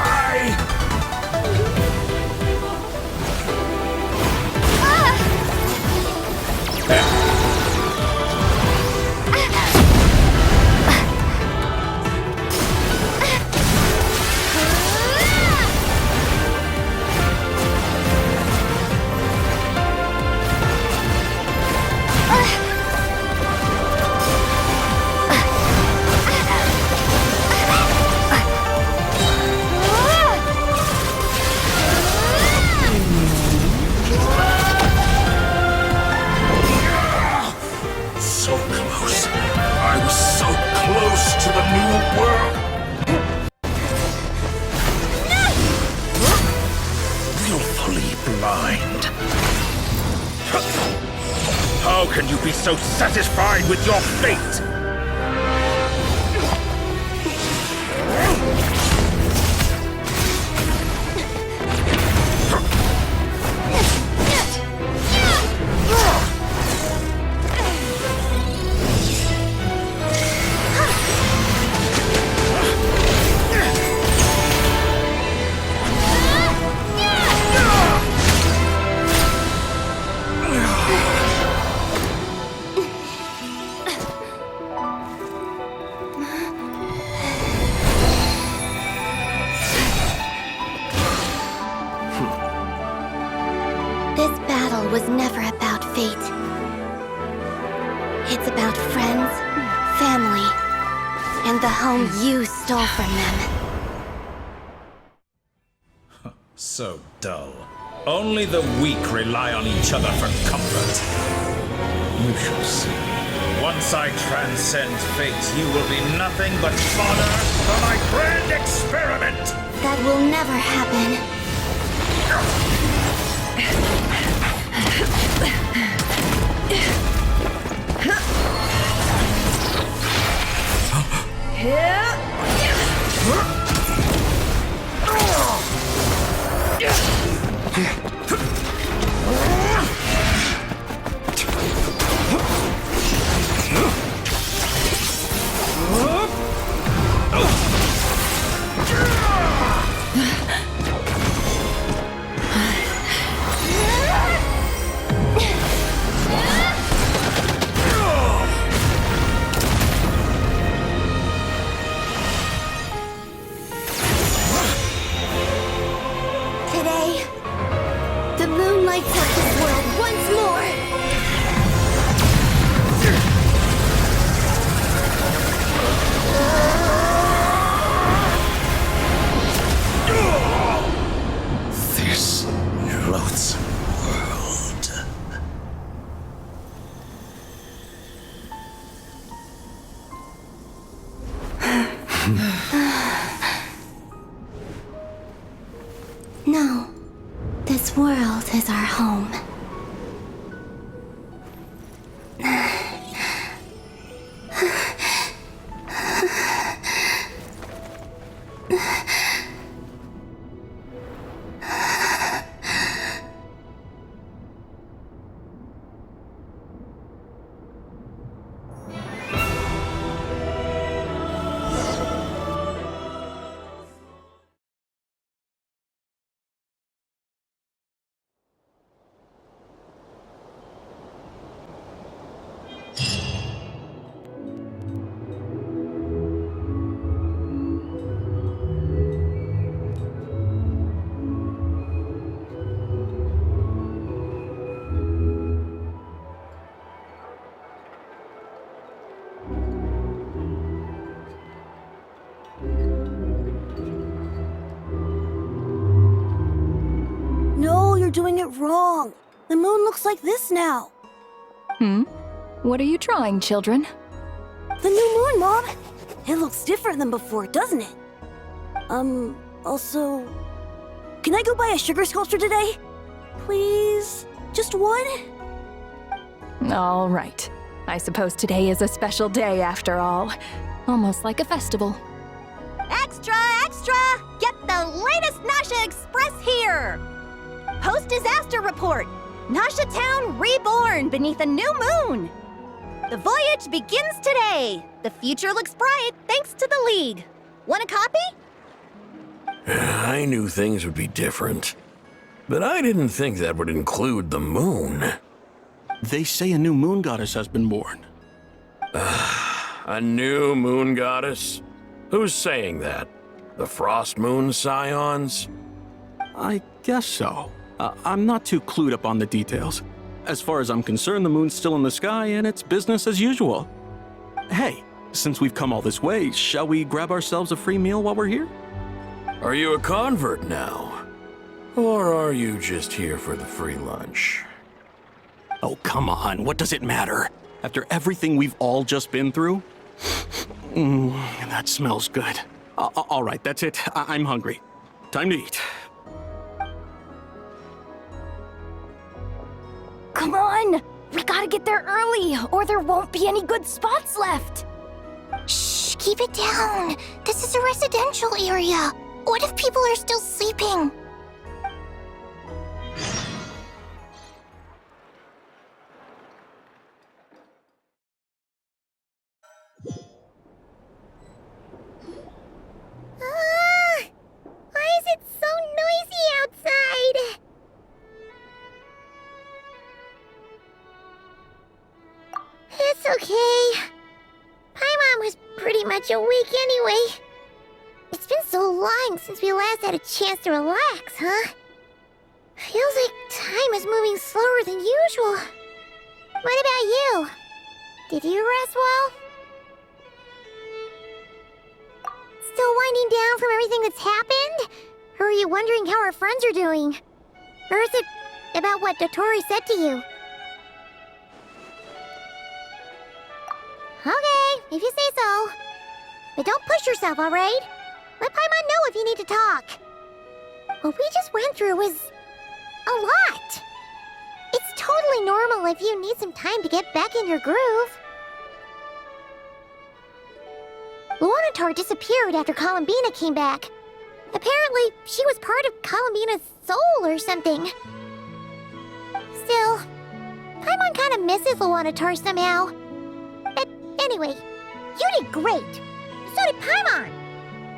So close. I was so close to the new world. Willfully blind. How can you be so satisfied with your fate? This battle was never about fate. It's about friends, family, and the home you stole from them. So dull. Only the weak rely on each other for comfort. You shall see. Once I transcend fate, you will be nothing but fodder for my grand experiment! That will never happen. Today, the moon lights up this world once more. This loathsome world. No, this world is our home. are doing it wrong. The moon looks like this now. What are you drawing, children? The new moon, Mom! It looks different than before, doesn't it? Also... Can I go buy a sugar sculpture today? Please? Just one? All right. I suppose today is a special day after all. Almost like a festival. Extra, extra! Get the latest Nasha Express here! Post-disaster report! Nasha Town reborn beneath a new moon! The voyage begins today! The future looks bright thanks to the League. Want a copy? I knew things would be different, but I didn't think that would include the moon. They say a new moon goddess has been born. A new moon goddess? Who's saying that? The Frost Moon Scions? I guess so. I'm not too clued up on the details. As far as I'm concerned, the moon's still in the sky and it's business as usual. Hey, since we've come all this way, shall we grab ourselves a free meal while we're here? Are you a convert now? Or are you just here for the free lunch? Oh, come on, what does it matter? After everything we've all just been through? That smells good. All right, that's it. I'm hungry. Time to eat. Come on! We gotta get there early, or there won't be any good spots left! Shh, keep it down. This is a residential area. What if people are still sleeping? Why is it so noisy outside? It's okay. Paimon was pretty much awake anyway. It's been so long since we last had a chance to relax, huh? Feels like time is moving slower than usual. What about you? Did you rest well? Still winding down from everything that's happened? Or are you wondering how our friends are doing? Or is it about what Dottore said to you? Okay, if you say so. But don't push yourself, alright? Let Paimon know if you need to talk. What we just went through was a lot. It's totally normal if you need some time to get back in your groove. Luanatar disappeared after Columbina came back. Apparently, she was part of Columbina's soul or something. Still, Paimon kind of misses Luanatar somehow. But anyway, you did great. So did Paimon.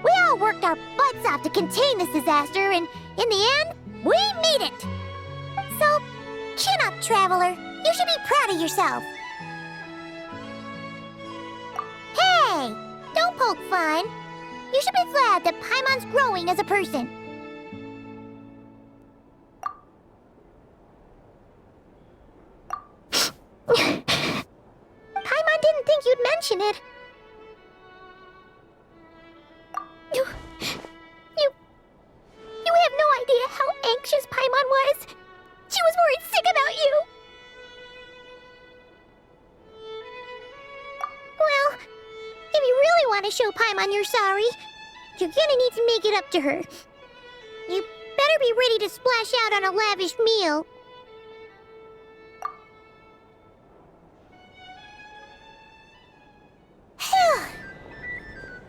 We all worked our butts off to contain this disaster, and in the end, we made it. So, chin up, Traveler. You should be proud of yourself. Hey! Don't poke fun. You should be glad that Paimon's growing as a person. Paimon didn't think you'd mention it. You have no idea how anxious Paimon was. She was worried sick about you. Well, if you really want to show Paimon you're sorry, you're gonna need to make it up to her. You better be ready to splash out on a lavish meal.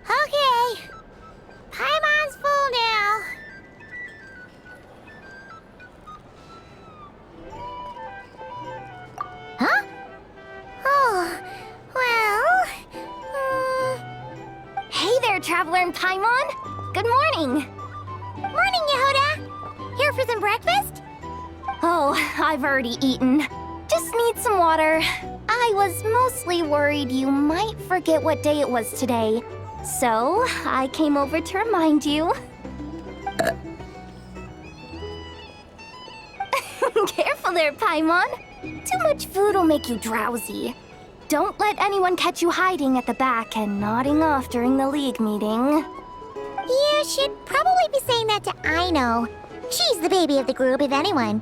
Okay. Paimon's full now. Huh? Oh, well... Hey there, Traveler and Paimon! Good morning! Morning, Yehuda! Here for some breakfast? Oh, I've already eaten. Just need some water. I was mostly worried you might forget what day it was today. So, I came over to remind you. Careful there, Paimon. Too much food will make you drowsy. Don't let anyone catch you hiding at the back and nodding off during the League meeting. You should probably be saying that to Aino. She's the baby of the group, if anyone.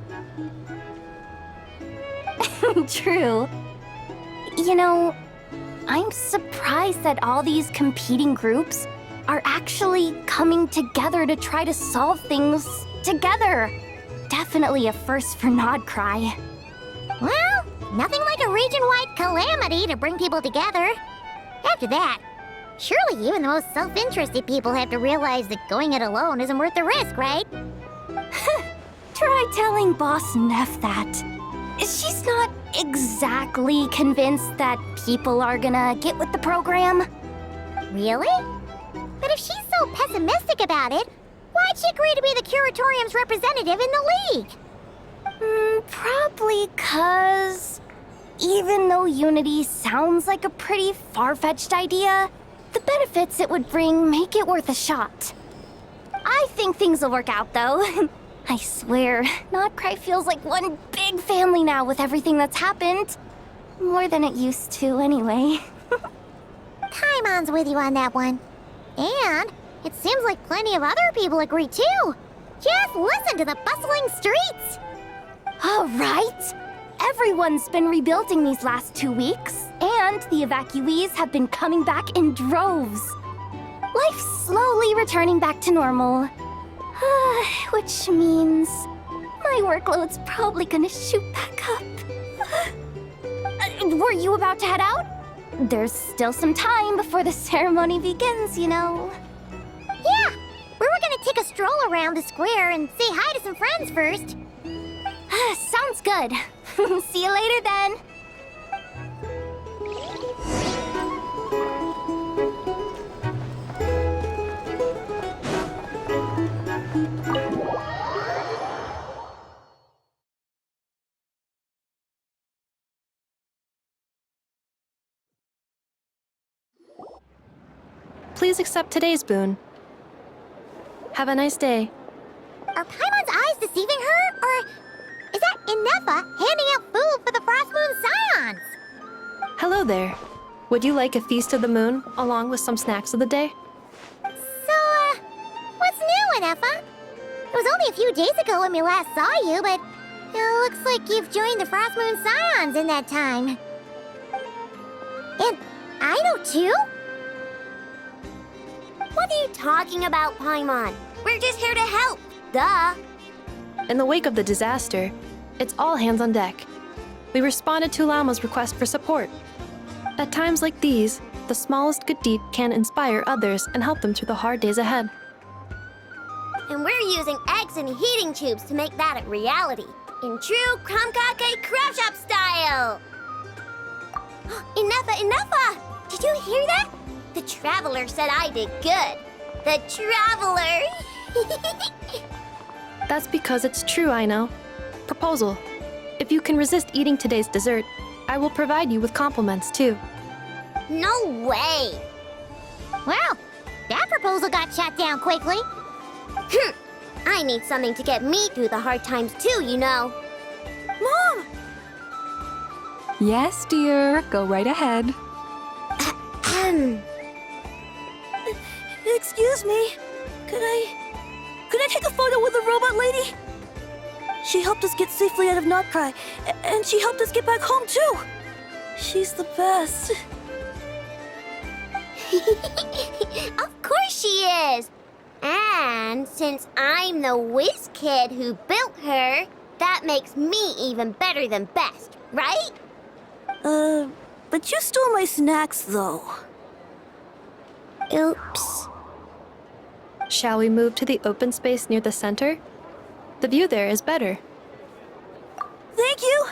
True. You know, I'm surprised that all these competing groups are actually coming together to try to solve things together. Definitely a first for Nodcry. Well, nothing like a region-wide calamity to bring people together. After that, surely even the most self-interested people have to realize that going it alone isn't worth the risk, right? Try telling Boss Neff that. She's not exactly convinced that people are gonna get with the program. Really? But if she's so pessimistic about it, why'd she agree to be the Curatorium's representative in the League? Probably 'cause even though Unity sounds like a pretty far-fetched idea, the benefits it would bring make it worth a shot. I think things will work out, though. I swear, Nodcry feels like one big family now with everything that's happened. More than it used to, anyway. Paimon's with you on that one. And it seems like plenty of other people agree, too. Just listen to the bustling streets. All right. Everyone's been rebuilding these last 2 weeks, and the evacuees have been coming back in droves. Life's slowly returning back to normal. Which means my workload's probably gonna shoot back up. Were you about to head out? There's still some time before the ceremony begins, you know. Yeah, we were gonna take a stroll around the square and say hi to some friends first. Sounds good. See you later then. Please accept today's boon. Have a nice day. Are Paimon's eyes deceiving her? Or is that Inefa handing out food for the Frost Moon Scions? Hello there. Would you like a feast of the moon, along with some snacks of the day? So, what's new, Inefa? It was only a few days ago when we last saw you, but it looks like you've joined the Frost Moon Scions in that time. And I know too? What are you talking about, Paimon? We're just here to help. Duh. In the wake of the disaster, it's all hands on deck. We responded to Llama's request for support. At times like these, the smallest good deed can inspire others and help them through the hard days ahead. And we're using eggs and heating tubes to make that a reality. In true Krumkake Crab Shop style! Enough! Did you hear that? The Traveler said I did good. The Traveler! That's because it's true, I know. Proposal. If you can resist eating today's dessert, I will provide you with compliments, too. No way! Well, that proposal got shot down quickly. I need something to get me through the hard times, too, you know. Mom! Yes, dear. Go right ahead. Excuse me. Could I take a photo with the robot lady? She helped us get safely out of Nodcry, and she helped us get back home too. She's the best. Of course she is. And since I'm the whiz kid who built her, that makes me even better than best, right? But you stole my snacks though. Oops. Shall we move to the open space near the center? The view there is better. Thank you!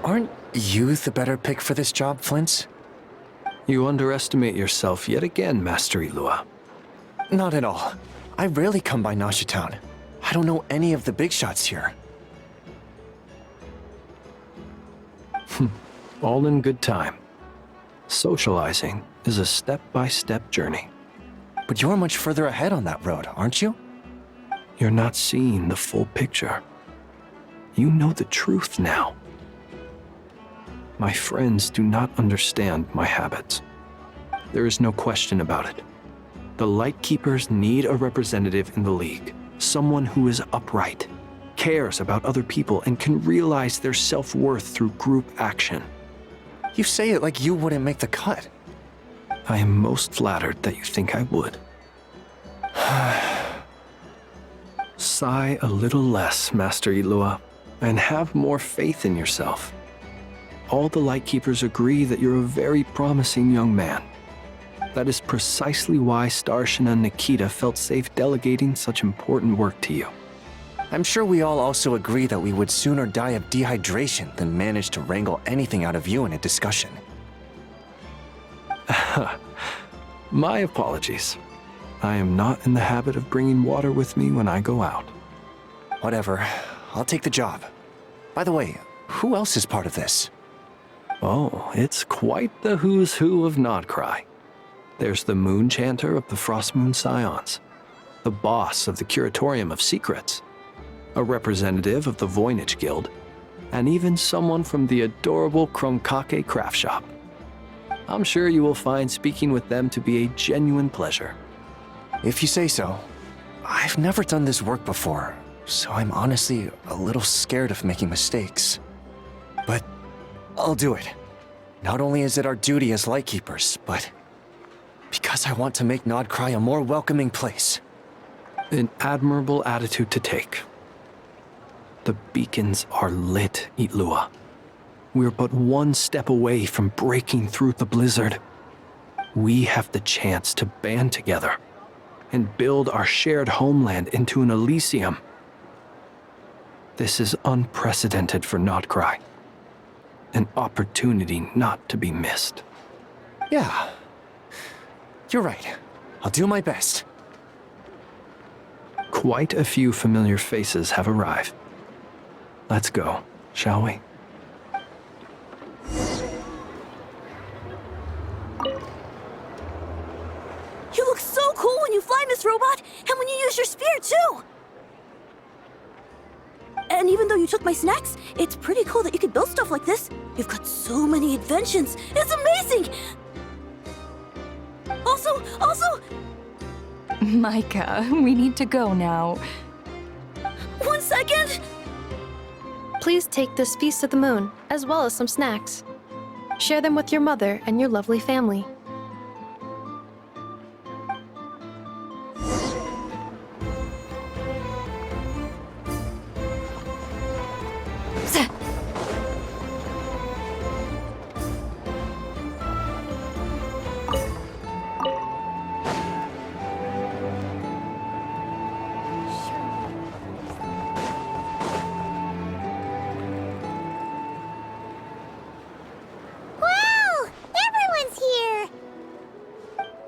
Aren't you the better pick for this job, Flint? You underestimate yourself yet again, Master Ilua. Not at all. I rarely come by Nasha Town. I don't know any of the big shots here. All in good time. Socializing is a step-by-step journey. But you're much further ahead on that road, aren't you? You're not seeing the full picture. You know the truth now. My friends do not understand my habits. There is no question about it. The Lightkeepers need a representative in the League. Someone who is upright, cares about other people, and can realize their self-worth through group action. You say it like you wouldn't make the cut. I am most flattered that you think I would. Sigh a little less, Master Ilua, and have more faith in yourself. All the Lightkeepers agree that you're a very promising young man. That is precisely why Starshina and Nikita felt safe delegating such important work to you. I'm sure we all also agree that we would sooner die of dehydration than manage to wrangle anything out of you in a discussion. My apologies. I am not in the habit of bringing water with me when I go out. Whatever. I'll take the job. By the way, who else is part of this? Oh, it's quite the who's who of Nodcry. There's the Moon Chanter of the Frostmoon Scions, the boss of the Curatorium of Secrets, a representative of the Voynich Guild, and even someone from the adorable Kromkake craft shop. I'm sure you will find speaking with them to be a genuine pleasure. If you say so. I've never done this work before, so I'm honestly a little scared of making mistakes. But I'll do it. Not only is it our duty as Lightkeepers, but because I want to make Nodcry a more welcoming place. An admirable attitude to take. The beacons are lit, Ilua. We're but one step away from breaking through the blizzard. We have the chance to band together and build our shared homeland into an Elysium. This is unprecedented for Nodcry. An opportunity not to be missed. Yeah. You're right. I'll do my best. Quite a few familiar faces have arrived. Let's go, shall we? You look so cool when you fly, Miss Robot, and when you use your spear, too! And even though you took my snacks, it's pretty cool that you could build stuff like this. You've got so many inventions. It's amazing! Also... Micah, we need to go now. 1 second! Please take this Feast of the Moon, as well as some snacks. Share them with your mother and your lovely family.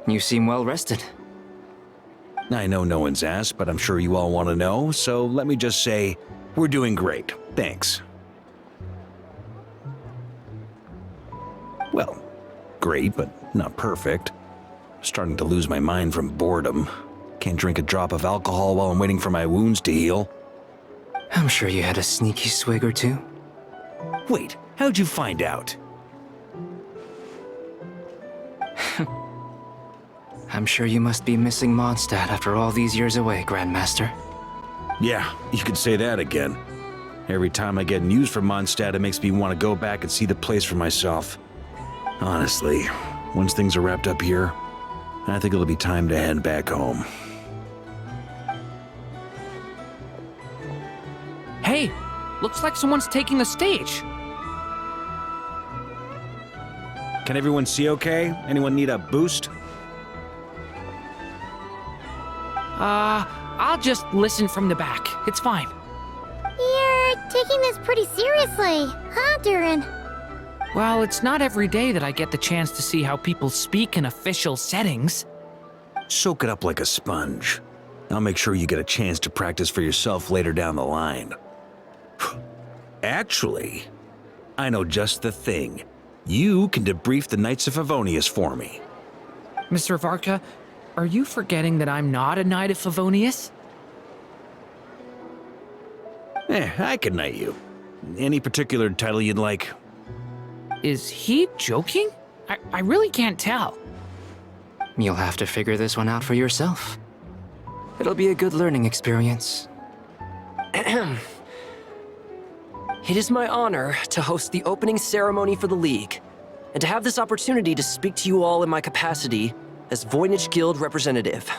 You seem well rested. I know no one's asked, but I'm sure you all want to know, so let me just say, we're doing great. Thanks. Well, great, but not perfect. Starting to lose my mind from boredom. Can't drink a drop of alcohol while I'm waiting for my wounds to heal. I'm sure you had a sneaky swig or two. Wait, how'd you find out? I'm sure you must be missing Mondstadt after all these years away, Grandmaster. Yeah, you could say that again. Every time I get news from Mondstadt, it makes me want to go back and see the place for myself. Honestly, once things are wrapped up here, I think it'll be time to head back home. Hey, looks like someone's taking the stage. Can everyone see okay? Anyone need a boost? I'll just listen from the back. It's fine. You're taking this pretty seriously, huh, Durin? Well, it's not every day that I get the chance to see how people speak in official settings. Soak it up like a sponge. I'll make sure you get a chance to practice for yourself later down the line. Actually, I know just the thing. You can debrief the Knights of Favonius for me. Mr. Varka, are you forgetting that I'm not a Knight of Favonius? I can knight you. Any particular title you'd like? Is he joking? I really can't tell. You'll have to figure this one out for yourself. It'll be a good learning experience. It is my honor to host the opening ceremony for the League, and to have this opportunity to speak to you all in my capacity as Voynich Guild representative.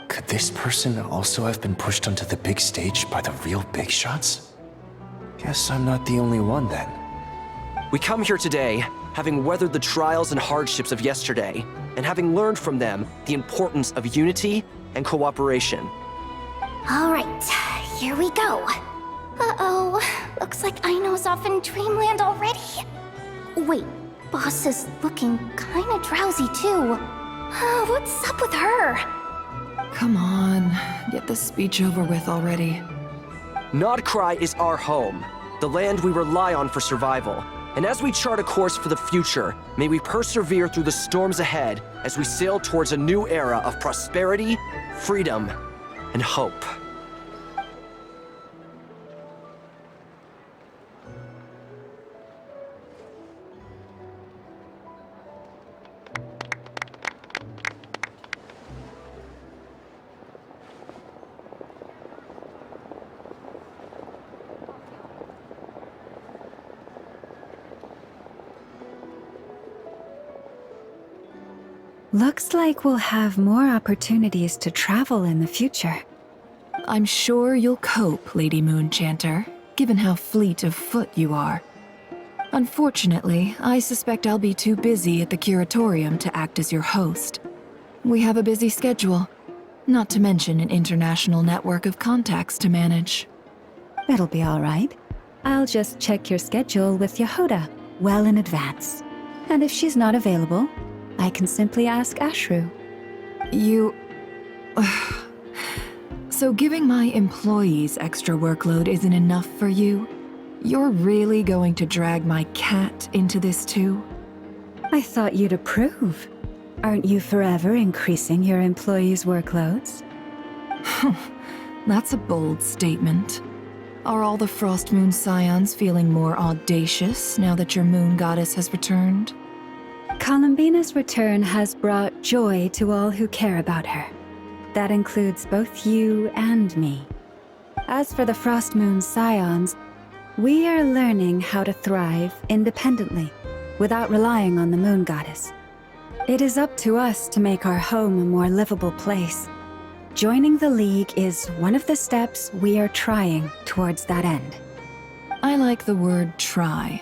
Could this person also have been pushed onto the big stage by the real big shots? Guess I'm not the only one then. We come here today, having weathered the trials and hardships of yesterday, and having learned from them the importance of unity and cooperation. All right, here we go. Uh-oh, looks like Aino's off in Dreamland already. Wait, Boss is looking kinda drowsy too. What's up with her? Come on, get this speech over with already. Nodcry is our home, the land we rely on for survival. And as we chart a course for the future, may we persevere through the storms ahead as we sail towards a new era of prosperity, freedom, and hope. Looks like we'll have more opportunities to travel in the future. I'm sure you'll cope, Lady Moonchanter, given how fleet of foot you are. Unfortunately, I suspect I'll be too busy at the Curatorium to act as your host. We have a busy schedule, not to mention an international network of contacts to manage. It'll be all right. I'll just check your schedule with Yehoda well in advance. And if she's not available, I can simply ask Ashru. You... So giving my employees extra workload isn't enough for you? You're really going to drag my cat into this too? I thought you'd approve. Aren't you forever increasing your employees' workloads? That's a bold statement. Are all the Frost Moon Scions feeling more audacious now that your moon goddess has returned? Columbina's return has brought joy to all who care about her. That includes both you and me. As for the Frost Moon Scions, we are learning how to thrive independently, without relying on the moon goddess. It is up to us to make our home a more livable place. Joining the League is one of the steps we are trying towards that end. I like the word try.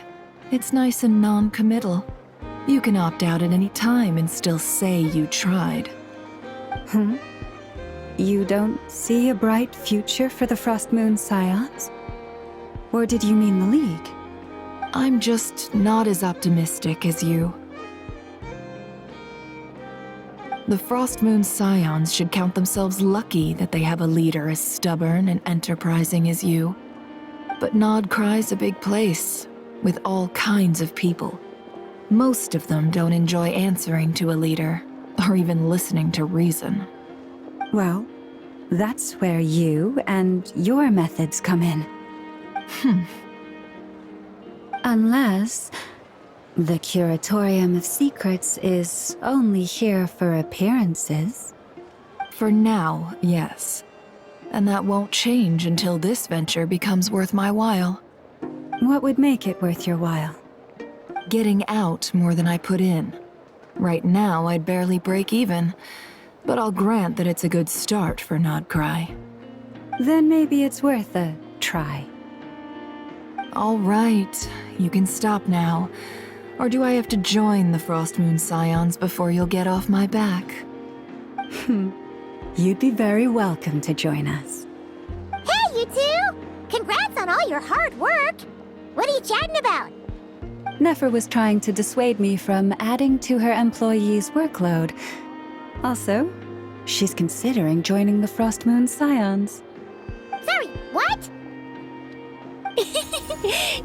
It's nice and non-committal. You can opt out at any time and still say you tried. You don't see a bright future for the Frost Moon Scions? Or did you mean the League? I'm just not as optimistic as you. The Frost Moon Scions should count themselves lucky that they have a leader as stubborn and enterprising as you. But Nodcry's a big place, with all kinds of people. Most of them don't enjoy answering to a leader, or even listening to reason. Well, that's where you and your methods come in. Unless the Curatorium of Secrets is only here for appearances. For now, yes. And that won't change until this venture becomes worth my while. What would make it worth your while? Getting out more than I put in. Right now, I'd barely break even, but I'll grant that it's a good start for Nodcry. Then maybe it's worth a try. All right, you can stop now. Or do I have to join the Frost Moon Scions before you'll get off my back? You'd be very welcome to join us. Hey, you two! Congrats on all your hard work! What are you chatting about? Nefer was trying to dissuade me from adding to her employees' workload. Also, she's considering joining the Frost Moon Scions. Sorry, what?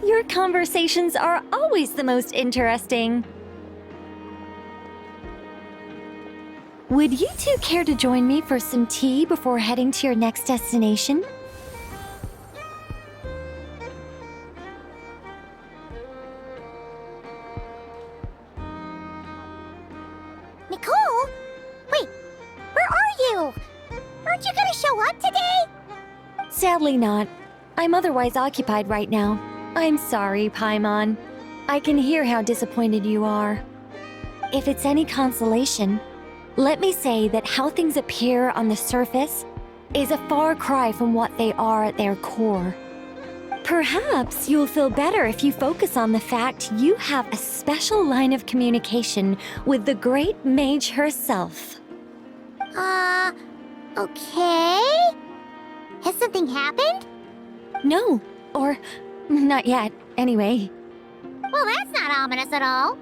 Your conversations are always the most interesting. Would you two care to join me for some tea before heading to your next destination? Nicole, Aren't you gonna show up today? Sadly not. I'm otherwise occupied right now. I'm sorry, Paimon. I can hear how disappointed you are. If it's any consolation, let me say that how things appear on the surface is a far cry from what they are at their core. Perhaps you'll feel better if you focus on the fact you have a special line of communication with the great mage herself. Okay? Has something happened? No, or not yet, anyway. Well, that's not ominous at all.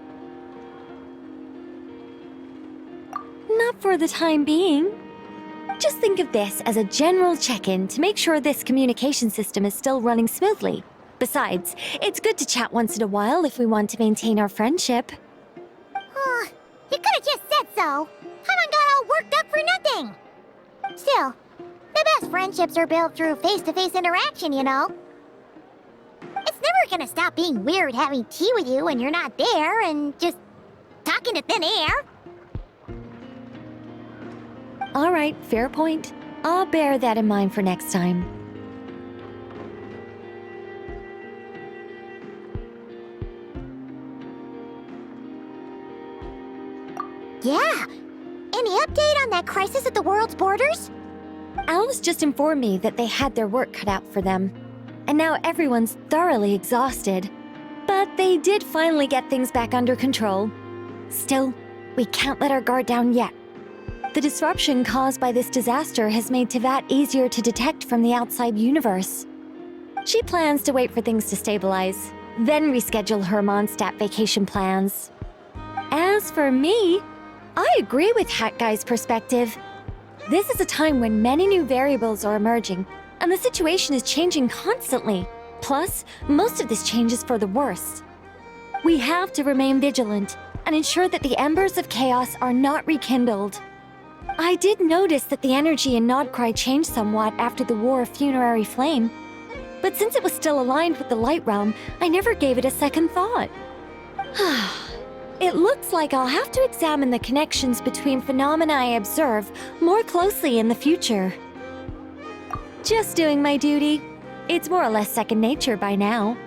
Not for the time being. Just think of this as a general check-in to make sure this communication system is still running smoothly. Besides, it's good to chat once in a while if we want to maintain our friendship. You could have just said so. Paimon got all worked up for nothing. Still, the best friendships are built through face-to-face interaction, you know. It's never gonna stop being weird having tea with you when you're not there and just talking to thin air. All right, fair point. I'll bear that in mind for next time. Yeah. Any update on that crisis at the world's borders? Alice just informed me that they had their work cut out for them. And now everyone's thoroughly exhausted. But they did finally get things back under control. Still, we can't let our guard down yet. The disruption caused by this disaster has made Teyvat easier to detect from the outside universe. She plans to wait for things to stabilize, then reschedule her Mondstadt vacation plans. As for me, I agree with Hat Guy's perspective. This is a time when many new variables are emerging, and the situation is changing constantly. Plus, most of this change is for the worse. We have to remain vigilant and ensure that the embers of chaos are not rekindled. I did notice that the energy in Nodcry changed somewhat after the War of Funerary Flame, but since it was still aligned with the Light Realm, I never gave it a second thought. It looks like I'll have to examine the connections between phenomena I observe more closely in the future. Just doing my duty. It's more or less second nature by now.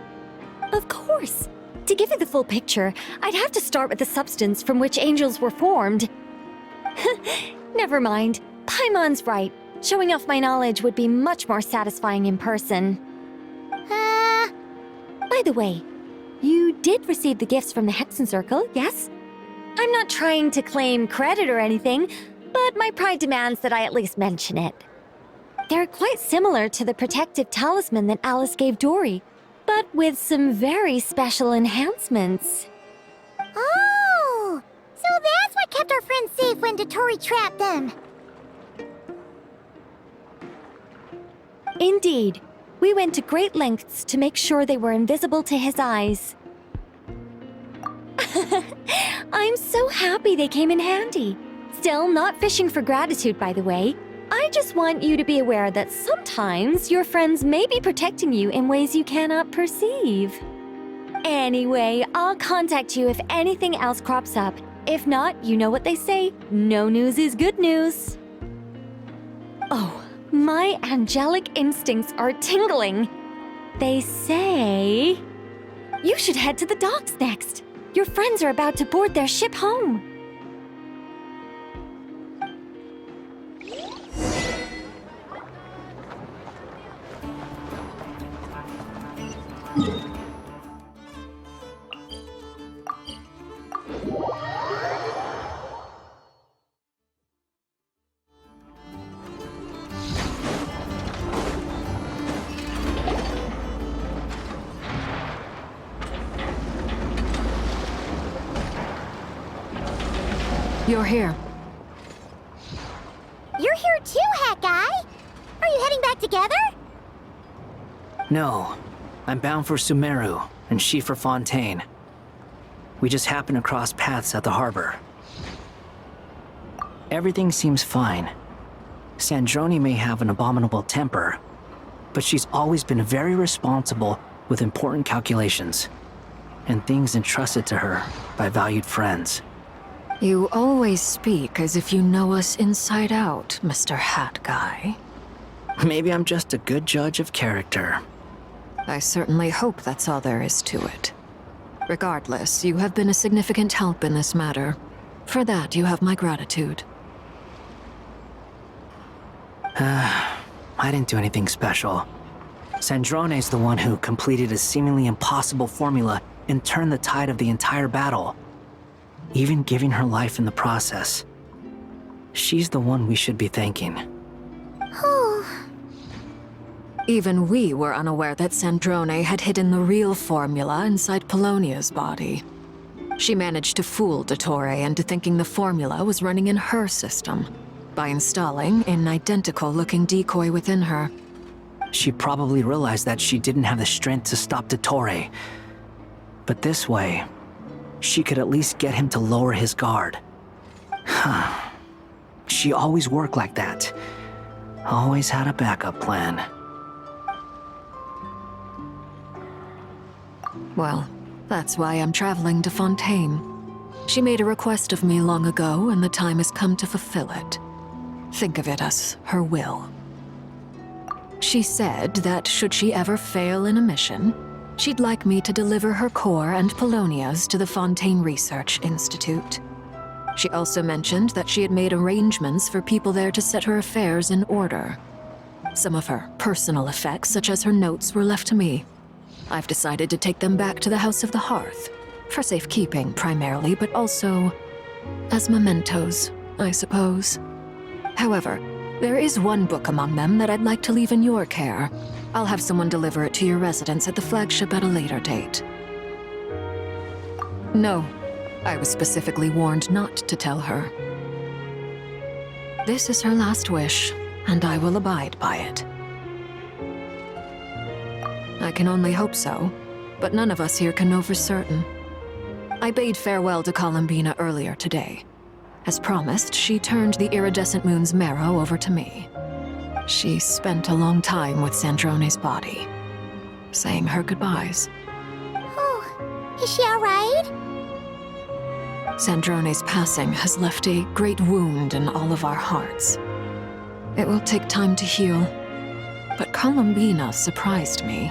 Of course. To give you the full picture, I'd have to start with the substance from which angels were formed. Never mind. Paimon's right. Showing off my knowledge would be much more satisfying in person. By the way, you did receive the gifts from the Hexen Circle, yes? I'm not trying to claim credit or anything, but my pride demands that I at least mention it. They're quite similar to the protective talisman that Alice gave Dory, but with some very special enhancements. Oh! So that's what kept our friends safe when Dottore trapped them. Indeed. We went to great lengths to make sure they were invisible to his eyes. I'm so happy they came in handy. Still, not fishing for gratitude, by the way. I just want you to be aware that sometimes your friends may be protecting you in ways you cannot perceive. Anyway, I'll contact you if anything else crops up. If not, you know what they say, no news is good news. Oh, my angelic instincts are tingling. They say you should head to the docks next. Your friends are about to board their ship home. You're here. You're here too, Hat Guy! Are you heading back together? No. I'm bound for Sumeru, and she for Fontaine. We just happened to cross paths at the harbor. Everything seems fine. Sandrone may have an abominable temper, but she's always been very responsible with important calculations, and things entrusted to her by valued friends. You always speak as if you know us inside out, Mr. Hat Guy. Maybe I'm just a good judge of character. I certainly hope that's all there is to it. Regardless, you have been a significant help in this matter. For that, you have my gratitude. I didn't do anything special. Sandrone's the one who completed a seemingly impossible formula and turned the tide of the entire battle, even giving her life in the process. She's the one we should be thanking. Even we were unaware that Sandrone had hidden the real formula inside Polonia's body. She managed to fool Dottore into thinking the formula was running in her system by installing an identical-looking decoy within her. She probably realized that she didn't have the strength to stop Dottore. But this way, she could at least get him to lower his guard. She always worked like that. Always had a backup plan. Well, that's why I'm traveling to Fontaine. She made a request of me long ago, and the time has come to fulfill it. Think of it as her will. She said that should she ever fail in a mission, she'd like me to deliver her core and Polonia's to the Fontaine Research Institute. She also mentioned that she had made arrangements for people there to set her affairs in order. Some of her personal effects, such as her notes, were left to me. I've decided to take them back to the House of the Hearth, for safekeeping primarily, but also as mementos, I suppose. However, there is one book among them that I'd like to leave in your care. I'll have someone deliver it to your residence at the flagship at a later date. No, I was specifically warned not to tell her. This is her last wish, and I will abide by it. I can only hope so, but none of us here can know for certain. I bade farewell to Columbina earlier today. As promised, she turned the iridescent moon's marrow over to me. She spent a long time with Sandrone's body, saying her goodbyes. Oh, is she alright? Sandrone's passing has left a great wound in all of our hearts. It will take time to heal, but Columbina surprised me.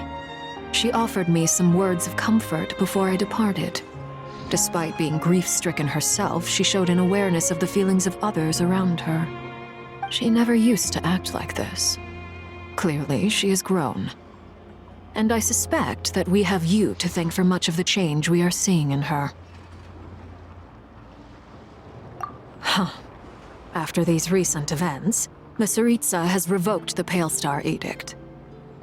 She offered me some words of comfort before I departed. Despite being grief-stricken herself, she showed an awareness of the feelings of others around her. She never used to act like this. Clearly, she has grown. And I suspect that we have you to thank for much of the change we are seeing in her. After these recent events, the Tsaritsa has revoked the Pale Star Edict.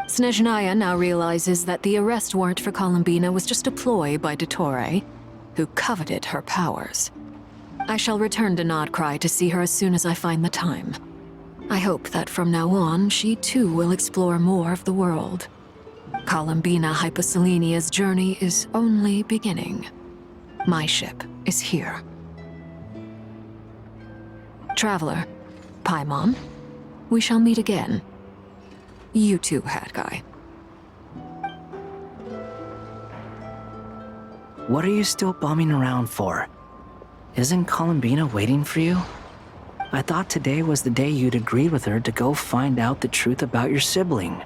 Snezhnaya now realizes that the arrest warrant for Columbina was just a ploy by Dottore, who coveted her powers. I shall return to Nodcry to see her as soon as I find the time. I hope that from now on, she too will explore more of the world. Columbina Hyposelenia's journey is only beginning. My ship is here. Traveler, Paimon, we shall meet again. You too, Hat Guy. What are you still bumming around for? Isn't Columbina waiting for you? I thought today was the day you'd agreed with her to go find out the truth about your sibling.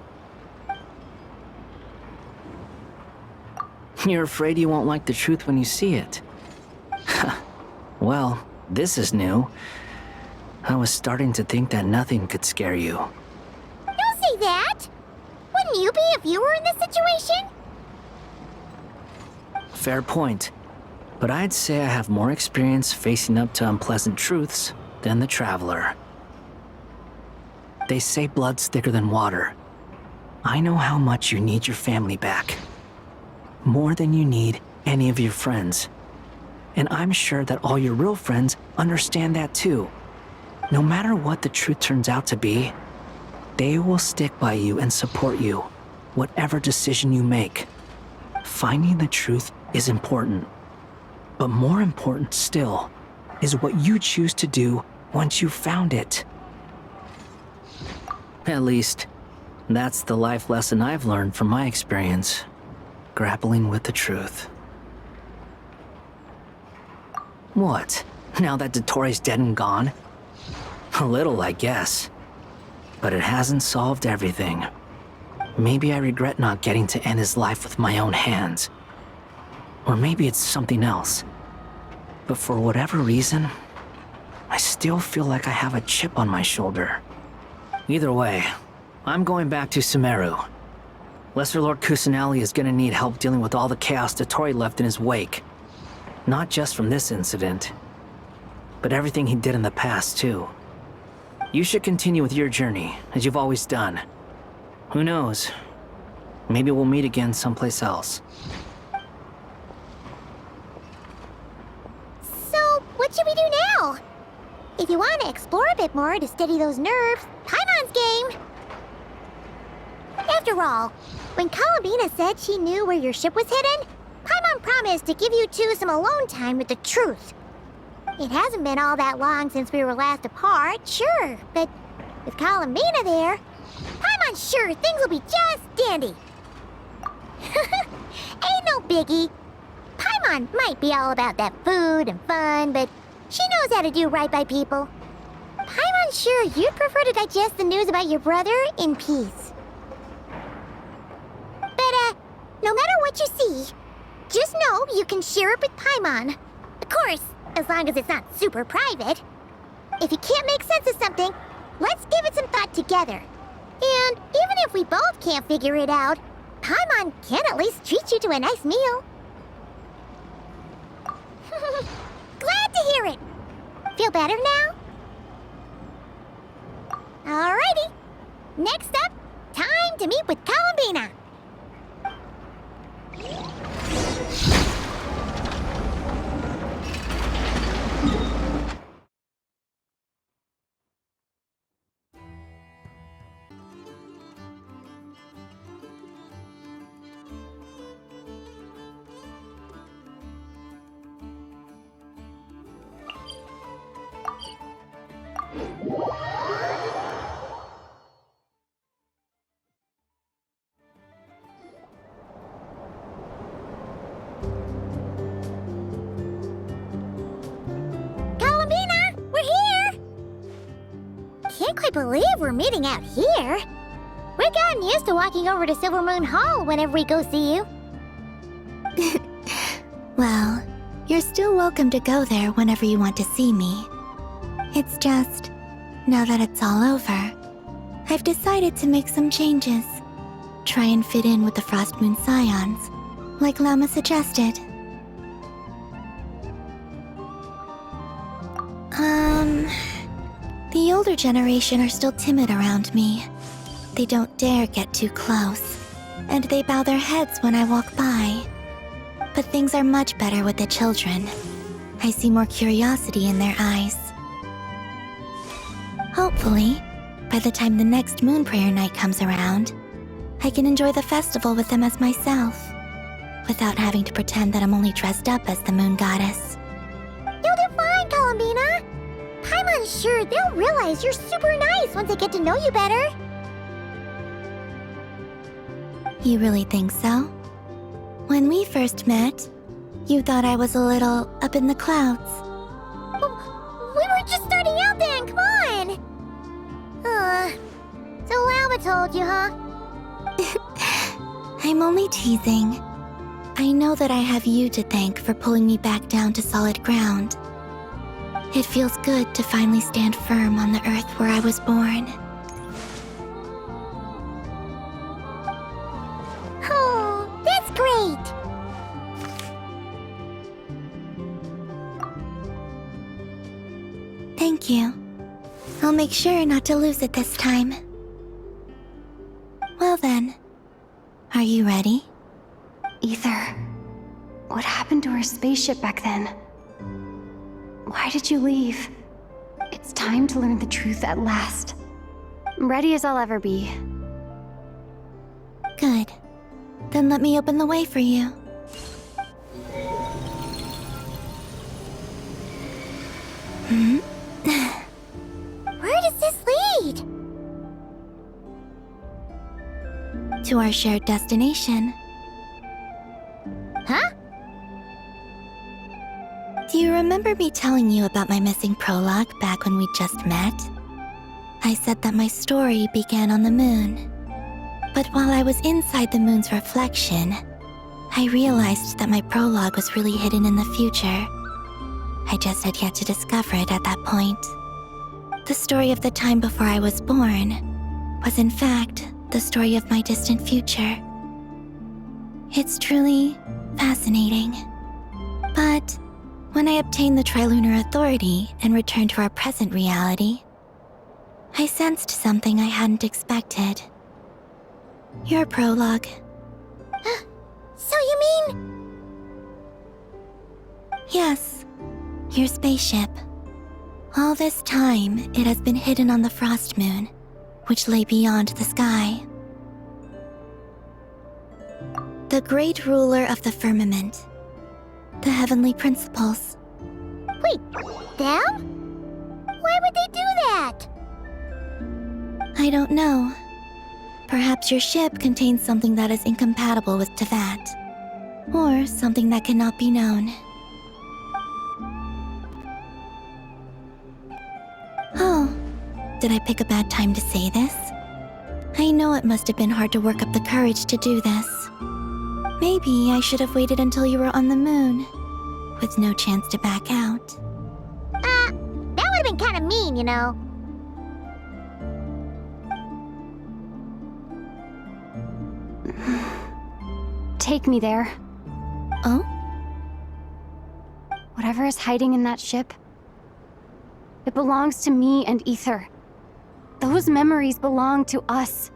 You're afraid you won't like the truth when you see it. Well, this is new. I was starting to think that nothing could scare you. Don't say that! Wouldn't you be if you were in this situation? Fair point. But I'd say I have more experience facing up to unpleasant truths than the Traveler. They say blood's thicker than water. I know how much you need your family back. More than you need any of your friends. And I'm sure that all your real friends understand that too. No matter what the truth turns out to be, they will stick by you and support you, whatever decision you make. Finding the truth is important. But more important still is what you choose to do once you've found it. At least, that's the life lesson I've learned from my experience, grappling with the truth. What? now that Dottore's dead and gone? A little, I guess. But it hasn't solved everything. Maybe I regret not getting to end his life with my own hands. Or maybe it's something else. But for whatever reason, I still feel like I have a chip on my shoulder. Either way, I'm going back to Sumeru. Lesser Lord Kusanali is gonna need help dealing with all the chaos Dottore left in his wake. Not just from this incident, but everything he did in the past, too. You should continue with your journey, as you've always done. Who knows? Maybe we'll meet again someplace else. So, what should we do now? If you want to explore a bit more to steady those nerves, Paimon's game! After all, when Columbina said she knew where your ship was hidden, Paimon promised to give you two some alone time with the truth. It hasn't been all that long since we were last apart, sure, but with Columbina there, Paimon's sure things will be just dandy. Ain't no biggie. Paimon might be all about that food and fun, but she knows how to do right by people. Paimon's sure you'd prefer to digest the news about your brother in peace. But, no matter what you see, just know you can share it with Paimon. Of course, as long as it's not super private. If you can't make sense of something, let's give it some thought together. And even if we both can't figure it out, Paimon can at least treat you to a nice meal. Glad to hear it. Feel better now? Alrighty. Next up, time to meet with Columbina. Can't quite believe we're meeting out here. We've gotten used to walking over to Silver Moon Hall whenever we go see you. Well, you're still welcome to go there whenever you want to see me. It's just, now that it's all over, I've decided to make some changes. Try and fit in with the Frost Moon Scions, like Lama suggested. The older generation are still timid around me. They don't dare get too close, and they bow their heads when I walk by. But things are much better with the children. I see more curiosity in their eyes. Hopefully, by the time the next Moon Prayer Night comes around, I can enjoy the festival with them as myself, without having to pretend that I'm only dressed up as the Moon Goddess. You'll do fine, Columbina. Paimon's sure they'll realize you're super nice once they get to know you better. You really think so? When we first met, you thought I was a little up in the clouds. We were just starting out then, come on! So Lama told you, huh? I'm only teasing. I know that I have you to thank for pulling me back down to solid ground. It feels good to finally stand firm on the earth where I was born. Oh, that's great! Thank you. I'll make sure not to lose it this time. Well then, are you ready? Ether, what happened to our spaceship back then? Why did you leave? It's time to learn the truth at last. I'm ready as I'll ever be. Good. Then let me open the way for you. Where does this lead? To our shared destination. Huh? Do you remember me telling you about my missing prologue back when we just met? I said that my story began on the moon. But while I was inside the moon's reflection, I realized that my prologue was really hidden in the future. I just had yet to discover it at that point. The story of the time before I was born was in fact the story of my distant future. It's truly fascinating. But when I obtained the Trilunar Authority and returned to our present reality, I sensed something I hadn't expected. Your prologue. So you mean... Yes, your spaceship. All this time, it has been hidden on the Frost Moon, which lay beyond the sky. The great ruler of the firmament. The heavenly principles. Wait, them? Why would they do that? I don't know. Perhaps your ship contains something that is incompatible with Teyvat. Or something that cannot be known. Oh, did I pick a bad time to say this? I know it must have been hard to work up the courage to do this. Maybe I should have waited until you were on the moon, with no chance to back out. That would have been kind of mean, you know. Take me there. Oh? Whatever is hiding in that ship, it belongs to me and Ether. Those memories belong to us.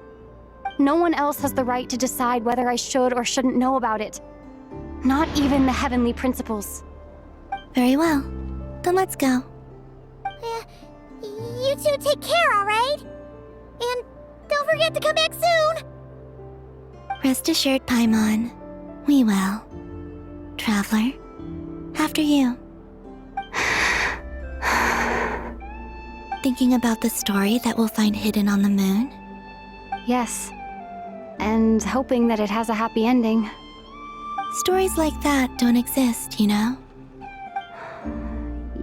No one else has the right to decide whether I should or shouldn't know about it. Not even the heavenly principles. Very well. Then let's go. You two take care, alright? And don't forget to come back soon! Rest assured, Paimon. We will. Traveler, after you. Thinking about the story that we'll find hidden on the moon? Yes. And hoping that it has a happy ending. Stories like that don't exist, you know?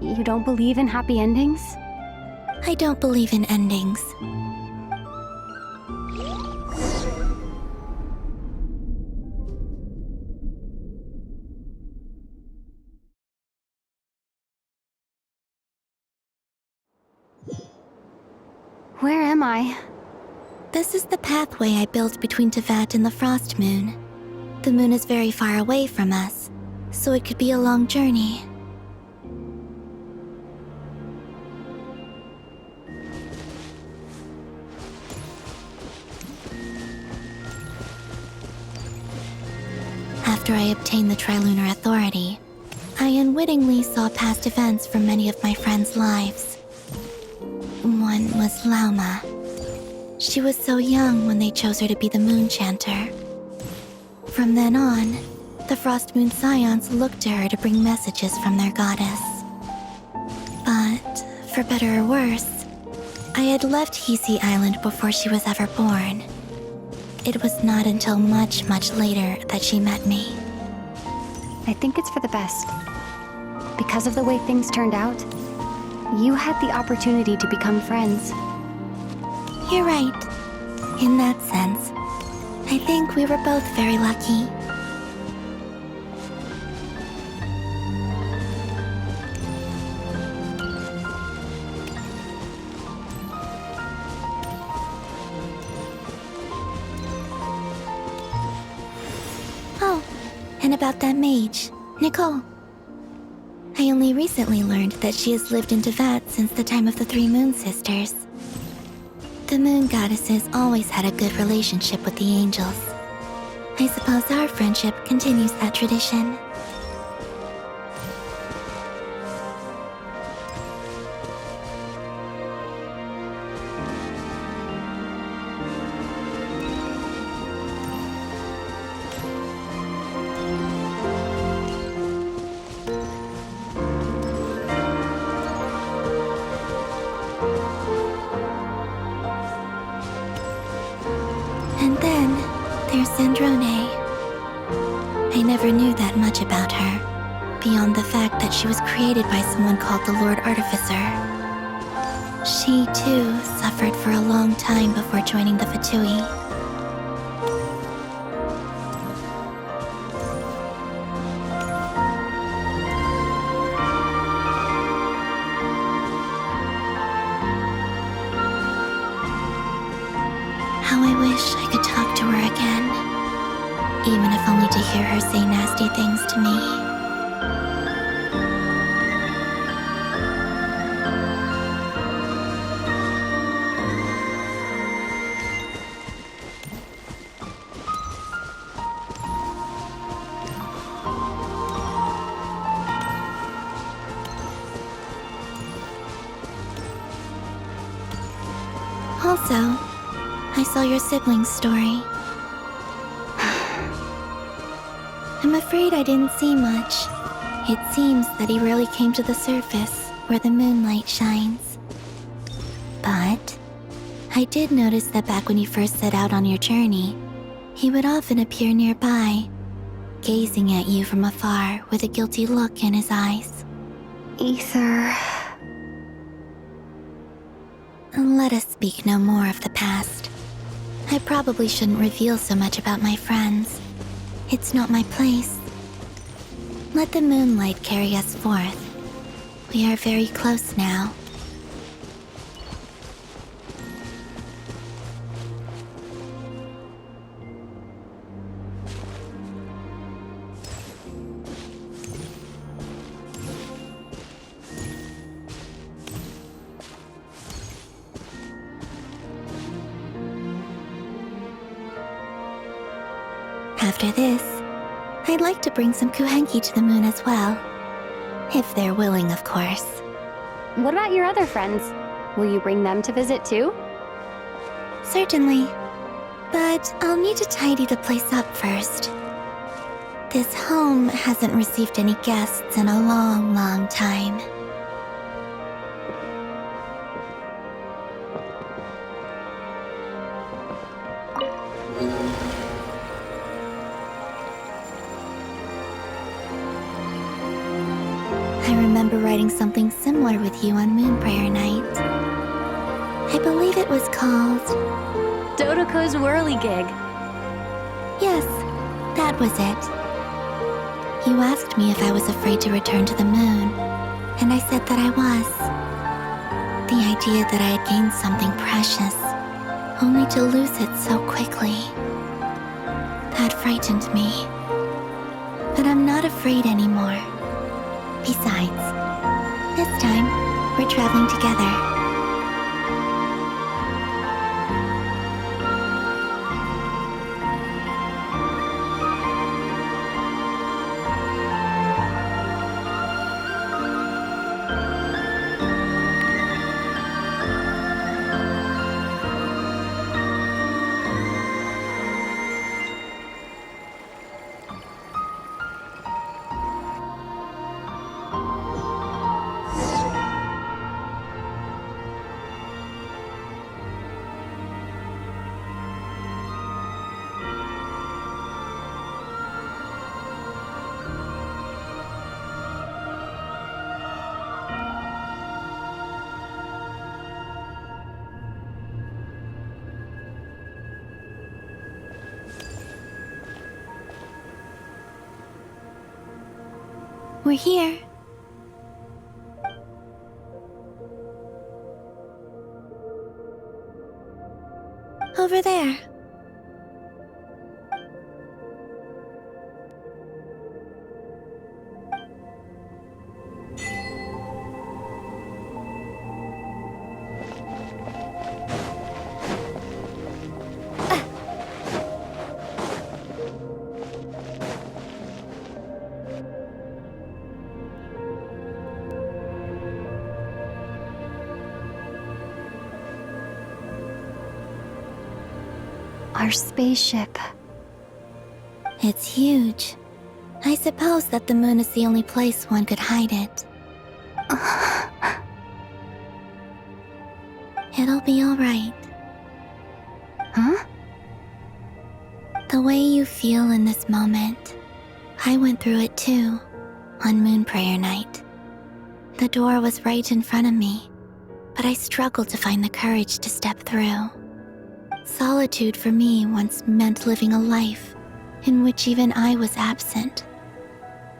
You don't believe in happy endings? I don't believe in endings. Where am I? This is the pathway I built between Teyvat and the Frost Moon. The moon is very far away from us, so it could be a long journey. After I obtained the Trilunar Authority, I unwittingly saw past events from many of my friends' lives. One was Lauma. She was so young when they chose her to be the Moon Chanter. From then on, the Frost Moon Scions looked to her to bring messages from their goddess. But, for better or worse, I had left Hisi Island before she was ever born. It was not until much, much later that she met me. I think it's for the best. Because of the way things turned out, you had the opportunity to become friends. You're right. In that sense, I think we were both very lucky. Oh, and about that mage, Nicole. I only recently learned that she has lived in Teyvat since the time of the Three Moon Sisters. The Moon Goddesses always had a good relationship with the angels. I suppose our friendship continues that tradition. And then there's Sandrone. I never knew that much about her, beyond the fact that she was created by someone called the Lord Artificer. She, too, suffered for a long time before joining the Fatui. How I wish I could talk to her again, even if only to hear her say nasty things to me. Also, I saw your sibling's story. I'm afraid I didn't see much. It seems that he rarely came to the surface, where the moonlight shines. But I did notice that back when you first set out on your journey, he would often appear nearby, gazing at you from afar with a guilty look in his eyes. Ether... Let us speak no more of the past. I probably shouldn't reveal so much about my friends. It's not my place. Let the moonlight carry us forth. We are very close now. After this, I'd like to bring some kuhenki to the moon as well. If they're willing, of course. What about your other friends? Will you bring them to visit too? Certainly. But I'll need to tidy the place up first. This home hasn't received any guests in a long, long time. I remember writing something similar with you on Moon Prayer Night. I believe it was called... Dodoko's Whirligig. Yes, that was it. You asked me if I was afraid to return to the moon, and I said that I was. The idea that I had gained something precious, only to lose it so quickly. That frightened me. But I'm not afraid anymore. Besides, this time, we're traveling together. We're here. Over there. Our spaceship. It's huge. I suppose that the moon is the only place one could hide it. It'll be all right. Huh? The way you feel in this moment, I went through it too, On Moon Prayer Night, the door was right in front of me, but I struggled to find the courage to step through. Solitude for me once meant living a life in which even I was absent.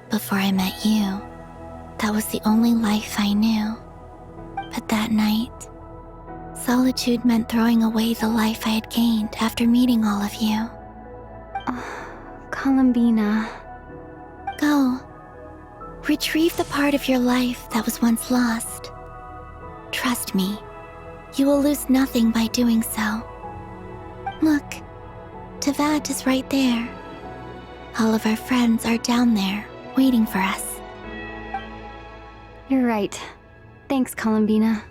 Before I met you, that was the only life I knew. But that night, solitude meant throwing away the life I had gained after meeting all of you. Columbina. Go. Retrieve the part of your life that was once lost. Trust me, you will lose nothing by doing so. Look, Teyvat is right there. All of our friends are down there, waiting for us. You're right. Thanks, Columbina.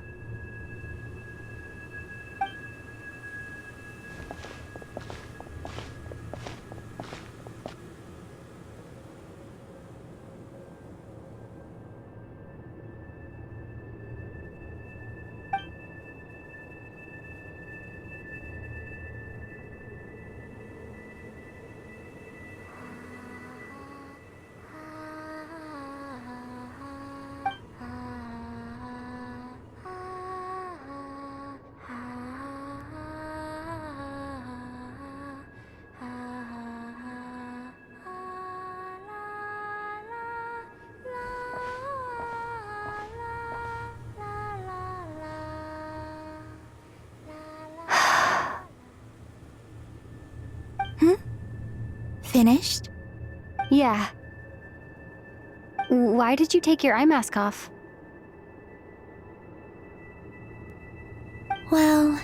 Finished? Yeah. Why did you take your eye mask off? Well,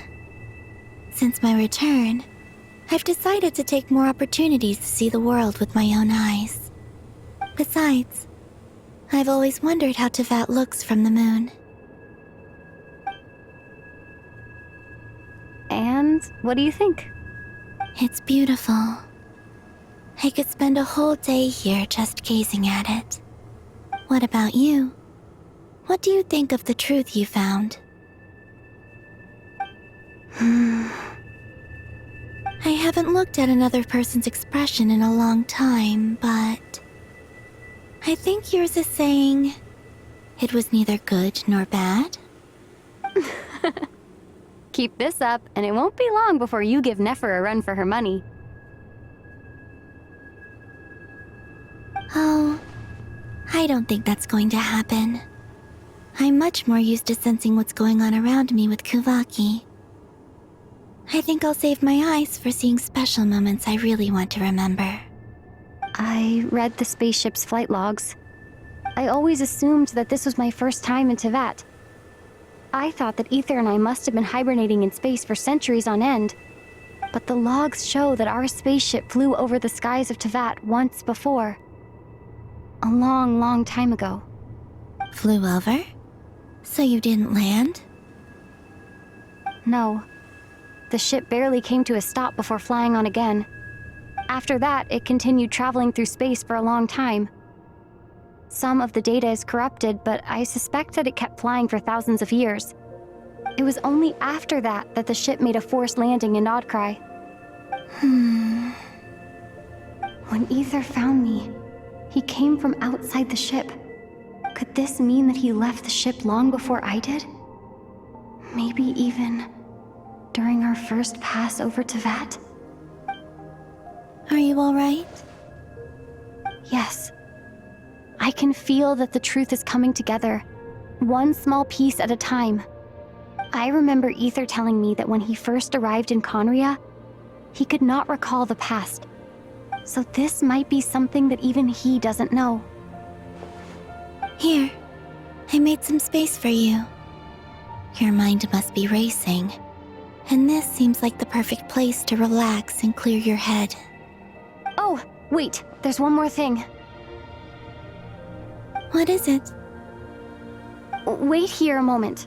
since my return, I've decided to take more opportunities to see the world with my own eyes. Besides, I've always wondered how Teyvat looks from the moon. And what do you think? It's beautiful. I could spend a whole day here just gazing at it. What about you? What do you think of the truth you found? I haven't looked at another person's expression in a long time, but I think yours is saying it was neither good nor bad. Keep this up, and it won't be long before you give Nefer a run for her money. Oh, I don't think that's going to happen. I'm much more used to sensing what's going on around me with Kuvaki. I think I'll save my eyes for seeing special moments I really want to remember. I read the spaceship's flight logs. I always assumed that this was my first time in Teyvat. I thought that Ether and I must have been hibernating in space for centuries on end. But the logs show that our spaceship flew over the skies of Teyvat once before. A long, long time ago. Flew over? So you didn't land? No. The ship barely came to a stop before flying on again. After that, it continued traveling through space for a long time. Some of the data is corrupted, but I suspect that it kept flying for thousands of years. It was only after that that the ship made a forced landing in Nodcry. When Ether found me, he came from outside the ship. Could this mean that he left the ship long before I did? Maybe even during our first pass over Teyvat? Are you alright? Yes. I can feel that the truth is coming together, one small piece at a time. I remember Ether telling me that when he first arrived in Conria, he could not recall the past. So this might be something that even he doesn't know. Here, I made some space for you. Your mind must be racing, and this seems like the perfect place to relax and clear your head. Oh, wait, there's one more thing. What is it? Wait here a moment.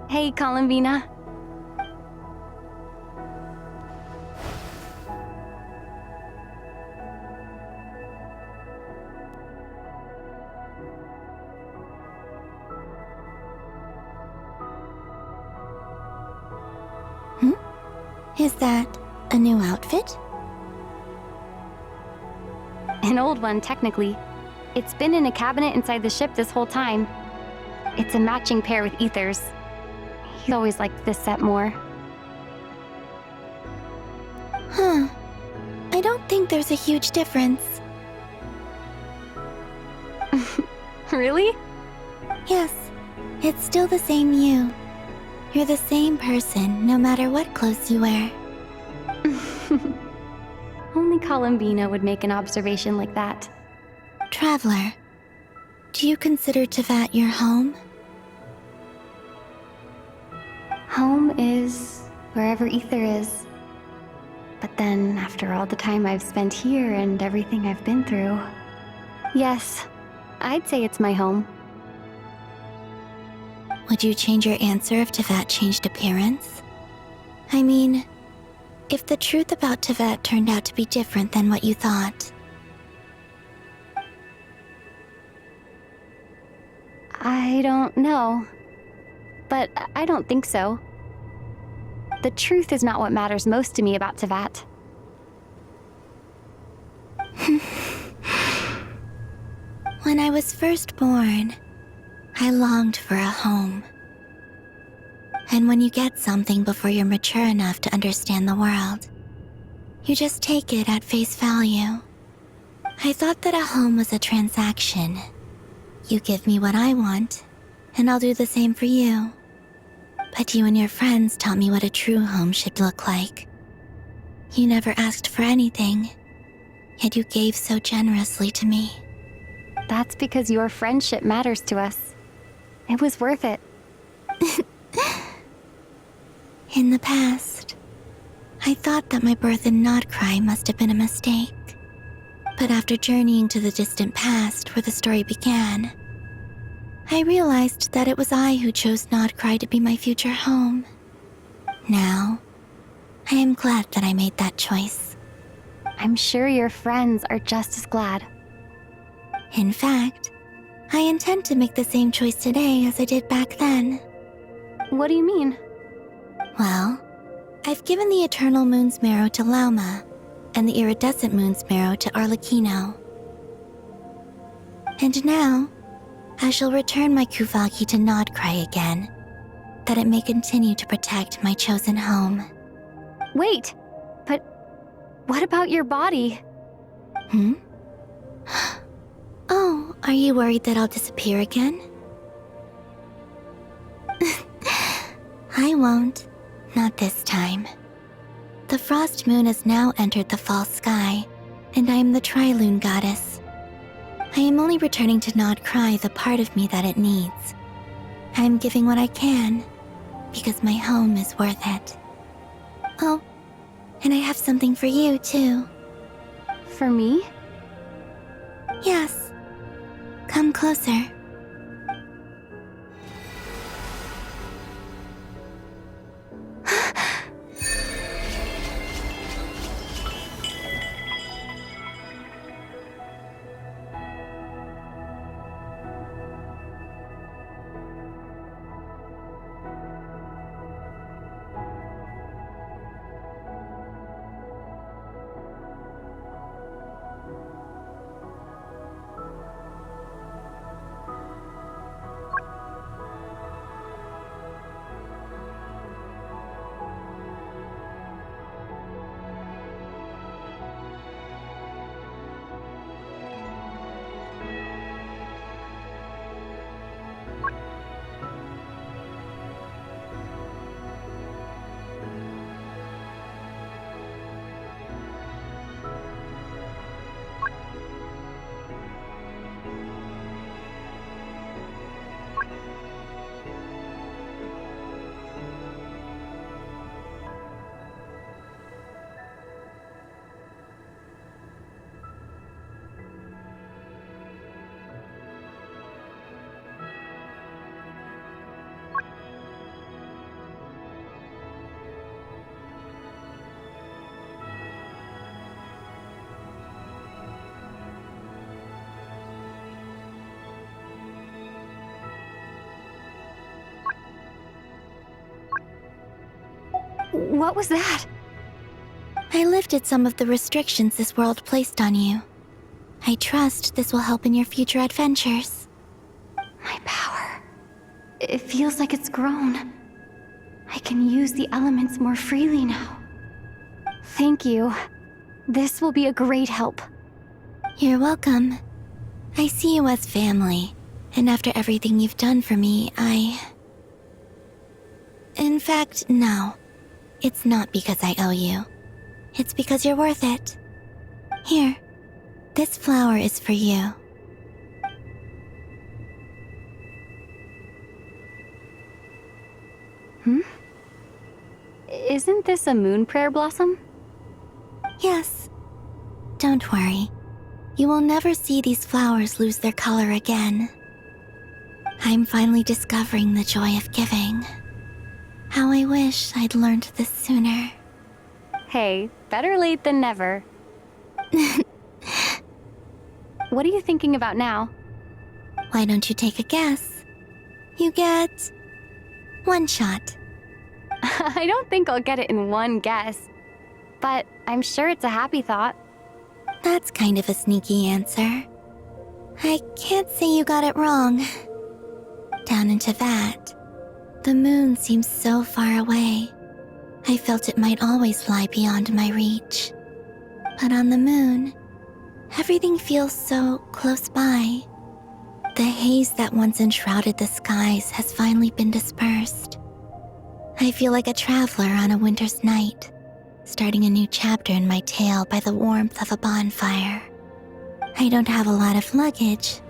Hey, Columbina. Is that a new outfit? An old one, technically. It's been in a cabinet inside the ship this whole time. It's a matching pair with Ether's. He always liked this set more. Huh. I don't think there's a huge difference. Really? Yes. It's still the same you. You're the same person, no matter what clothes you wear. Only Columbina would make an observation like that. Traveler, do you consider Teyvat your home? Home is wherever Ether is. But then, after all the time I've spent here and everything I've been through, yes, I'd say it's my home. Would you change your answer if Teyvat changed appearance? I mean, if the truth about Teyvat turned out to be different than what you thought. I don't know. But I don't think so. The truth is not what matters most to me about Teyvat. When I was first born, I longed for a home. And when you get something before you're mature enough to understand the world, you just take it at face value. I thought that a home was a transaction. You give me what I want, and I'll do the same for you. But you and your friends taught me what a true home should look like. You never asked for anything, yet you gave so generously to me. That's because your friendship matters to us. It was worth it. In the past, I thought that my birth in Nodcry must have been a mistake. But after journeying to the distant past where the story began, I realized that it was I who chose Nodcry to be my future home. Now, I am glad that I made that choice. I'm sure your friends are just as glad. In fact, I intend to make the same choice today as I did back then. What do you mean? Well, I've given the Eternal Moon's Marrow to Lauma, and the Iridescent Moon's Marrow to Arlecchino. And now, I shall return my Kuvagi to Nodcry again, that it may continue to protect my chosen home. Wait, but what about your body? Oh, are you worried that I'll disappear again? I won't. Not this time. The Frost Moon has now entered the fall sky, and I am the Tri-Lune Goddess. I am only returning to Nodcry the part of me that it needs. I am giving what I can, because my home is worth it. Oh, and I have something for you, too. For me? Yes. Come closer. What was that? I lifted some of the restrictions this world placed on you. I trust this will help in your future adventures. My power. It feels like it's grown. I can use the elements more freely now. Thank you. This will be a great help. You're welcome. I see you as family, and after everything you've done for me, In fact, no. It's not because I owe you. It's because you're worth it. Here, this flower is for you. Isn't this a moon prayer blossom? Yes. Don't worry. You will never see these flowers lose their color again. I'm finally discovering the joy of giving. How I wish I'd learned this sooner. Hey, better late than never. What are you thinking about now? Why don't you take a guess? You get 1 shot. I don't think I'll get it in one guess. But I'm sure it's a happy thought. That's kind of a sneaky answer. I can't say you got it wrong. Down in Teyvat, the moon seems so far away. I felt it might always lie beyond my reach. But on the moon, everything feels so close by. The haze that once enshrouded the skies has finally been dispersed. I feel like a traveler on a winter's night, starting a new chapter in my tale by the warmth of a bonfire. I don't have a lot of luggage,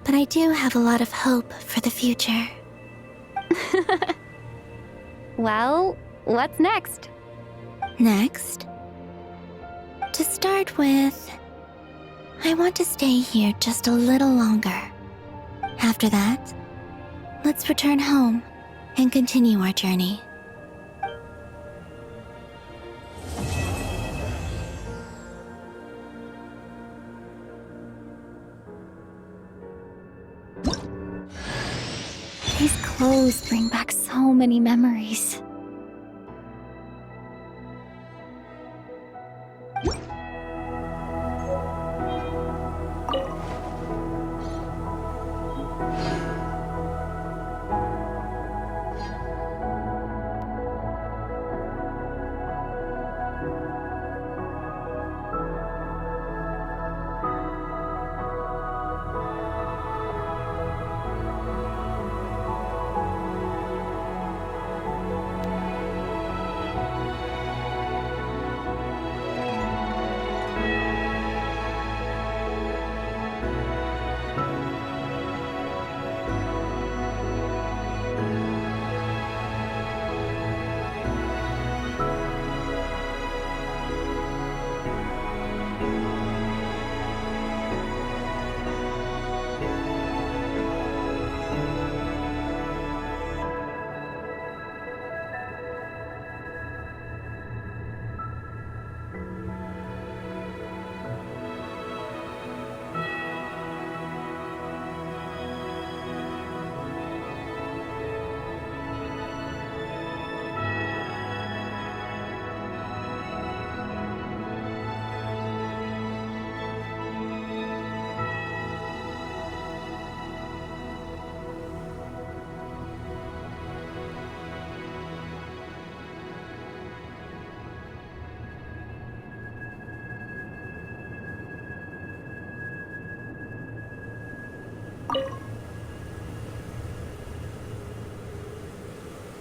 but I do have a lot of hope for the future. Well, what's next? Next? To start with, I want to stay here just a little longer. After that, let's return home and continue our journey. These clothes bring back so many memories.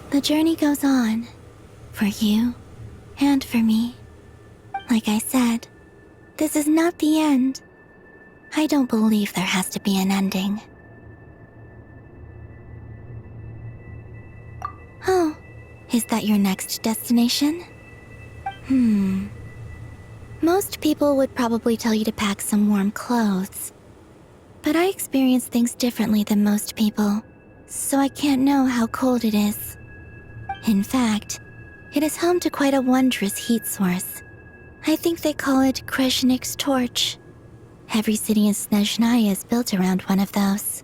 The journey goes on, for you and for me. Like I said, this is not the end. I don't believe there has to be an ending. Oh, is that your next destination? Most people would probably tell you to pack some warm clothes. But I experience things differently than most people, so I can't know how cold it is. In fact, it is home to quite a wondrous heat source. I think they call it Kreshnik's torch. Every city in Snezhnaya is built around one of those.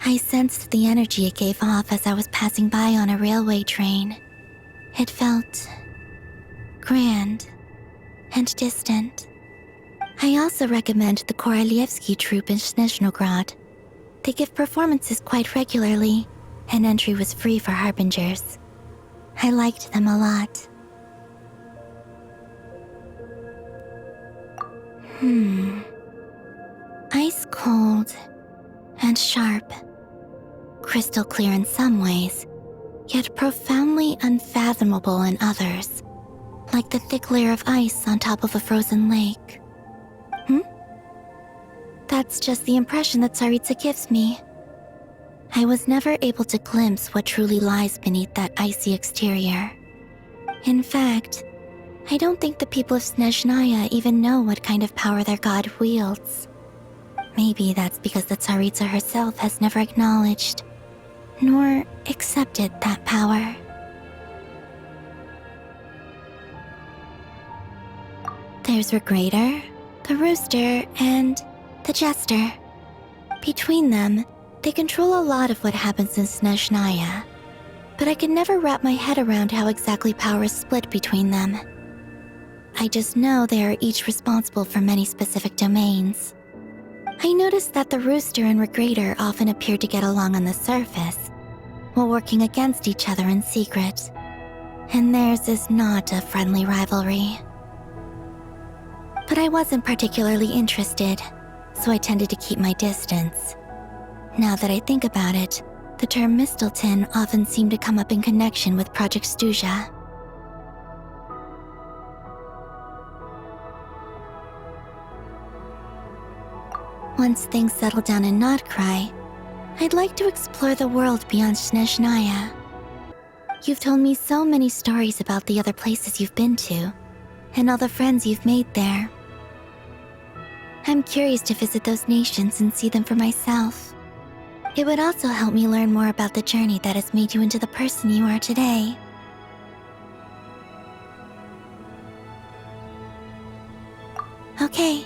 I sensed the energy it gave off as I was passing by on a railway train. It felt grand and distant. I also recommend the Korolievsky troupe in Snezhnograd. They give performances quite regularly, and entry was free for harbingers. I liked them a lot. Ice cold and sharp. Crystal clear in some ways, yet profoundly unfathomable in others. Like the thick layer of ice on top of a frozen lake. That's just the impression that Tsaritsa gives me. I was never able to glimpse what truly lies beneath that icy exterior. In fact, I don't think the people of Snezhnaya even know what kind of power their god wields. Maybe that's because the Tsaritsa herself has never acknowledged, nor accepted that power. There's Regrator, the Rooster, and the Jester. Between them, they control a lot of what happens in Snezhnaya, but I can never wrap my head around how exactly power is split between them. I just know they are each responsible for many specific domains. I noticed that the Rooster and Regrator often appear to get along on the surface, while working against each other in secret, and theirs is not a friendly rivalry. But I wasn't particularly interested, so I tended to keep my distance. Now that I think about it, the term Mistelton often seemed to come up in connection with Project Stuja. Once things settle down in Notcry, I'd like to explore the world beyond Snezhnaya. You've told me so many stories about the other places you've been to, and all the friends you've made there. I'm curious to visit those nations and see them for myself. It would also help me learn more about the journey that has made you into the person you are today. Okay.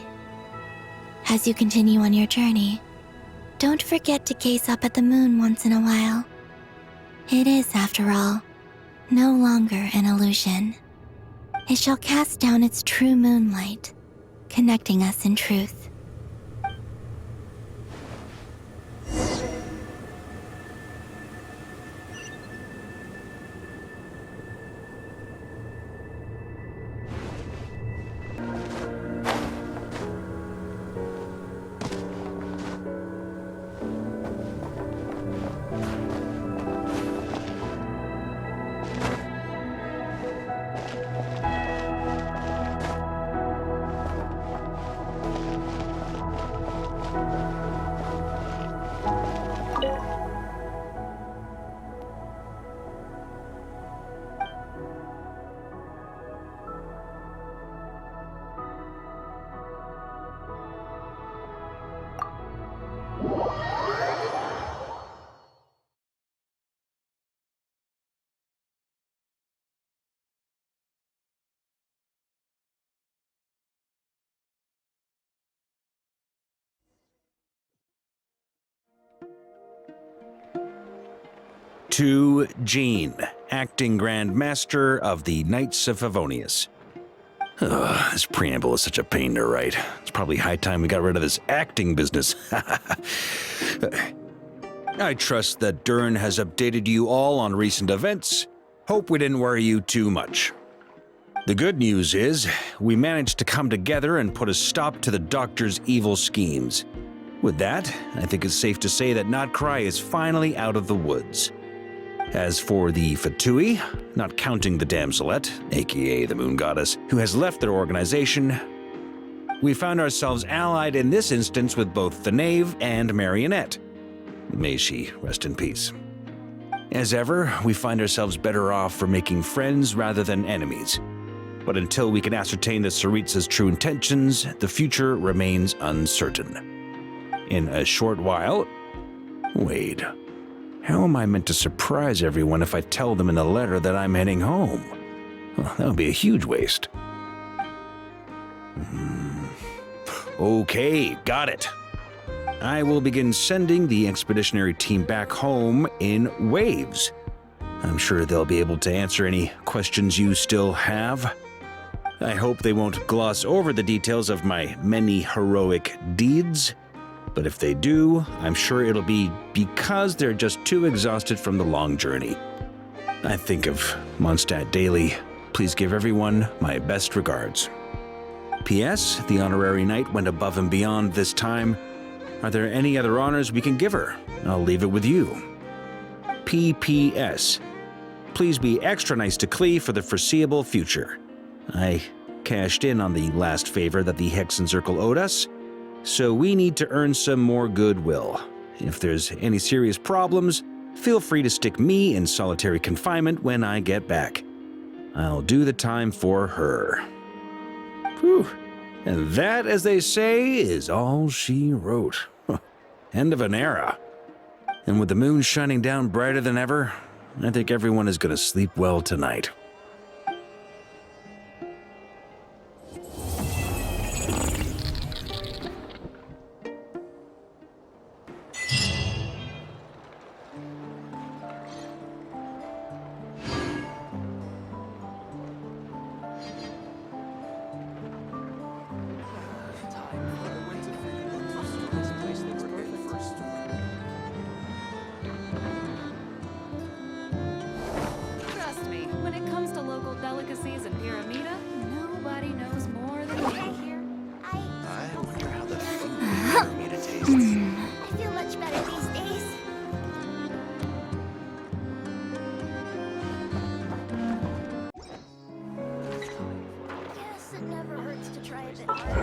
As you continue on your journey, don't forget to gaze up at the moon once in a while. It is, after all, no longer an illusion. It shall cast down its true moonlight, connecting us in truth. To Jean, acting Grand Master of the Knights of Favonius. This preamble is such a pain to write. It's probably high time we got rid of this acting business. I trust that Dern has updated you all on recent events. Hope we didn't worry you too much. The good news is, we managed to come together and put a stop to the Doctor's evil schemes. With that, I think it's safe to say that Notcry is finally out of the woods. As for the Fatui, not counting the Damselette, aka the Moon Goddess, who has left their organization, we found ourselves allied in this instance with both the Knave and Marionette. May she rest in peace. As ever, we find ourselves better off for making friends rather than enemies. But until we can ascertain the Tsaritsa's true intentions, the future remains uncertain. In a short while... Wait. How am I meant to surprise everyone if I tell them in the letter that I'm heading home? Well, that would be a huge waste. Okay, got it. I will begin sending the expeditionary team back home in waves. I'm sure they'll be able to answer any questions you still have. I hope they won't gloss over the details of my many heroic deeds. But if they do, I'm sure it'll be because they're just too exhausted from the long journey. I think of Mondstadt daily. Please give everyone my best regards. P.S. The honorary knight went above and beyond this time. Are there any other honors we can give her? I'll leave it with you. P.P.S. Please be extra nice to Klee for the foreseeable future. I cashed in on the last favor that the Hexen Circle owed us, so we need to earn some more goodwill. If there's any serious problems, feel free to stick me in solitary confinement when I get back. I'll do the time for her. Whew. And that, as they say, is all she wrote. End of an era. And with the moon shining down brighter than ever, I think everyone is going to sleep well tonight. Trust me, when it comes to local delicacies in Pyramida, nobody knows more than me here. I wonder how the food in Pyramida tastes. I feel much better these days. Guess it never hurts to try a bit harder.